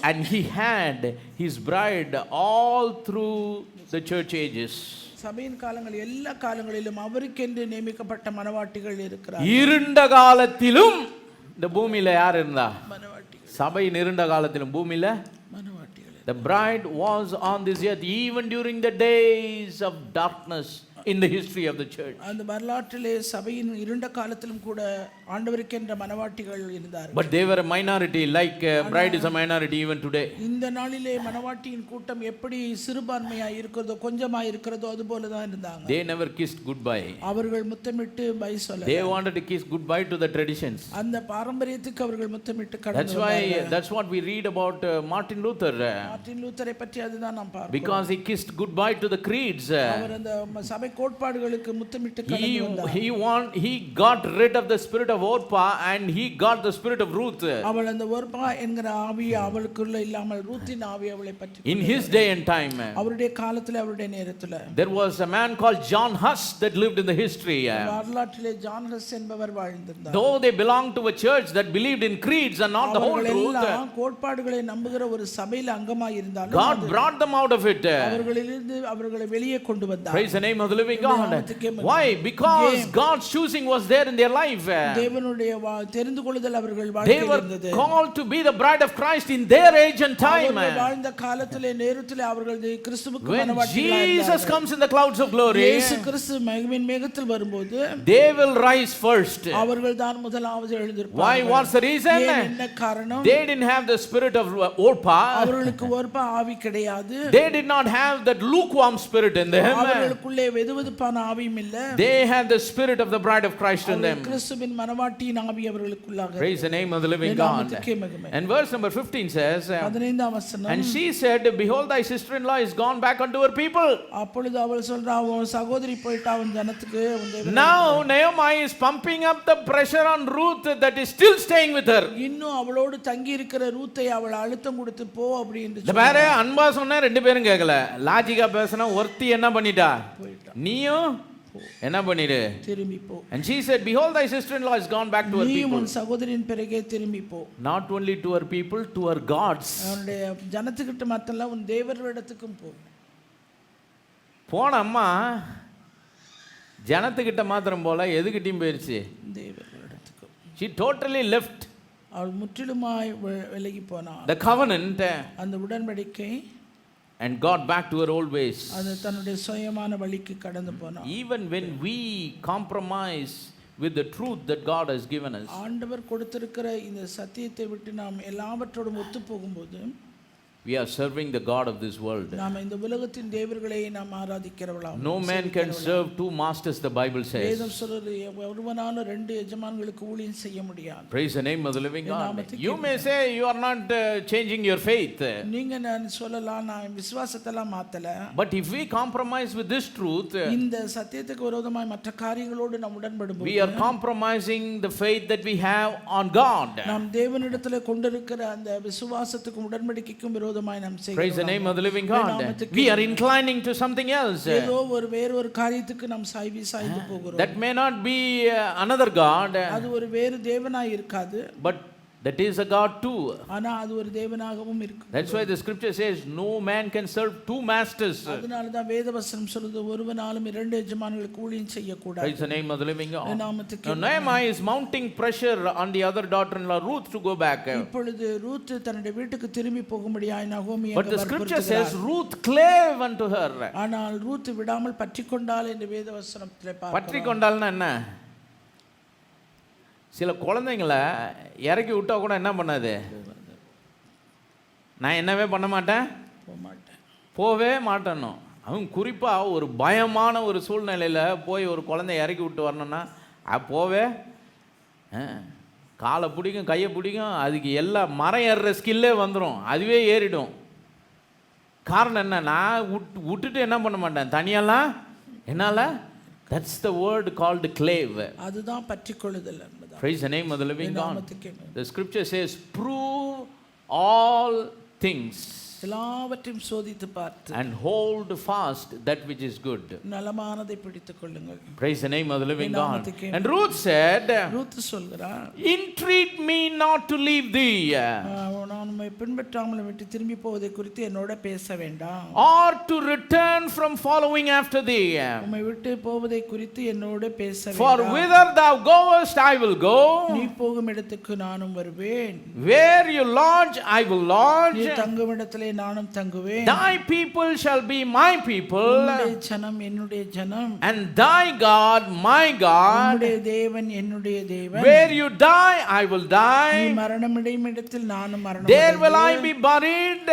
and he had his bride all through the church ages. சபையின் காலங்கள் எல்லா காலங்களிலும் அவருக்கென்று நியமிக்கப்பட்ட மனவாட்டிகள் இருக்கிறார்கள். இருண்ட காலத்திலும் இந்த பூமியில யார் இருந்தா? மனவாட்டிகள். சபையின் இருண்ட காலத்திலும் பூமியில மனவாட்டிகள். The bride was on this earth even during the days of darkness in the history of the church. அந்த வரலாற்றிலே சபையின் இருண்ட காலத்திலும் கூட ஆண்டவருக்கென்ற மனவாட்டிகள் இருந்தார்கள். But they were a minority, like bride is a minority even today. இந்த நாளிலே மனவாட்டியின் கூட்டம் எப்படி சிறுபான்மையாய் இருக்கிறதோ கொஞ்சமாய் இருக்கிறதோ அதுபோல தான் இருந்தாங்க. They never kissed goodbye. அவர்கள் முத்தமிட்டு பை சொல்ல. They wanted to kiss goodbye to the traditions. அந்த பாரம்பரியத்துக்கு அவர்கள் முத்தமிட்டு கடந்து வந்தார்கள். That's what we read about Martin Luther. Martin லூத்தரை பற்றி அதுதான் நாம் பார்க்கிறோம். Because he kissed goodbye to the creeds. அவர் அந்த சபை கோட்பாடுகளுக்கு முத்தமிட்டு கடந்து வந்தார். He got rid of the spirit of Orpah and he got the spirit of Ruth. அவள் அந்த ஓர்பா என்கிற ஆவி அவளுக்குள்ள இல்லாமல் ரூத்தின் ஆவி அவளை பற்றி. In his day and time, அவருடைய காலத்திலே அவருடைய நேரத்திலே, there was a man called John Huss that lived in the history. வரலாற்றிலே ஜான் ஹஸ் என்பவர் வாழ்ந்திருந்தார். Though they belonged to a church that believed in creeds and not the whole truth, கோட்பாடுகளை நம்புகிற ஒரு சபையில அங்கமாய் இருந்தாலும் God brought them out of it. அவர்களிலிருந்து அவர்களை வெளியே கொண்டு வந்தார். Praise the name of the living God. Why? Because God's choosing was there in their life. தேவனுடைய தெரிந்து கொள்ளுதல் அவர்கள் வாழ்க்கையில் இருந்தது. They were called to be the bride of Christ in their age and time. வாழ்ந்த காலத்திலே நேரத்திலே அவர்கள் கிறிஸ்துவுக்கு when மனவாட்டிகளாக இருந்தார்கள். Jesus comes in the clouds of glory, இயேசு கிறிஸ்து மகிமையின் மேகத்தில் வரும்போது they will rise first. அவர்கள் தான் முதலாவது எழுந்திருப்பார்கள். Why? What's the reason? என்ன காரணம்? They didn't have the spirit of Orpah. அவர்களுக்கு ஓர்பா ஆவி கிடையாது. They did not have that lukewarm spirit in them. அவர்களுக்குள்ளே வெதுவெதுப்பான ஆவியும் இல்ல. They had the spirit of the bride of Christ in them. கிறிஸ்துவின் மனவாட்டியின் ஆவி அவர்களுக்குள்ளாக. Praise the name of the living God. And verse number 15 says, 15ஆம் வசனம், and she said, behold, thy sister-in-law is gone back unto her people. அப்பொழுது அவள் சொல்றா, உன் சகோதரி போய்ட்டா உன் ஜனத்துக்கு. Now Naomi is pumping up the pressure on Ruth that is still staying with her. இன்னும் அவளோடு தங்கி இருக்கிற ரூத்தை அவள் அழுத்தம் கொடுத்து போ அப்படி என்று சொல்றா. பாரு, அன்பா சொன்னா ரெண்டு பேரும் கேட்கல. லாஜிக்கா பேசினா ஒருத்தி என்ன பண்ணிட்டா? நீயும் என்ன பண்ணிடு? திரும்பி போ. And she said, behold, thy sister-in-law has gone back to her people. நீ உன் சகோதரியின் பிறகே திரும்பி போ. Not only to her people, to her gods. அவளுடைய ஜனத்துக்கிட்ட மட்டும் உன் தேவர்களிடத்துக்கும் போ. போன அம்மா ஜனத்துக்கிட்ட மாத்திரம் போல எதுக்கிட்டையும் போயிருச்சு? தேவர்களிடத்துக்கு. She totally left. அவள் முற்றிலுமாய் விலகி போனாள். The covenant, அந்த உடன்படிக்கை, and got back to her old ways. அது தன்னுடைய சுயமான வழிக்கு கடந்து போனாள். Even when we compromise with the truth that God has given us, ஆண்டவர் கொடுத்திருக்கிற இந்த சத்தியத்தை விட்டு நாம் எல்லாவற்றோடும் ஒத்து போகும்போது, we are serving the god of this world. நாம் இந்த உலகத்தின் தேவர்களை நாம் ஆராதிக்கிறவளாம். No man can serve two masters, the Bible says. வேதம் சொல்லுது, ஒருவனால ரெண்டு எஜமான்களுக்கு ஊழியம் செய்ய முடியாது. Praise the name of the living God. You may say you are not changing your faith. நீங்க நான் சொல்லலாம், நான் விசுவாசத்தெல்லாம் மாத்தல. But if we compromise with this truth, இந்த சத்தியத்துக்கு விரோதமாய் மற்ற காரியங்களோடு நாம் உடன்படும்போது, we are compromising the faith that we have on God. நாம் தேவனிடத்தில் கொண்டிருக்கிற அந்த விசுவாசத்துக்கு உடன்படிக்கைக்கும் praise the name of the living God. We are inclining to something else. That may not be another God, but that is a God too. ஆனா அது ஒரு தேவனாகவும் இருக்கு. That's why the scripture says no man can serve two masters. அதனால தான் வேதவசனம் சொல்லுது, ஒருவனாலும் இரண்டு எஜமான்களுக்கு ஊழியம் செய்ய கூடாது. Praise the name of the living God. Now Naomi is mounting pressure on the other daughter-in-law Ruth to go back. இப்பொழுது ரூத் தன்னுடைய வீட்டுக்கு திரும்பி போகும்படியாய் நகோமி But the scripture says Ruth clave unto her. ஆனால் ரூத் விடாமல் பற்றிக்கொண்டாள் என்று வேதவசனத்திலே பார்க்கிறோம். பற்றிக்கொண்டாள்னா என்ன? சில குழந்தைங்களை இறக்கி விட்டா கூட என்ன பண்ணாது? நான் என்னவே பண்ண மாட்டேன், போக மாட்டேன். போவே மாட்டேனோ. அவன் குறிப்பாக ஒரு பயமான ஒரு சூழ்நிலையில் போய் ஒரு குழந்தைய இறக்கி விட்டு வரணும்னா போவே, காலை பிடிக்கும் கையை பிடிக்கும், அதுக்கு எல்லா மரம் ஏறுற ஸ்கில்லே வந்துடும், அதுவே ஏறிடும். காரணம் என்ன, நான் விட்டுட்டு என்ன பண்ண மாட்டேன் தனியெல்லாம் என்னால். That's the word called clave. அதுதான் பற்றிக்கொள்ளுதல் என்பது. Praise the name of the living God. The scripture says, prove all things எல்லாவற்றையும் சோதித்து பார்த்து and hold fast that which is good. நலமானதை பிடித்துக் கொள்ளுங்கள். Praise the name of the living God. And Ruth said, Ruth சொல்கிறார், entreat me not to leave thee, நான் உம்மை பின்பற்றாமல் விட்டு திரும்பி போவதை குறித்து என்னோட பேச வேண்டாம், or to return from following after thee, உம்மை விட்டு போவதை குறித்து என்னோட பேச for வேண்டாம். whither thou goest I will go, நீ போகும் இடத்துக்கு நானும் வருவேன், where you lodge I will lodge, நீ தங்கும் இடத்திலே நானும் தங்குவேன், thy people shall be my people, உன்னுடைய ஜனம் என்னுடைய ஜனம், and thy God my God, உன்னுடைய தேவன் என்னுடைய தேவன், where you die I will நீ die, மரணமடையும் இடத்தில் நானும் மரணம் there will I be buried,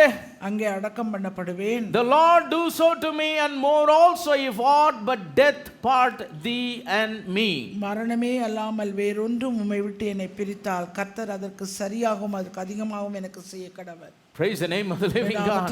அங்கே அடக்கம் பண்ணப்படுவேன். the Lord do so to me and more also, if aught but death part thee and me. மரணமே அல்லாமல் வேறொன்றும் உம்மை விட்டு என்னை பிரித்தால் கர்த்தர் அதற்கு சரியாகவும் அதுக்கு அதிகமாகவும் எனக்கு செய்ய கடவர். Praise the name of the living God.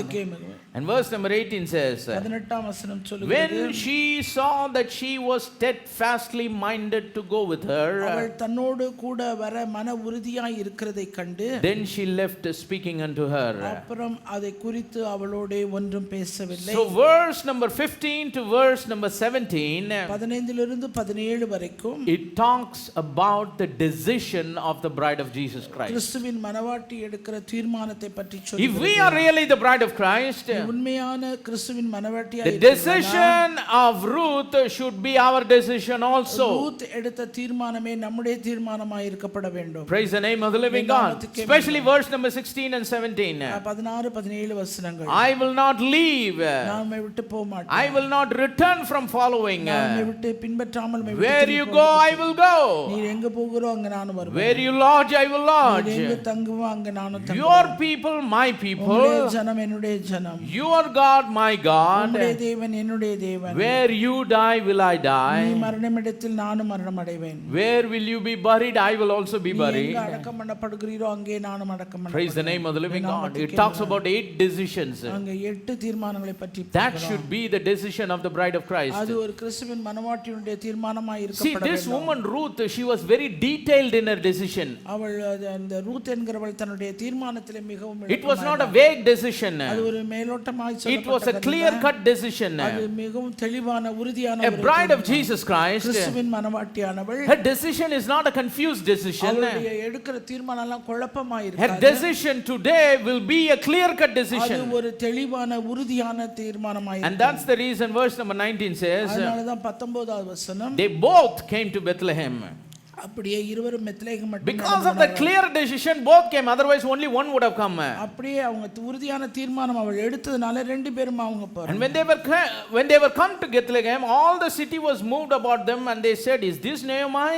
And verse number 18 says, 18ஆம் வசனம் சொல்லுகிறது, when she saw that she was steadfastly minded to go with her, அவள் தன்னோடு கூட வர மன உறுதியாய் இருக்கிறதை கண்டு, then she left speaking unto her. அப்புறம் அதை குறித்து அவளோடு ஒன்றும் பேசவில்லை. So verse number 15 to verse number 17, 15 17 வரைக்கும் it talks about the decision of the bride of Jesus Christ. கிறிஸ்துவின் மனவாட்டி எடுக்கிற தீர்மானத்தை பற்றி சொல்லுகிறது. If we are really the bride of Christ, உண்மையான கிறிஸ்துவின் மனவாட்டியாய் the decision of Ruth should be our decision also. Ruth எடுத்த தீர்மானமே நம்முடைய தீர்மானமாய் இருக்கப்பட வேண்டும். Praise the name of the living God. Especially verse number 16 and 17. 16 17 வசனங்கள், I will not leave, நான் உம்மை விட்டு போக மாட்டேன், I will not return from following, நான் உம்மை விட்டு பின்பற்றாமல் உம்மை விட்டு where you go I will go, நீர் எங்க போகிறோ அங்க நானும் வருவேன், where you lodge I will lodge, நீர் எங்க தங்குவோ அங்க நானும் தங்குவேன், your people my people, உம்முடைய ஜனம் என்னுடைய ஜனம், your God my God, உம்முடைய தேவன் என்னுடைய தேவன், where you die will I நீ die, மரணமிடத்தில் நானும் மரணம் அடைவேன், where will you be buried I will also be நீ buried. எங்க அடக்கம் பண்ணப்படுகிறீரோ அங்கே நானும் அடக்கம் பண்ணப்படுவேன். Praise the name of the living God. It talks about 8 decisions. அங்க 8 தீர்மானங்களை பற்றி That should be the decision of the bride of Christ. அது ஒரு கிறிஸ்துவின் மனவாட்டியுடைய தீர்மானமாய் See, இருக்கப்பட this வேண்டும். woman Ruth, she was very detailed in her decision. அவள் அந்த ரூத் என்கிறவள் தன்னுடைய தீர்மானத்திலே மிகவும் It was not a vague decision. அது ஒரு மேலோட்டமாய் It was a clear cut decision. அது மிகவும் தெளிவான உறுதியான A bride of Jesus Christ, கிறிஸ்துவின் மனவாட்டியானவள், her decision is not a confused decision. அவளுடைய எடுக்கிற தீர்மானம் எல்லாம் குழப்பமாய் Her இருக்காது. decision today will be a clear cut அது decision. ஒரு தெளிவான உறுதியான தீர்மானமாய் And that's the reason verse number 19 says, அதனால தான் 19வது வசனம், they both came to Bethlehem. அப்படியே இருவரும் பெத்லகேம் மட்டும் Because of the clear decision, both came. Otherwise, only one would have come. அப்படியே அவங்க உறுதியான தீர்மானம் அவள் எடுத்ததனால ரெண்டு பேரும் அவங்க போறாங்க. And when they were come to Bethlehem, all the city was moved about them, and they said, "Is this Naomi?"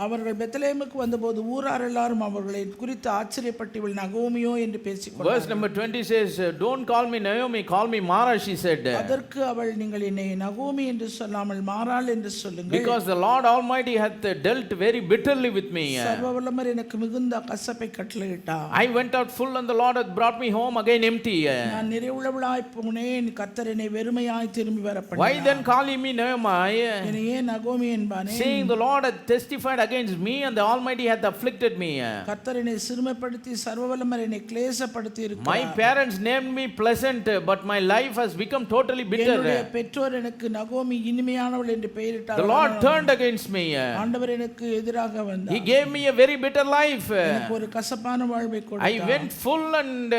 அவர்கள் பெத்லகேமுக்கு வந்தபோது ஊரார் எல்லாரும் அவர்களை குறித்து ஆச்சரியப்பட்டு இவள் நகோமியோ என்று பேசிக்கொண்டார்கள். Verse number 20 says, "Don't call me Naomi, call me Mara," she said. அதற்கு அவள், நீங்கள் என்னை நகோமி என்று சொல்லாமல் மாறாள் என்று சொல்லுங்கள், Because the Lord Almighty hath dealt very bitterly with me. சர்வவல்லவர் எனக்கு மிகுந்த கசப்பை கட்டளையிட்டார். I went out full, and the Lord hath brought me home again empty. நான் நிறைவுள்ளவளாய் போனேன், கர்த்தர் என்னை வெறுமையாய் திரும்பி வர பண்ணினார். Why then call ye me Naomi? என்னை ஏன் நகோமி என்பானே? Saying, the Lord hath testified against me, and the Almighty hath afflicted me. கர்த்தர் என்னை சிறுமைப்படுத்தி சர்வவல்லவர் என்னை கிளேசப்படுத்தி இருக்கிறார். My parents named me pleasant, but my life has become totally bitter. என்னுடைய பெற்றோர் எனக்கு நகோமி இனிமையானவள் என்று பெயரிட்டார். The Lord turned against me. ஆண்டவர் எனக்கு எதிராக வந்தார். He gave me a very bitter life. எனக்கு ஒரு கசப்பான வாழ்வை கொடுத்தார். I went full, and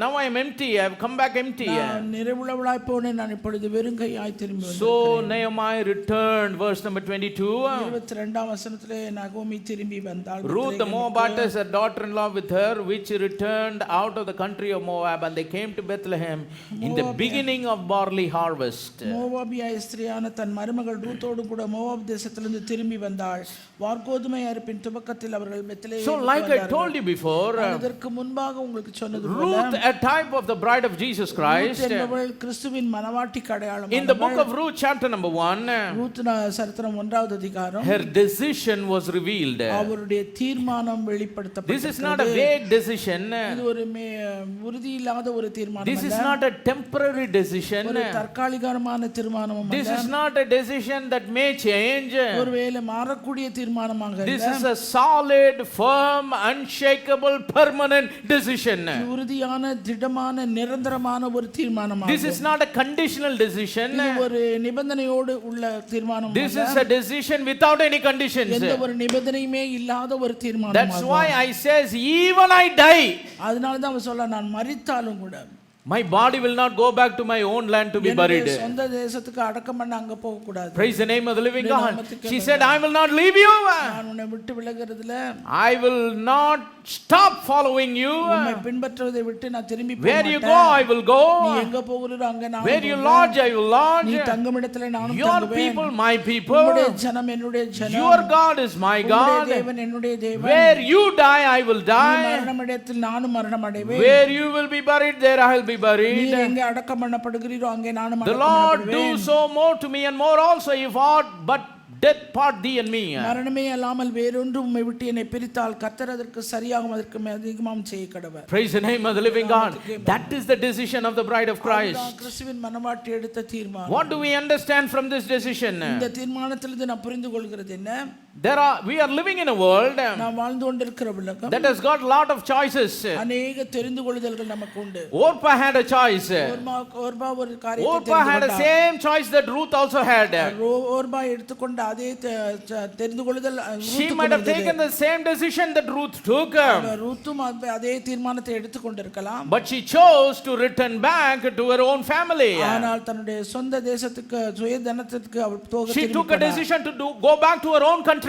now I am empty. I have come back empty. நான் நிறைவுள்ளவளாய் போனேன், நான் இப்பொழுது வெறுங்கையாய் திரும்பி வந்தேன். So Naomi returned, verse number 22. 22ஆம் வசனத்திலே நகோமி திரும்பி வந்தாள். Ruth the Moabitess, her daughter-in-law with her, which returned out of the country of Moab, and they came to Bethlehem in the beginning of barley harvest. மோவாபிய ஸ்திரியான தன் மருமகள் ரூத்தோடு கூட மோவாப் தேசத்திலிருந்து திரும்பி வந்தாள். வார்கோது கோதுமை அறுப்பின் துவக்கத்தில் அவர்கள் பெத்லெகேமுக்கு So like I told you before, அதற்கு முன்பாக உங்களுக்கு சொன்னது போல Ruth, a type of the bride of Jesus Christ, என்பவள் கிறிஸ்துவின் மனவாட்டிக்கு அடையாளம். in the book of Ruth chapter number 1, Ruth சரித்திரம் 1வது அதிகாரம், her decision was revealed. அவருடைய தீர்மானம் வெளிப்படுத்தப்பட்டது. This is not a vague decision. இது ஒரு உறுதி இல்லாத ஒரு தீர்மானம். This is not a temporary decision. ஒரு தற்காலிகமான தீர்மானம் அல்ல. This is not a decision that may change. ஒருவேளை மாறக்கூடிய தீர்மானமாக அல்ல. This is a solid, firm, unshakable, permanent decision. உறுதியான, திடமான, நிரந்தரமான ஒரு தீர்மானமாகும். This is not a conditional decision. இது ஒரு நிபந்தனையோடு உள்ள தீர்மானம் அல்ல. This is a decision without any conditions. எந்த ஒரு நிபந்தனையுமே இல்லாத ஒரு தீர்மானம். That's why I says even I die, அதனால தான் அவன் சொல்ல, நான் மரித்தாலும் கூட my body will not go back to my own land to be buried. சொந்த தேசத்துக்கு அடக்கம் பண்ண அங்க போக கூடாது. Praise the name of the living God. She said, I will not leave you. நான் உன்னை விட்டு விலகுறதுல, I will not stop following you. உன்னை பின்பற்றுவதை விட்டு நான் திரும்பி போக Where மாட்டேன். you go, I will go. நீ எங்க போகிறோ அங்க நான் Where you lodge, I will lodge. நீ தங்கும் இடத்துல நானும் Your தங்குவேன். people, my people. உம்முடைய ஜனம் என்னுடைய ஜனம். Your God is my உம்முடைய God. தேவன் என்னுடைய தேவன். Where you die, I will நீ die. மரணமிடத்தில் நானும் மரணம் அடைவேன். Where you will be buried, there I will be நீ buried. எங்க அடக்கம் பண்ணப்படுகிறீரோ அங்கே நானும் The அடக்கம் Lord do பண்ணப்படுவேன். so more to me and more also if aught but death part thee and me. மரணமே அல்லாமல் வேறொன்றும் உம்மை விட்டு என்னை பிரித்தால் கர்த்தர் அதற்கு சரியாகும், அதற்கு அதிகமாம் செய்ய கடவர். Praise the name of the living God. That is the decision of the bride of Christ. கிறிஸ்துவின் மனவாட்டி எடுத்த தீர்மானம். What do we understand from this decision? இந்த தீர்மானத்திலிருந்து நான் புரிந்து கொள்கிறது என்ன? We are living in a world நாம் வாழ்ந்து கொண்டிருக்கிற உலகம் that has got lot of choices. அநேக தெரிந்து கொள்ளுதல்கள் நமக்கு உண்டு. Orpah had a choice. ஓர்பா ஒரு காரியத்தை Orpah had the same choice that Ruth also had. ஓர்பா எடுத்துக்கொண்ட அதே தெரிந்து கொள்ளுதல் She might have taken the same decision that Ruth took. ரூத்தும் அதே தீர்மானத்தை எடுத்துக்கொண்டிருக்கலாம். But she chose to return back to her own family. ஆனால் தன்னுடைய சொந்த தேசத்துக்கு, சுய தனத்துக்கு அவள் போக She took a decision to go back to her own countrymen.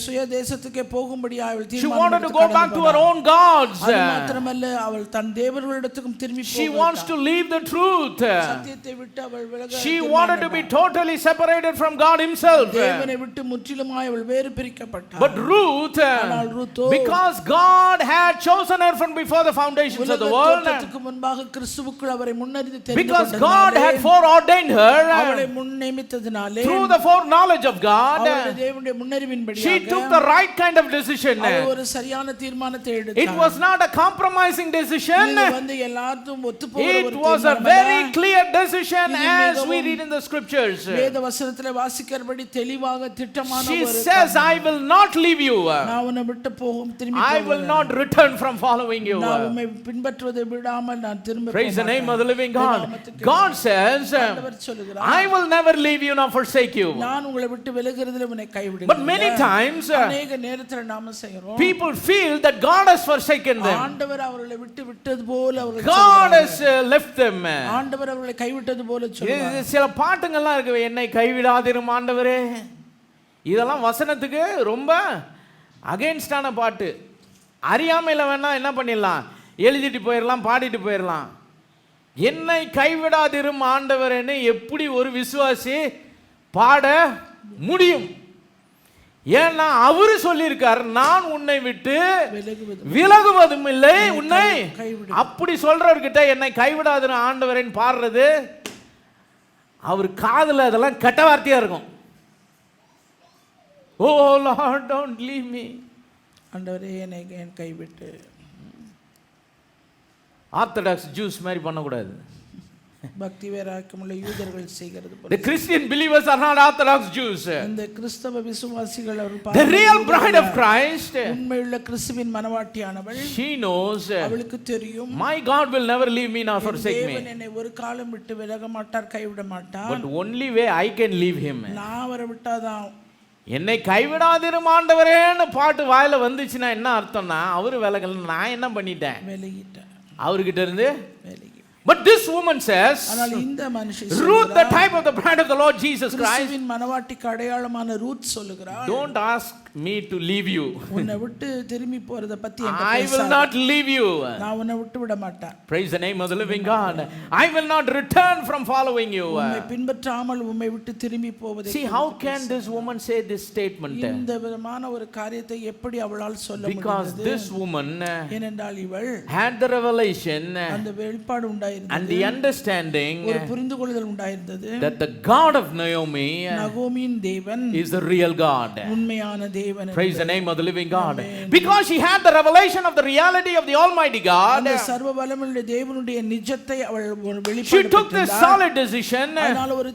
சுய தேசத்துக்கு போகும்படி அவள் She தீர்மானம் wanted to go back to her own gods. அது மாத்திரமல்ல, அவள் தன் தேவர்களிடத்துக்கும் திரும்பி She wants to leave the truth. சத்தியத்தை விட்டு அவள் விலக She wanted to be totally separated from God himself. தேவனை விட்டு முற்றிலுமாய் அவள் வேறு பிரிக்கப்பட்டாள். But Ruth, ஆனால் ரூத்தோ, because God had chosen her from before the foundations of the world, உலகத்துக்கு முன்பாக கிறிஸ்துவுக்குள் அவரை முன்னறிந்து தெரிந்து because கொண்டதினாலே, God had foreordained her அவளை முன்னியமித்ததினாலே, through the foreknowledge of God, அவளுடைய தேவனுடைய முன்னறிவின்படியாக she took the right kind of decision. அவள் ஒரு சரியான தீர்மானத்தை எடுத்தாள். It was not a compromising decision. இது வந்து எல்லாரும் ஒத்துப்போகிற It ஒரு was a தீர்மானம் very அல்ல. clear decision இது as we மிகவும் read in the scriptures. வேத வசனத்திலே வாசிக்கிறபடி தெளிவாக திட்டமான She ஒரு says, I will not leave you. நான் உன்னை விட்டு போகும் திரும்பி I will not return from following you. நான் உம்மை பின்பற்றுவதை விடாமல் நான் திரும்ப Praise the name of the living God. God says, ஆண்டவர் சொல்லுகிறார், I will never leave you nor forsake you. நான் உங்களை விட்டு விலகுறதிலே உன்னை கைவிடுவேன். But many times அநேக நேரத்துல நாம செய்றோம், people feel that God has forsaken them. ஆண்டவர் அவர்களை விட்டது போல அவர்கள் God has சொல்றாங்க. left them. ஆண்டவர் அவர்களை கைவிட்டது போல சொல்றாங்க. சில பாட்டுங்கள்லாம் இருக்கு, என்னை கைவிடாதிரும் ஆண்டவரே. இதெல்லாம் வசனத்துக்கு ரொம்ப அகைன்ஸ்டான பாட்டு. அறியாமையில வேணா என்ன பண்ணிடலாம், எழுதிட்டு போயிடலாம், பாடிட்டு போயிடலாம். என்னை கைவிடாதிரும் ஆண்டவரேன்னு எப்படி ஒரு விசுவாசி பாட முடியும்? ஏன்னா அவரு சொல்லியிருக்கார், நான் உன்னை விட்டு விலகுவதும் இல்லை, உன்னை அப்படி சொல்றவர்கிட்ட என்னை கைவிடாதிரு ஆண்டவரேன்னு பாடுறது அவர் காதுல அதெல்லாம் கெட்ட வார்த்தையா இருக்கும். ஓ லார்ட் டோன்ட் லீவ் மீ, ஆண்டவரே என்னை கைவிட்டு. ஆர்த்தடாக்ஸ் ஜூஸ் மாதிரி பண்ணக்கூடாது. பக்தி வைராக்கியமுள்ள யூதர்கள் செய்கிறது போல. The Christian believers are not Orthodox Jews. இந்த கிறிஸ்தவ விசுவாசிகள் The real bride of Christ, உண்மையுள்ள கிறிஸ்துவின் மனவாட்டியானவள், she knows, அவளுக்கு தெரியும், my God will never leave me nor forsake me. தேவன் என்னை ஒரு காலம் விட்டு விலக மாட்டார், கைவிட மாட்டார். But only way I can leave him. நான் அவரை விட்டாதான். என்னை கைவிடாதிரும் ஆண்டவரேன்னு பாட்டு வாயில வந்துச்சுன்னா என்ன அர்த்தம்னா, அவரு விலகல, நான் என்ன பண்ணிட்டேன், விலகிட்டேன் அவர்கிட்ட இருந்து. விலகி. But this woman says, ஆனால் இந்த மனுஷி Ruth, the type of the bride of the Lord Jesus Christ, கிறிஸ்துவின் மனவாட்டிக்கு அடையாளமான ரூத் சொல்லுகிறாள், don't ask me to leave you. உன்னை விட்டு திரும்பி போறத பத்தி I will not leave you. நான் உன்னை விட்டு விட மாட்டேன். Praise the name of the living God. I will not return from following you. உம்மை பின்பற்றாமல் உம்மை விட்டு திரும்பி போவதை. See, how can this woman say this statement? இந்த விதமான ஒரு காரியத்தை எப்படி அவளால் சொல்ல முடியும்? Because this woman ஏனென்றால் இவள் had the revelation அந்த வெளிப்பாடு உண்டாயிருந்தது. and the understanding ஒரு புரிந்துகொள்ளுதல் உண்டாயிருந்தது. that the God of Naomi நகோமியின் தேவன் is the real God. உண்மையான தேவன். Praise the name of the living God. Because she had the revelation of the reality of the Almighty God. அந்த சர்வ வல்லமையுள்ள தேவனுடைய நிஜத்தை அவள் வெளிப்படுத்தினாள். She took this solid decision. அதனால ஒரு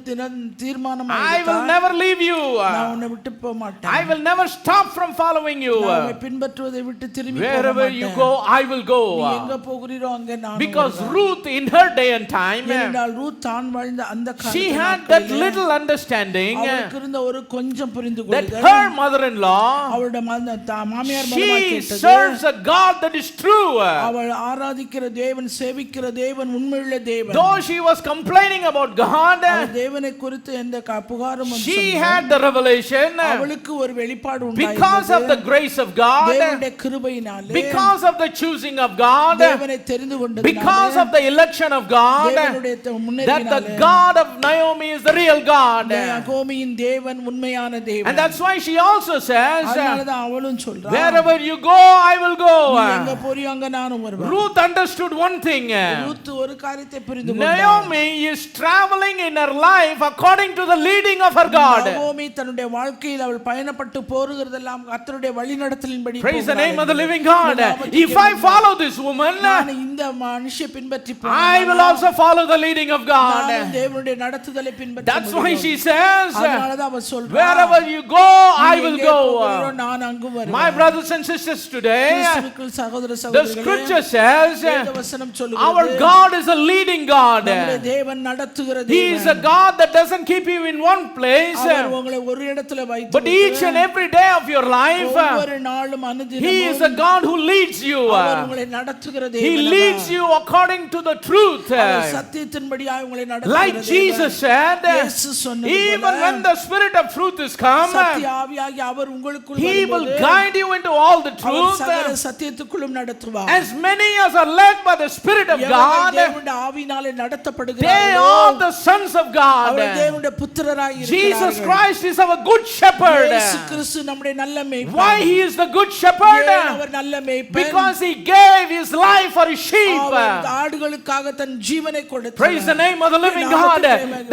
தீர்மானம் I will never leave you. நான் உன்னை விட்டு போக மாட்டேன். I will never stop from following you. நான் உன்னை பின்பற்றுவதை விட்டு திரும்பி போக மாட்டேன். Wherever you go, I will go. நீ எங்க போகிறீரோ அங்கே நான் வருவேன். Because Ruth in her day and time, ஏனென்றால் ரூத் தான் வாழ்ந்த அந்த காலத்தில் she had that little understanding அவளுக்கு இருந்த ஒரு கொஞ்சம் that புரிந்துகொள்ளுதல். her mother-in-law, அவளுடைய மாமியார் she மூலமாக கேட்டது. serves a God that is true. அவள் ஆராதிக்கிற தேவன் சேவிக்கிற தேவன் உண்மையுள்ள தேவன். Though she was complaining about God, தேவனை குறித்து எந்த புகாரும் she had the revelation அவளுக்கு ஒரு வெளிப்பாடு உண்டாயிற்று. because of the grace of God, தேவனுடைய கிருபையினாலே, because of the choosing of God, தேவனை தெரிந்து கொண்டதினாலே, because of the election of God, தேவனுடைய that முன்னேறினாலே, the God of Naomi is the real God. நகோமியின் தேவன் உண்மையான தேவன். And that's why she also says, அதனாலதான் அவளும் சொல்றா, wherever you go, I will go. நீ எங்க போறியோ அங்க நானும் வருவேன். Ruth understood one thing. Ruth ஒரு காரியத்தை புரிந்து கொண்டாள். Naomi is traveling in her life according to the leading of her God. நகோமி தன்னுடைய வாழ்க்கையில் அவள் பயணப்பட்டு போறதெல்லாம் கர்த்தருடைய வழிநடத்தலின்படி போகிறாள். Praise the name of the living God. If I follow this woman, நான் இந்த மனுஷியை பின்பற்றி I will also follow the leading of God. நான் தேவனுடைய நடத்துதலை பின்பற்ற That's why she says, அதனாலதான் அவள் சொல்றா, wherever you go, I will go. நான் அங்கு வருவேன். My brothers and sisters today, கிறிஸ்துவுக்குள் சகோதர the சகோதரிகளே, scripture says, வேதவசனம் சொல்லுகிறது, our God is a leading God. நம்முடைய தேவன் நடத்துகிற He தேவன். is a God that doesn't keep you in one place, அவர் உங்களை ஒரு இடத்துல வைத்து but each and every day of your life, ஒவ்வொரு நாளும் அனுதினமும் He is a God who leads you. அவர் உங்களை நடத்துகிற தேவன். He leads you according to the truth. அவர் சத்தியத்தின்படியாய் உங்களை நடத்துகிற Like தேவன். Jesus said, இயேசு சொன்னது even போல, when the Spirit of truth is come, சத்திய ஆவியாகிய அவர் உங்களுக்குள் He will வரும்போது guide you into all the our truth. சகல சத்தியத்துக்குள்ளும் நடத்துவார். As many as are led by the Spirit of எவர்கள் God, தேவனுடைய ஆவியினாலே they நடத்தப்படுகிறார்களோ are the sons of God. அவர்கள் தேவனுடைய புத்திரராய் Jesus இருக்கிறார்கள். Christ is our good shepherd. இயேசு கிறிஸ்து நம்முடைய நல்ல மேய்ப்பன். Why He is the good shepherd? ஏன் அவர் நல்ல மேய்ப்பன்? Because He gave His life for His sheep. அவர் ஆடுகளுக்காக தன் ஜீவனை கொடுத்தார். Praise the name of the living God.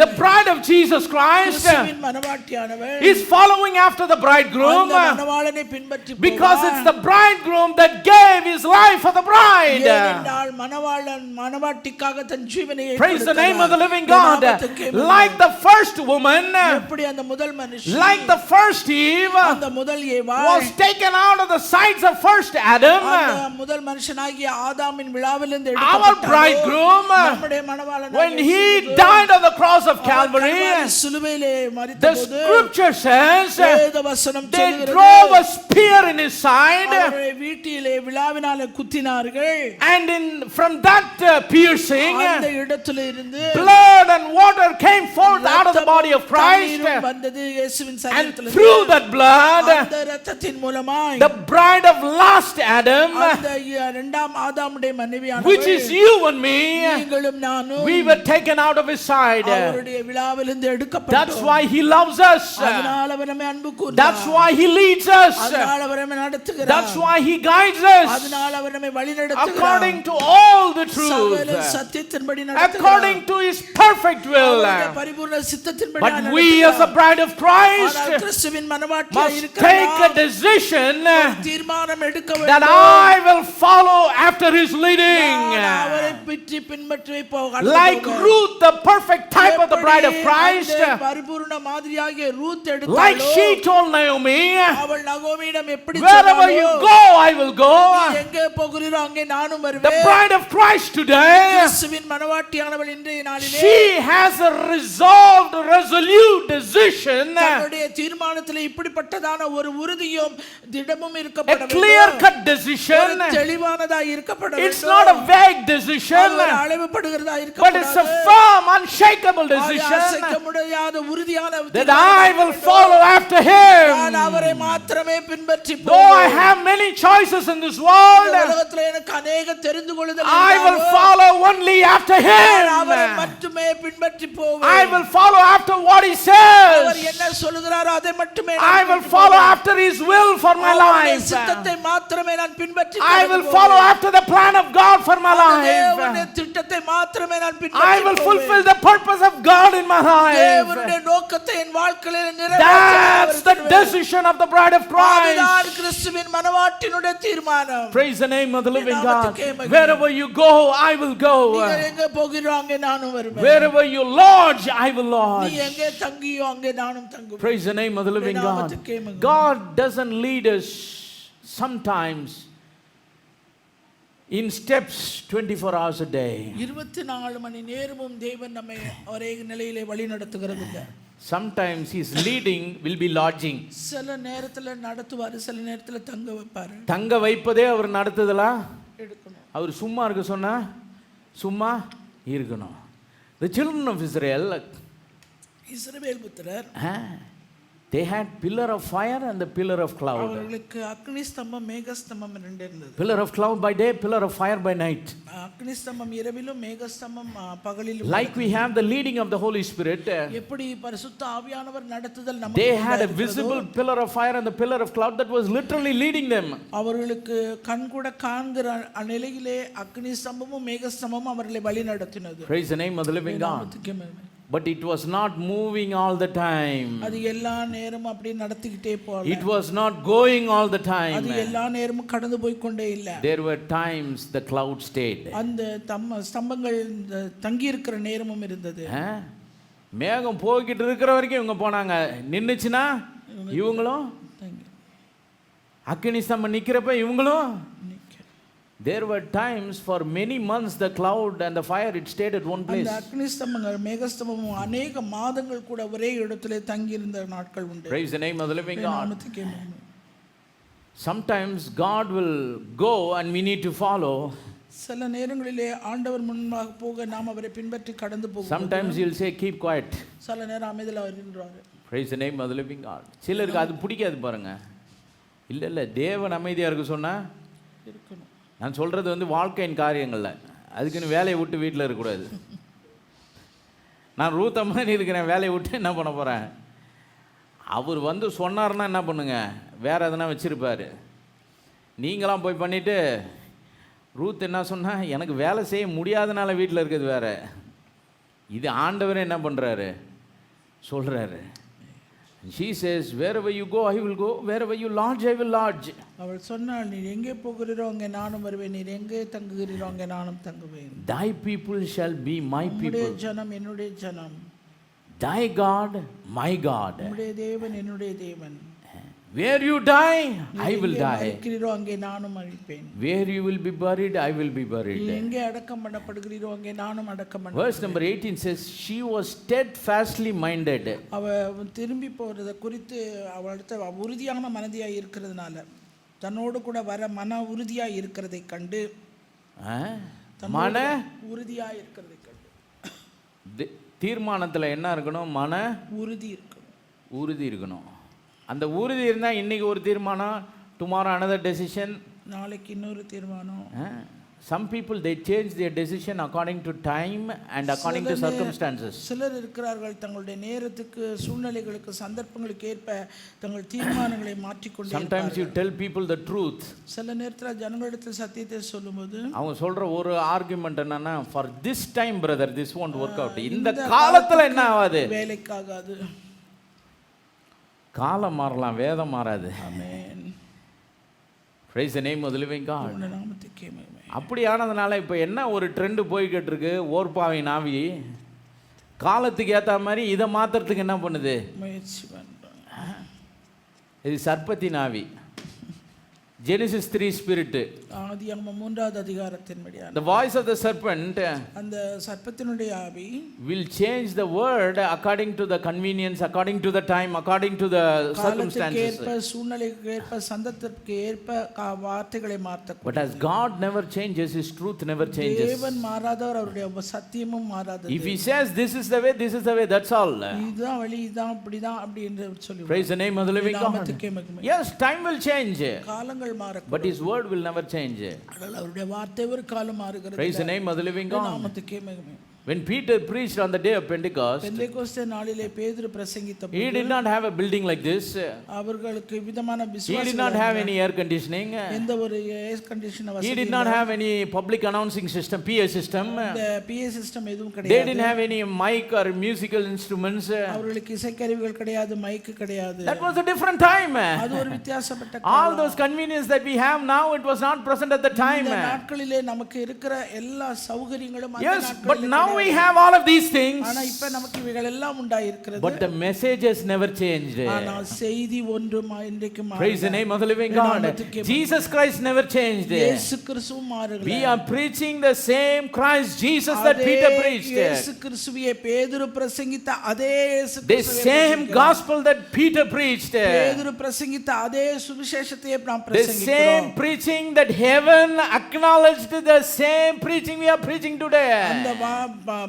The bride of Jesus Christ கிறிஸ்துவின் மணவாட்டியானவள் is following after the bridegroom அந்த மணவாளனை பின்பற்றி because போவார். it's the bridegroom that gave his life for the bride. ஏனென்றால் மணவாளன் மணவாட்டிக்காக தன் ஜீவனை Praise the name of the living கொடுத்தார். God. நாமத்துக்கே Like the first woman, எப்படி அந்த முதல் மனுஷி, like the first Eve அந்த முதல் ஏவாள் was taken out of the sides of first Adam, அந்த முதல் மனுஷனாகிய ஆதாமின் விழாவிலிருந்து our எடுக்கப்பட்டாரோ, bridegroom, நம்முடைய மணவாளன் when he died on the cross of Calvary, சிலுவையிலே the மரித்தபோது scripture says வேதவசனம் they சொல்கிறது, drove a spear in his side, அவருடைய வீட்டிலே விழாவினாலே குத்தினார்கள். and from that piercing, அந்த இடத்திலே இருந்து blood and water came forth out of the body of Christ, தண்ணீரும் வந்தது இயேசுவின் and சரீரத்திலிருந்து. through that blood, அந்த இரத்தத்தின் மூலமாய் the bride of last Adam, அந்த இரண்டாம் ஆதாமுடைய மனைவியானவள், which is you and me, நீங்களும் நானும் we were taken out of his side. அவருடைய விழாவிலிருந்து That's எடுக்கப்பட்டோம். why he loves us. அதனால அவர் நம்மை அன்பு கூர்ந்தார். That's why he leads us. அதனால அவர் நம்மை நடத்துகிறார். That's why he guides us அதனால அவர் நம்மை வழிநடத்துகிறார். according to all the truth, சகல சத்தியத்தின்படி நடத்துகிறார். according to his perfect will. அவருடைய பரிபூர்ண சித்தத்தின்படி But we as a bride of Christ ஆனால் கிறிஸ்துவின் மனவாட்டியாய் must இருக்கிற take a நாம் decision தீர்மானம் எடுக்க that வேண்டும். I will follow after his leading. நான் அவரை பிற்றி பின்பற்றி போக Like Ruth, the perfect type of the bride of Christ, பரிபூர்ண மாதிரியாகிய ரூத் like எடுத்தாளோ, she told Naomi, அவள் நகோமியிடம் எப்படி wherever சொன்னாளோ, you go, I will go. நீ எங்கே போகிறீரோ அங்கே நானும் The வருவேன். bride of Christ today, இயேசுவின் மணவாட்டியானவள் இன்றைய நாளிலே she has a resolved, resolute decision, தன்னுடைய தீர்மானத்திலே இப்படிப்பட்டதான ஒரு உறுதியும் திடமும் a இருக்கப்பட வேண்டும். clear-cut decision. ஒரு தெளிவானதாய் இருக்கப்பட வேண்டும். It's not a vague decision, அது ஒரு அளவுபடுகிறதா but it's a இருக்கப்படாது. firm, unshakable decision அசைக்க முடியாத உறுதியான that I will follow after him. நான் அவரை மாத்திரமே பின்பற்றி Though I போவேன். have many choices in this world, உலகத்திலே எனக்கு அநேக தெரிந்து கொள்ளுதல் I will இருந்தாலும் follow only after நான் அவரை him. மட்டுமே பின்பற்றி I போவேன். will follow after what he our says. என்ன சொல்லுகிறாரோ அதை மட்டுமே I நான் will பின்பற்றி follow போவேன். after his will for my அவருடைய life. சித்தத்தை மாத்திரமே நான் பின்பற்றி I will கடந்து follow போவேன். after the plan of God for my தேவனுடைய life. திட்டத்தை மாத்திரமே நான் I பின்பற்றி will போவேன். fulfill the purpose of God in my life. தேவனுடைய நோக்கத்தை என் வாழ்க்கையில That's the decision of the bride of அதுதான் Christ. கிறிஸ்துவின் மணவாட்டினுடைய தீர்மானம். Praise the name of the living God. நாமத்துக்கே மகிமை. Wherever you go, I will go. நீங்க எங்க போகிறோ அங்கே நானும் வருவேன். Wherever you lodge, I will நீ lodge. எங்கே தங்கியோ அங்கே நானும் தங்குவேன். Praise the name of the living God. நாமத்துக்கே மகிமை. God doesn't lead us sometimes in steps 24 hours a day. 24 மணி நேரமும் தேவன் நம்மை ஒரே நிலையிலே வழி நடத்துகிறது இல்ல. Sometimes his leading will be lodging. சில நேரத்துல நடத்துவாரு, சில நேரத்துல தங்க வைப்பாரு. தங்க வைப்பதே அவர் நடத்துதலா? எடுக்கணும். அவர் சும்மா இருக்க சொன்னா சும்மா இருக்கணும். The children of Israel, இஸ்ரவேல் புத்திரர் they had pillar of fire and the pillar of cloud. அவர்களுக்கு அக்னி ஸ்தம்பம் மேக ஸ்தம்பம் ரெண்டு இருந்தது. Pillar of cloud by day, pillar of fire by night. அக்னி ஸ்தம்பம் இரவிலும் மேக ஸ்தம்பம் பகலிலும். Like we have the leading of the Holy Spirit, எப்படி பரிசுத்த ஆவியானவர் நடத்துதல் நமக்கு they had a visible pillar of fire and the pillar of cloud that was literally leading them. அவர்களுக்கு கண்கூட காண்கிற நிலையிலே அக்னி ஸ்தம்பமும் மேக ஸ்தம்பமும் அவர்களை வழி நடத்தினது. Praise the name of the living God. But it was not moving all the time. அது எல்லா நேரமும் அப்படி நடத்திக்கிட்டே போகல. It was not going all the time. அது எல்லா நேரமும் கடந்து போய் கொண்டே இல்ல. There were times the cloud stayed. அந்த ஸ்தம்பங்கள் தங்கி இருக்கிற நேரமும் இருந்தது. மேகம் போய்கிட்டு இருக்கிற வரைக்கும் இவங்க போனாங்க, நின்னுச்சுன்னா இவங்களும், அக்கினி ஸ்தம்பம் நிக்கிறப்ப இவங்களும். There were times for many months the cloud and the fire it stayed at one place. அந்த அக்னி ஸ்தம்பங்கள் மேக ஸ்தம்பமும் அநேக மாதங்கள் கூட ஒரே இடத்திலே தங்கி இருந்த நாட்கள் உண்டு. Praise the name of the living God. Sometimes God will go and we need to follow. சில நேரங்களிலே ஆண்டவர் முன்பாக போக நாம் அவரை பின்பற்றி கடந்து போவோம். Sometimes he will say keep quiet. சில நேரம் அமைதியா இருன்றாரு. Praise the name of the living God. சிலருக்கு அது பிடிக்காது பாருங்க. இல்ல இல்ல தேவன் அமைதியா இருக்க சொன்னா இருக்கணும். நான் சொல்கிறது வாழ்க்கையின் காரியங்களில், அதுக்குன்னு வேலையை விட்டு வீட்டில் இருக்கக்கூடாது. நான் ரூத்த மாதிரி இருக்கிறேன், வேலையை விட்டு என்ன பண்ண போகிறேன்? அவர் சொன்னார்னா என்ன பண்ணுங்க, வேறு எதனா வச்சுருப்பார். நீங்களாம் போய் பண்ணிவிட்டு ரூத் என்ன சொன்னால், எனக்கு வேலை செய்ய முடியாதனால வீட்டில் இருக்கிறது வேறு. இது ஆண்டவரே என்ன பண்ணுறாரு சொல்கிறாரு. She says, wherever you go, I will go. Wherever you lodge, I will lodge. அவள் சொன்னாள், நீர் எங்கே போகிறீரோ அங்கே நானும் வருவேன், நீர் எங்கே தங்குகிறீரோ அங்கே நானும் தங்குவேன். Thy people shall be my people. உம்முடைய ஜனம் என்னுடைய ஜனம். Thy God, my God. உம்முடைய தேவன் என்னுடைய தேவன். Where you die, I will die. இருக்கிறீரோ அங்கே நானும் அழிப்பேன். Where you will be buried, I will be buried. எங்கே அடக்கம் பண்ணப்படுகிறீரோ அங்கே நானும் அடக்கம் பண்ண. Verse number 18 says, she was steadfastly minded. அவ திரும்பி போறத குறித்து அவளுக்கு உறுதியான மனதியாய் இருக்கிறதுனால, தன்னோடு கூட வர மன உறுதியாய் இருக்கிறதை கண்டு, மன உறுதியாய் இருக்கிறதை கண்டு, தீர்மானத்தில் என்ன இருக்கணும்? மன உறுதி இருக்கணும். உறுதி இருக்கணும். அந்த உறுதி இருந்தால் இன்னைக்கு ஒரு தீர்மானம், டுமாரோ another decision, நாளைக்கு இன்னொரு தீர்மானம். Some people they change their decision according to time and according to circumstances. சிலர் இருக்கிறார்கள், தங்களுடைய நேரத்துக்கு, சூழ்நிலைகளுக்கு, சந்தர்ப்பங்களுக்கு ஏற்ப தங்கள் தீர்மானங்களை மாற்றிக்கொண்டே இருப்பார்கள். Sometimes you tell people the truth. சில நேரத்துல ஜனங்களிடத்தில் சத்தியத்தை சொல்லும்போது அவங்க சொல்ற ஒரு ஆர்குமெண்ட் என்னன்னா, for this time brother this won't work out. இந்த காலத்துல என்ன ஆகாது, வேலைக்காகாது. காலம் மாறலாம், வேதம் மாறாது. ஆமென். Praise the name of the living God. உம்முடைய நாமத்துக்கே மகிமை. அப்படியானதுனால இப்போ என்ன ஒரு ட்ரெண்டு போய்கிட்டு இருக்கு, ஓர்பாவின் ஆவி காலத்துக்கு ஏற்ற மாதிரி இதை மாத்துறதுக்கு என்ன பண்ணுது, முயற்சி பண்றோம். இது சர்ப்பத்தின் ஆவி. Genesis 3 spirit. ஆதியாகமம் 3வது அதிகாரத்தின்படியான The voice of the serpent அந்த சர்ப்பத்தினுடைய ஆவி will change the word according to the convenience, according to the time, according to the காலத்துக்கு circumstances. ஏற்ப சூழ்நிலைக்கு ஏற்ப சந்தர்ப்பத்திற்கு ஏற்ப வார்த்தைகளை மாற்றக்கூடும். But as God never changes, His truth never changes. தேவன் மாறாதவர், அவருடைய சத்தியமும் மாறாதது. If He says this is the way, this is the way, that's all. இதுதான் வழி, இதுதான் அப்படிதான் அப்படி என்று சொல்லி. Praise the name of the living God. Yes, time will change, காலங்கள் மாறக்கூடும். but His word will never change. ஆனால் அவருடைய வார்த்தை ஒரு காலம் மாறுகிறது. Praise the name of the living God. நாமத்துக்கே மகிமை. When Peter preached on the day of Pentecost, Pentecost நாளிலே பேதுரு பிரசங்கித்தபோது he did not have a building like this. அவர்களுக்கு விதமான He விசுவாசம், did not have any air conditioning. எந்த ஒரு ஏர் கண்டிஷன் He வசதி, did not have any public announcing system, PA system. இந்த PA சிஸ்டம் எதுவும் They கிடையாது. didn't have any mic or musical instruments. அவர்களுக்கு இசைக்கருவிகள் கிடையாது, மைக்கு கிடையாது. That was a different time. அது ஒரு வித்தியாசப்பட்ட All காலம். those convenience that we have now, it was not present at the time. இந்த நாட்களிலே நமக்கு இருக்கிற எல்லா சௌகரியங்களும் அந்த Yes, but நாட்களிலே now we have all of these things. ஆனா இப்ப நமக்கு இவைகள் எல்லாம் உண்டாயிருக்கிறது. But the message has never changed. ஆனால் செய்தி ஒன்றும் இன்றைக்கு Praise the name of the living God. Jesus Christ never changed. இயேசு கிறிஸ்துவும் மாறவில்லை. We are preaching the same Christ Jesus that Peter preached. இயேசு கிறிஸ்துவையே பேதுரு பிரசங்கித்த அதே இயேசு The கிறிஸ்துவை same gospel that Peter preached. பேதுரு பிரசங்கித்த அதே சுவிசேஷத்தையே நாம் The same பிரசங்கிக்கிறோம். preaching that heaven acknowledged, the same preaching we are preaching today. அந்த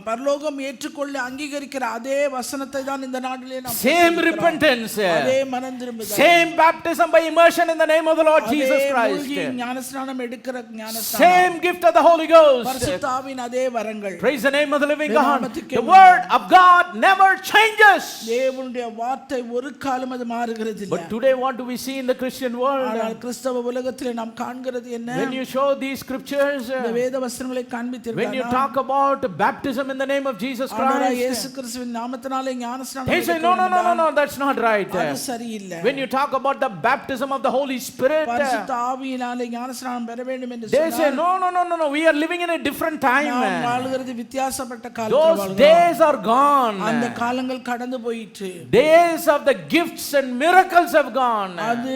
பரலோகம் ஏற்றுக்கொள்ள அங்கீகரிக்கிற அதே வசனத்தை தான் இந்த நாட்டிலே நாம் Same repentance, அதே மனம் திரும்புதல், same baptism by immersion in the name of the Lord Jesus Christ, ஞானஸ்நானம் எடுக்கிற ஞானஸ்நானம், same gift of the Holy Ghost. பரிசுத்த ஆவியின் அதே வரங்கள். Praise the name of the living God. The word of God never changes. தேவனுடைய வார்த்தை ஒரு காலம் அது மாறுகிறது இல்லை. But today what do we see in the Christian world? ஆனால் கிறிஸ்தவ உலகத்திலே நாம் காண்கிறது என்ன? When you show these scriptures, இந்த வேத வசனங்களை காண்பித்தீர்கள், when you talk about baptism in the name of Jesus ஆண்டவராகிய Christ, இயேசு கிறிஸ்துவின் நாமத்தினாலே ஞானஸ்நானம் they say no, no, no, no, no, that's not right. அது சரியில்லை. When you talk about the baptism of the Holy Spirit, பரிசுத்த ஆவியினாலே ஞானஸ்நானம் பெற வேண்டும் என்று they say சொன்னார். no, no, no, no, no, we are living in a different time. நாம் வாழ்கிறது வித்தியாசப்பட்ட காலத்தில் Those வாழ்கிறோம். days are gone. அந்த காலங்கள் கடந்து போயிற்று. Days of the gifts and miracles have gone. அது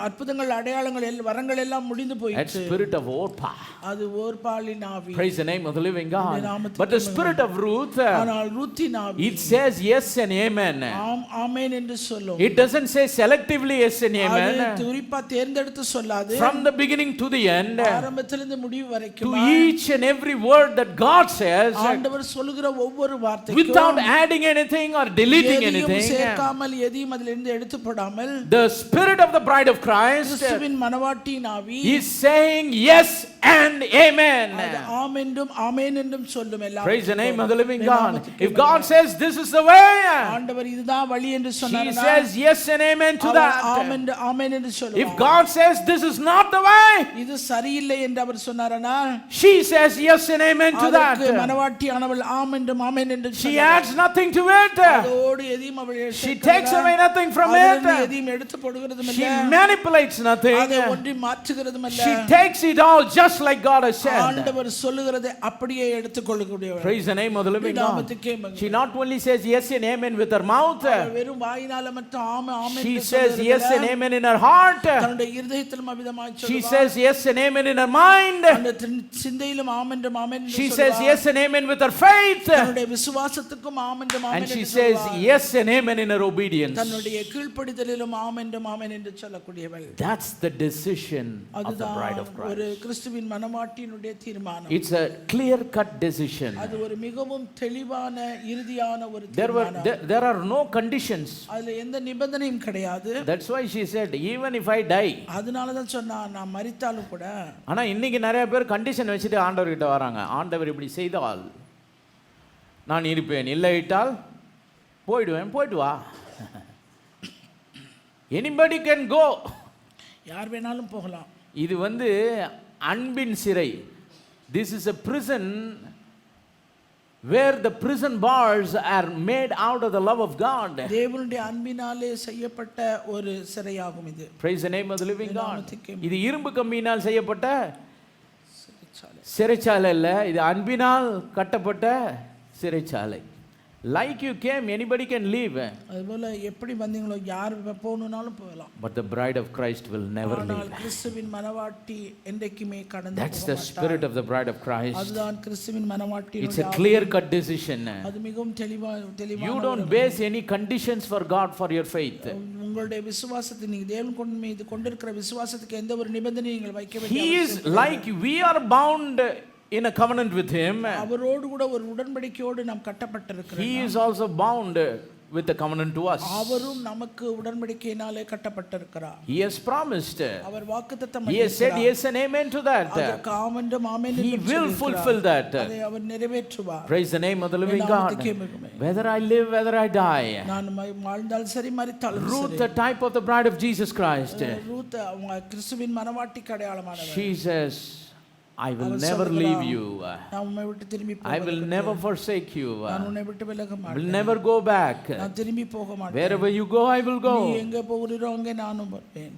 அற்புதங்கள், அடையாளங்கள், வரங்கள் எல்லாம் முடிந்து That போயிற்று. spirit of Orpah. அது ஓர்பாலின் ஆவி. Praise the name of the living God. But the spirit of Ruth, ஆனால் ரூத்தின் ஆவி it says yes and amen. ஆம் ஆமென் என்று சொல்லும். It doesn't say selectively yes and அது amen. குறிப்பா தேர்ந்தெடுத்து சொல்லாது. From the beginning to the end, ஆரம்பத்திலிருந்து முடிவு to வரைக்கும் each and every word that God says, ஆண்டவர் சொல்லுகிற ஒவ்வொரு வார்த்தைக்கும் without adding anything or deleting எதையும் anything, சேர்க்காமல் எதையும் அதிலிருந்து எடுத்து போடாமல் the spirit of the bride of Christ கிறிஸ்துவின் மனவாட்டியின் ஆவி is saying yes and amen. அது ஆம் என்றும் ஆமென் என்றும் சொல்லும். எல்லாம் Praise the name of the living God. If God says this is the way, ஆண்டவர் இதுதான் வழி என்று He சொன்னார், says yes and amen to that. ஆமென் என்று If சொல்லுவார். God says this is not the way, இது சரியில்லை என்று அவர் சொன்னாரானால் she says yes and amen to that. அதற்கு மனவாட்டியானவள் ஆம் என்றும் ஆமென் என்று She சொல்லுவார். adds nothing to it. அதோடு எதையும் அவள் She takes away nothing from அதிலிருந்து it. எதையும் எடுத்து போடுகிறதும் She இல்ல, manipulates nothing. அதை ஒன்றி மாற்றுகிறதும் இல்ல. She takes it all just like God has said. ஆண்டவர் சொல்லுகிறதை அப்படியே எடுத்துக்கொள்ளக்கூடியவர். Praise the name of the living God. நாமத்துக்கே மகிமை. She not only says yes and amen with her mouth, அவள் வெறும் வாயினால மட்டும் ஆமென் ஆமென் she என்று says சொல்லுகிறதில்ல. yes and amen in her heart. தன்னுடைய இருதயத்திலும் அவிதமாய் She சொல்லுவாள். says yes and amen in her mind. அந்த சிந்தையிலும் ஆமென் என்றும் ஆமென் என்று She says சொல்லுவாள். yes and amen with her faith. தன்னுடைய விசுவாசத்துக்கும் ஆமென் என்றும் And ஆமென் she என்று says சொல்லுவாள். yes and amen in her obedience. தன்னுடைய கீழ்ப்படிதலிலும் ஆமென் என்றும் ஆமென் என்று சொல்லக்கூடியவள். That's the decision of the bride of அதுதான் ஒரு Christ. கிறிஸ்துவின் மனவாட்டியினுடைய தீர்மானம். It's a clear-cut decision. அது ஒரு மிகவும் தெளிவான இறுதியான ஒரு There தீர்மானம். there are no conditions. அதுல எந்த நிபந்தனையும் கிடையாது. That's why she said even if I die. அதனால தான் சொன்னா நான் மரித்தாலும் கூட. ஆனா இன்னைக்கு நிறைய பேர் கண்டிஷன் வச்சுட்டு ஆண்டவர்கிட்ட வராங்க. ஆண்டவர் இப்படி செய்தால் நான் இருப்பேன், இல்லையிட்டால் போயிடுவேன். போயிட்டு வா. Anybody can go. யார் வேணாலும் போகலாம். இது அன்பின் சிறை. This is a prison where the prison bars are made out of the love of God. தேவனுடைய அன்பினாலே செய்யப்பட்ட ஒரு சிறையாகும் இது. Praise the name of the living God. இது இரும்பு கம்பியினால் செய்யப்பட்ட சிறைச்சாலை இல்ல, இது அன்பினால் கட்டப்பட்ட சிறைச்சாலை. Like you came, anybody can leave. அதுபோல எப்படி வந்தீங்களோ யார் போகணும்னாலும் போகலாம். But the bride of Christ will never ஆனால் leave. கிறிஸ்துவின் மணவாட்டி என்றைக்குமே கடந்து That's the spirit of the bride of Christ. அதுதான் கிறிஸ்துவின் மணவாட்டி. It's a clear-cut decision. அது மிகவும் தெளிவான. You don't base any conditions for God for your faith. உங்களுடைய விசுவாசத்தை நீங்க தேவன் மீது கொண்டிருக்கிற விசுவாசத்துக்கு எந்த ஒரு நிபந்தனையும் நீங்கள் வைக்க வேண்டிய He is like we are bound in a covenant with him. அவரோடு கூட ஒரு உடன்படிக்கையோடு நாம் கட்டப்பட்டிருக்கிறோம். He is also bound with the covenant to us. அவரும் நமக்கு உடன்படிக்கையினாலே கட்டப்பட்டிருக்கிறார். He has promised. அவர் வாக்குத்தத்தம் He has said yes and amen to that. அதற்கு ஆமென் என்றும் ஆமென் என்றும் He will fulfill that. அதை அவர் நிறைவேற்றுவார். Praise the name of the living God. Whether I live, whether I die. நான் வாழ்ந்தாலும் சரி மரித்தாலும் சரி. Ruth, the type of the bride of Jesus Christ. Ruth கிறிஸ்துவின் மணவாட்டிக்கு அடையாளமானவர். She says, I will never leave you. நான் உம்மை விட்டு திரும்பி போக I will never forsake you. நான் உன்னை விட்டு விலக I மாட்டேன். will never go back. நான் திரும்பி போக மாட்டேன். Wherever you go, I will நீ go. எங்கே போகிறீரோ அங்கே நானும் வருவேன்.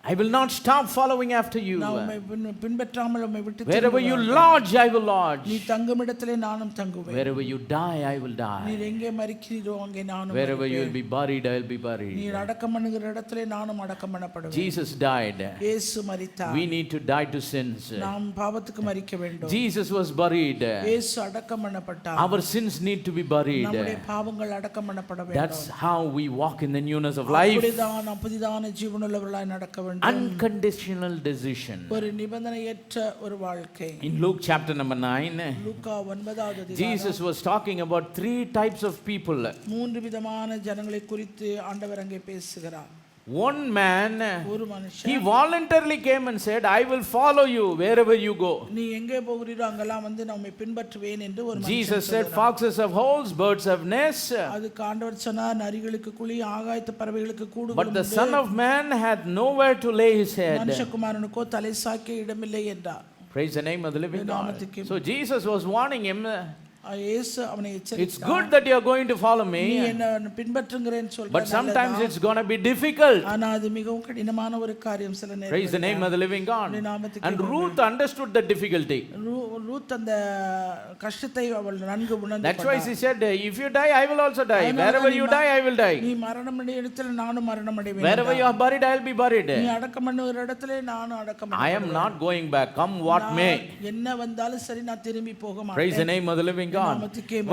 I will not stop following after you. நான் உம்மை பின்பற்றாமல் உம்மை விட்டு Wherever you lodge, I will lodge. நீ தங்கும் இடத்திலே நானும் தங்குவேன். Wherever you die, I will நீ die. எங்கே மரிக்கிறீரோ அங்கே நானும் Wherever you மரிப்பேன். will be buried, I will be நீ buried. அடக்கம் பண்ணுகிற இடத்திலே நானும் அடக்கம் பண்ணப்படுவேன். Jesus died. இயேசு மரித்தார். We need to die to sins. நாம் பாவத்துக்கு மரிக்க வேண்டும். Jesus was buried. இயேசு அடக்கம் பண்ணப்பட்டார். Our sins need to be buried. நம்முடைய பாவங்கள் அடக்கம் பண்ணப்பட வேண்டும். That's how we walk in the newness of life. அப்படிதான் நாம் புதிதான ஜீவனுள்ளவர்களாய் நடக்க வேண்டும். Unconditional decision. ஒரு நிபந்தனையற்ற ஒரு வாழ்க்கை. In Luke chapter number 9, லூக்கா 9வது அதிகாரம் Jesus was talking about three types of people. மூன்று விதமான ஜனங்களை குறித்து ஆண்டவர் அங்கே பேசுகிறார். One man, ஒரு மனுஷன் he voluntarily came and said, I will follow you wherever you go. நீ எங்கே போகிறீரோ அங்கெல்லாம் வந்து நான் உம்மை பின்பற்றுவேன் என்று ஒரு மனுஷன் Jesus said, foxes have holes, birds have nests, அதுக்கு ஆண்டவர் சொன்னார் நரிகளுக்கு குழி ஆகாயத்து பறவைகளுக்கு கூடு but the Son of Man had nowhere to lay his head. மனுஷகுமாரனுக்கோ தலை சாய்க்க இடமில்லை என்றார். Praise the name of the living God. So Jesus was warning him, இயேசு அவனை எச்சரித்தார். it's good that you are going to follow நீ me, என்ன பின்பற்றுகிறேன்னு சொல்ற. but sometimes it's going to be difficult. ஆனா அது மிகவும் கடினமான ஒரு காரியம் சில நேரம். Praise the name of the living God. And Ruth understood the difficulty. Ruth அந்த கஷ்டத்தை அவள் நன்கு உணர்ந்தாள். That's why she said, if you die, I will also die. Wherever you die, I will die. நீ மரணம் அடைந்த இடத்தில் நானும் மரணம் அடைவேன். Wherever you are buried, I will be buried. நீ அடக்கம் பண்ணுகிற இடத்திலே நானும் அடக்கம் I am not going back. Come what may. என்ன வந்தாலும் சரி நான் திரும்பி போக மாட்டேன். Praise the name of the living God.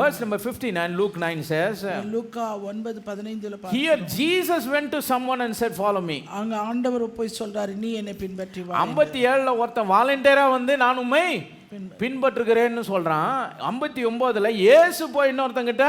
Verse number 59, Luke 9 says, லூக்கா 9:15ல பாருங்க. here Jesus went to someone and said, follow me. அங்க ஆண்டவர் போய் சொல்றாரு நீ என்னை பின்பற்றி வா. 57ல ஒருத்தன் வாலண்டியரா வந்து நான் உம்மை பின்பற்றுகிறேன்னு சொல்றான். 59ல இயேசு போய் இன்னொருத்தங்கிட்ட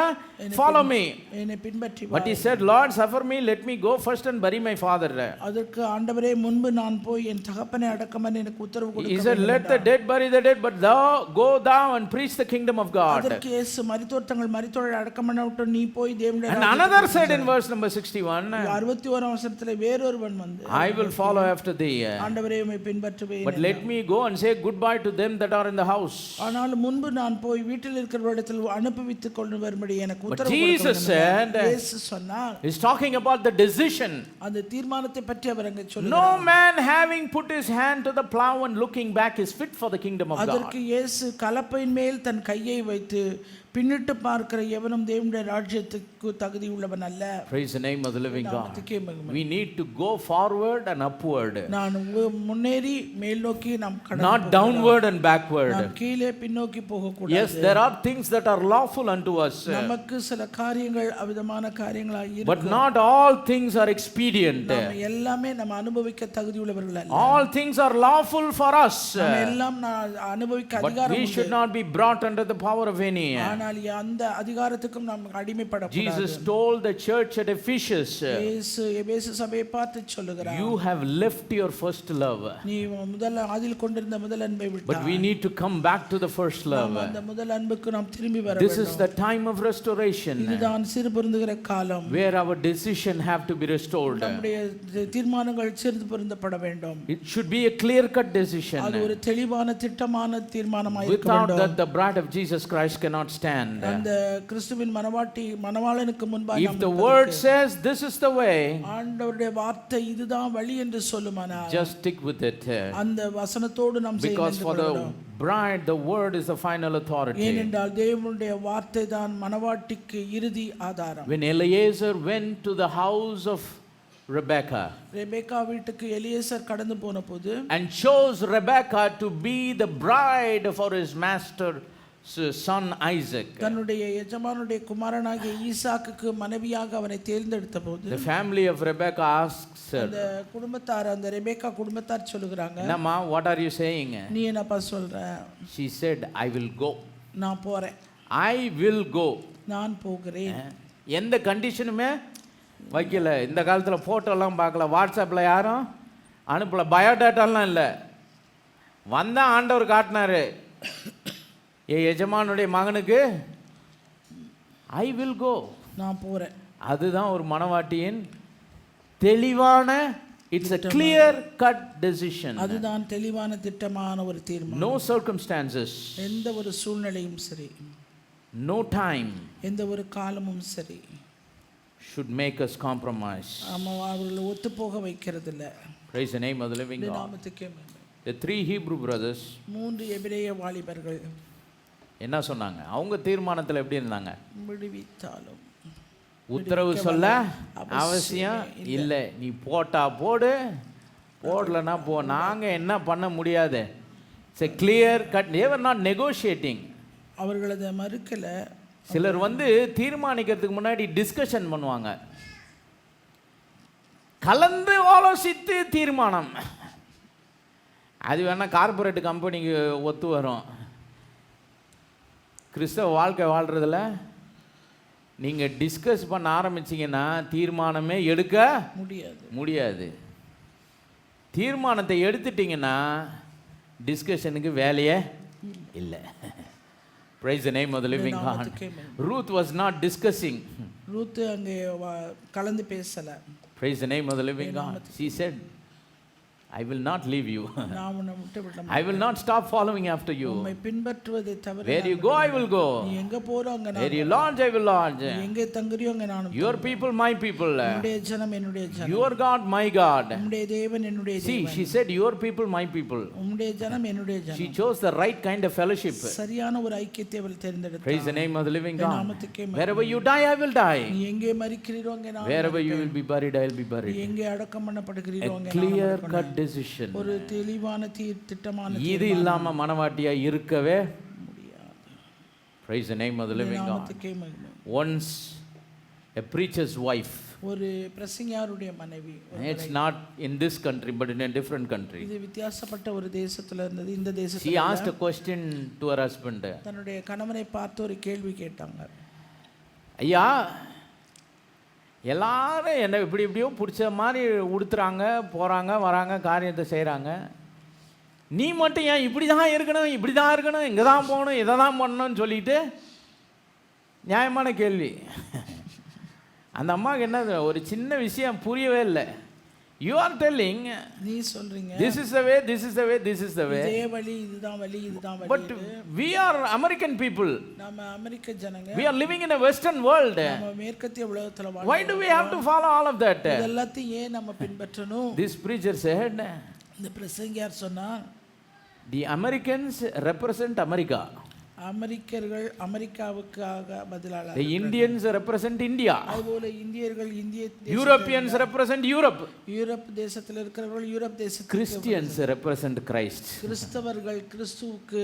follow me. என்னை பின்பற்றி வா. But he said, Lord, suffer me, let me go first and bury my father. அதற்கு ஆண்டவரே முன்பு நான் போய் என் தகப்பனை அடக்கம் பண்ண எனக்கு உத்தரவு கொடுக்க. He said, let the dead bury the dead, but thou go thou and preach the kingdom of God. அதற்கு இயேசு மரித்தோர் தங்கள் மரித்தோரை அடக்கம் பண்ணவிட்டு நீ போய் தேவனுடைய And another said in verse number 61, 61 வசனத்திலே வேறொருவன் வந்து I will follow after thee, ஆண்டவரே உம்மை பின்பற்றுவேன். but let me go and say goodbye to them that are in the house. ஆனால் முன்பு நான் போய் வீட்டில் இருக்கிறவரிடத்தில் அனுப்பிவித்துக் கொண்டு வரும்படி எனக்கு உத்தரவு But Jesus said, இயேசு சொன்னார், he's talking about the decision. அந்த தீர்மானத்தை பற்றி அவர் அங்கே சொல்லுகிறார். No man having put his hand to the plow and looking back is fit for the kingdom of God. அதற்கு இயேசு கலப்பையின் மேல் தன் கையை வைத்து பின்னிட்டு பார்க்கிற எவனும் தேவனுடைய ராஜ்யத்துக்கு தகுதி உள்ளவன் அல்ல. Praise the name of the living God. We need to go forward and upward, நான் முன்னேறி மேல் நோக்கி நாம் கடந்து not downward and backward. நாம் கீழே பின்னோக்கி போக கூடாது. Yes, there are things that are lawful unto us, நமக்கு சில காரியங்கள் அவிதமான காரியங்களாக இருக்கும். but not all things are expedient. நாம் எல்லாமே நம்ம அனுபவிக்க தகுதி உள்ளவர்கள் அல்ல. All things are lawful for us, நம்ம எல்லாம் அனுபவிக்க but அதிகாரம் we உண்டு. should not be brought under the power of any. அந்த அதிகாரத்துக்கும் நாம் அடிமைப்படக்கூடாது. Jesus told the church at Ephesus, இயேசு எபேசு சபையை பார்த்து சொல்லுகிறார், you have left your first love. நீ முதல்ல ஆதியில் கொண்டிருந்த முதல் அன்பை விட்டாய். But we need to come back to the first love. அந்த முதல் அன்புக்கு நாம் திரும்பி வர This வேண்டும். is the time of restoration, இதுதான் சிறு பொருந்துகிற காலம். where our decision have to be restored. நம்முடைய தீர்மானங்கள் சிறு பொருந்தப்பட வேண்டும். It should be a clear cut decision. அது ஒரு தெளிவான திட்டமான தீர்மானமாய் இருக்க Without வேண்டும். that the bride of Jesus Christ cannot stand. அந்த கிறிஸ்துவின் மணவாளனுக்கு முன்பாக If the word says this is the way, ஆண்டவருடைய வார்த்தை இதுதான் வழி என்று சொல்லுமானால் just stick with it. அந்த வசனத்தோடு நாம் Because for the bride, the word is the final authority. ஏனென்றால் தேவனுடைய வார்த்தை தான் மணவாட்டிக்கு இறுதி ஆதாரம். When Eliezer went to the house of Rebekah Rebecca வீட்டுக்கு எலியேசர் கடந்து போன போது and chose Rebekah to be the bride for his master's son Isaac, தன்னுடைய எஜமானுடைய குமாரனாகிய ஈசாக்குக்கு மனைவியாக அவனை தேர்ந்தெடுத்த போது the family of Rebekah asks her, அந்த குடும்பத்தார், அந்த ரெபெக்கா குடும்பத்தார் சொல்லுகிறாங்க, Nama, what are you saying? நீ என்னப்பா சொல்ற? She said, I will go. நான் போறேன், I will go. நான் போகிறேன். எந்த கண்டிஷனுமே வைக்கல. இந்த காலத்தில் ஃபோட்டோலாம் பார்க்கல, வாட்ஸ்அப்பில் யாரும் அனுப்பல, பயோடேட்டாலாம் இல்லை. வந்தால் ஆண்டவர் காட்டினாரு, என் எஜமானுடைய மகனுக்கு ஐ வில் கோ, நான் போறேன். அதுதான் ஒரு மணவாட்டியின் தெளிவான, it's a clear cut decision. அதுதான் தெளிவான திட்டமான ஒரு தீர்மானம். No circumstances, எந்த ஒரு சூழ்நிலையும் சரி, no time எந்த ஒரு காலமும் சரி should make us compromise. அவர்களை ஒத்து போக வைக்கிறது இல்லை. Praise the name of the living God. நாமத்துக்கே மகிமை. The three Hebrew brothers 3 எபிரேய வாலிபர்கள் என்ன சொன்னாங்க? அவங்க தீர்மானத்தில் எப்படி இருந்தாங்க? விடுவித்தாலும் உத்தரவு சொல்ல அவசியம் இல்லை, நீ போட்டா போடு, போடலன்னா போ, நாங்கள் என்ன பண்ண முடியாது. It's a clear cut. they were not negotiating. அவர்கள் அதை மறுக்கல. சிலர் தீர்மானிக்கிறதுக்கு முன்னாடி டிஸ்கஷன் பண்ணுவாங்க, கலந்து ஆலோசித்து தீர்மானம். அது வேணால் கார்பரேட் கம்பெனிக்கு ஒத்து வரும். கிறிஸ்தவ வாழ்க்கை வாழ்கிறதுல நீங்கள் டிஸ்கஸ் பண்ண ஆரம்பிச்சிங்கன்னா தீர்மானமே எடுக்க முடியாது. தீர்மானத்தை எடுத்துட்டிங்கன்னா டிஸ்கஷனுக்கு வேலையே இல்லை. Praise the name of the living God. Ruth was not discussing. Ruth அங்கே கலந்து பேசல. Praise the name of the living God. She said, I will not leave you. I will not stop following after you. Where you go, I will go. Where you lodge, I will lodge. Your people, my people. Your God, my God. See, she said, your people, my people. She chose the right kind of fellowship. Praise the name of the living God. Wherever you die, I will die. Wherever you will be buried, I will be buried. A clear cut decision. ஒரு தெளிவான திட்டமான இது இல்லாம மனவாட்டியா இருக்கவே முடியாது. Praise the name of the living God. Once a preacher's wife, ஒரு பிரசங்கியாருடைய மனைவி, it's not in this country but in a different country, இது வித்தியாசப்பட்ட ஒரு தேசத்துல இருந்தது. இந்த தேசத்துல she asked a question to her husband. தன்னுடைய கணவனை பார்த்து ஒரு கேள்வி கேட்டாங்க. ஐயா, எல்லாரும் என்ன இப்படியோ பிடிச்ச மாதிரி உடுத்துறாங்க, போகிறாங்க, வராங்க, காரியத்தை செய்கிறாங்க. நீ மட்டும் ஏன் இப்படி தான் இருக்கணும், இப்படி தான் இருக்கணும், இங்கே தான் போகணும், இதை தான் பண்ணணும்னு சொல்லிட்டு நியாயமான கேள்வி. அந்த அம்மாவுக்கு என்ன ஒரு சின்ன விஷயம் புரியவே இல்லை. You are telling, நீ சொல்றீங்க, this is the way, this is the way, this is the way. இதே வழி, இதுதான் வழி, இதுதான் வழி. But we are American people. நாம அமெரிக்க ஜனங்க. We are living in a western world. நாம மேற்கத்திய உலகத்துல வாழ்றோம். Why do we have to follow all of that? இதெல்லாத்தையும் ஏன் நம்ம பின்பற்றணும்? This preacher said, இந்த பிரசங்கியார் சொன்னார், the Americans represent America. அமெரிக்கர்கள் அமெரிக்காவுக்காக பதிலாக, the Indians represent India. அதுபோல இந்தியர்கள் இந்திய, Europeans represent Europe. யூரோப் தேசத்தில் இருக்கிறவர்கள் யூரோப் தேசத்துக்கு, Christians represent Christ. கிறிஸ்தவர்கள் கிறிஸ்துவுக்கு.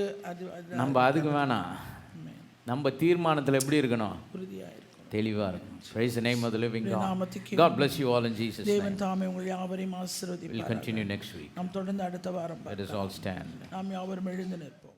நம்ம அதுக்கு வேணாம், நம்ம தீர்மானத்தில் எப்படி இருக்கணும், உறுதியா இருக்கணும், தெளிவா இருக்கணும். Praise the name of the living God. God bless you all in Jesus' name. தேவன் தாமே உங்களை யாவரையும் ஆசீர்வதிப்பாராக. We'll continue next week. நாம் தொடர்ந்து அடுத்த வாரம் Let us all stand. நாம் யாவரும் எழுந்து நிற்போம்.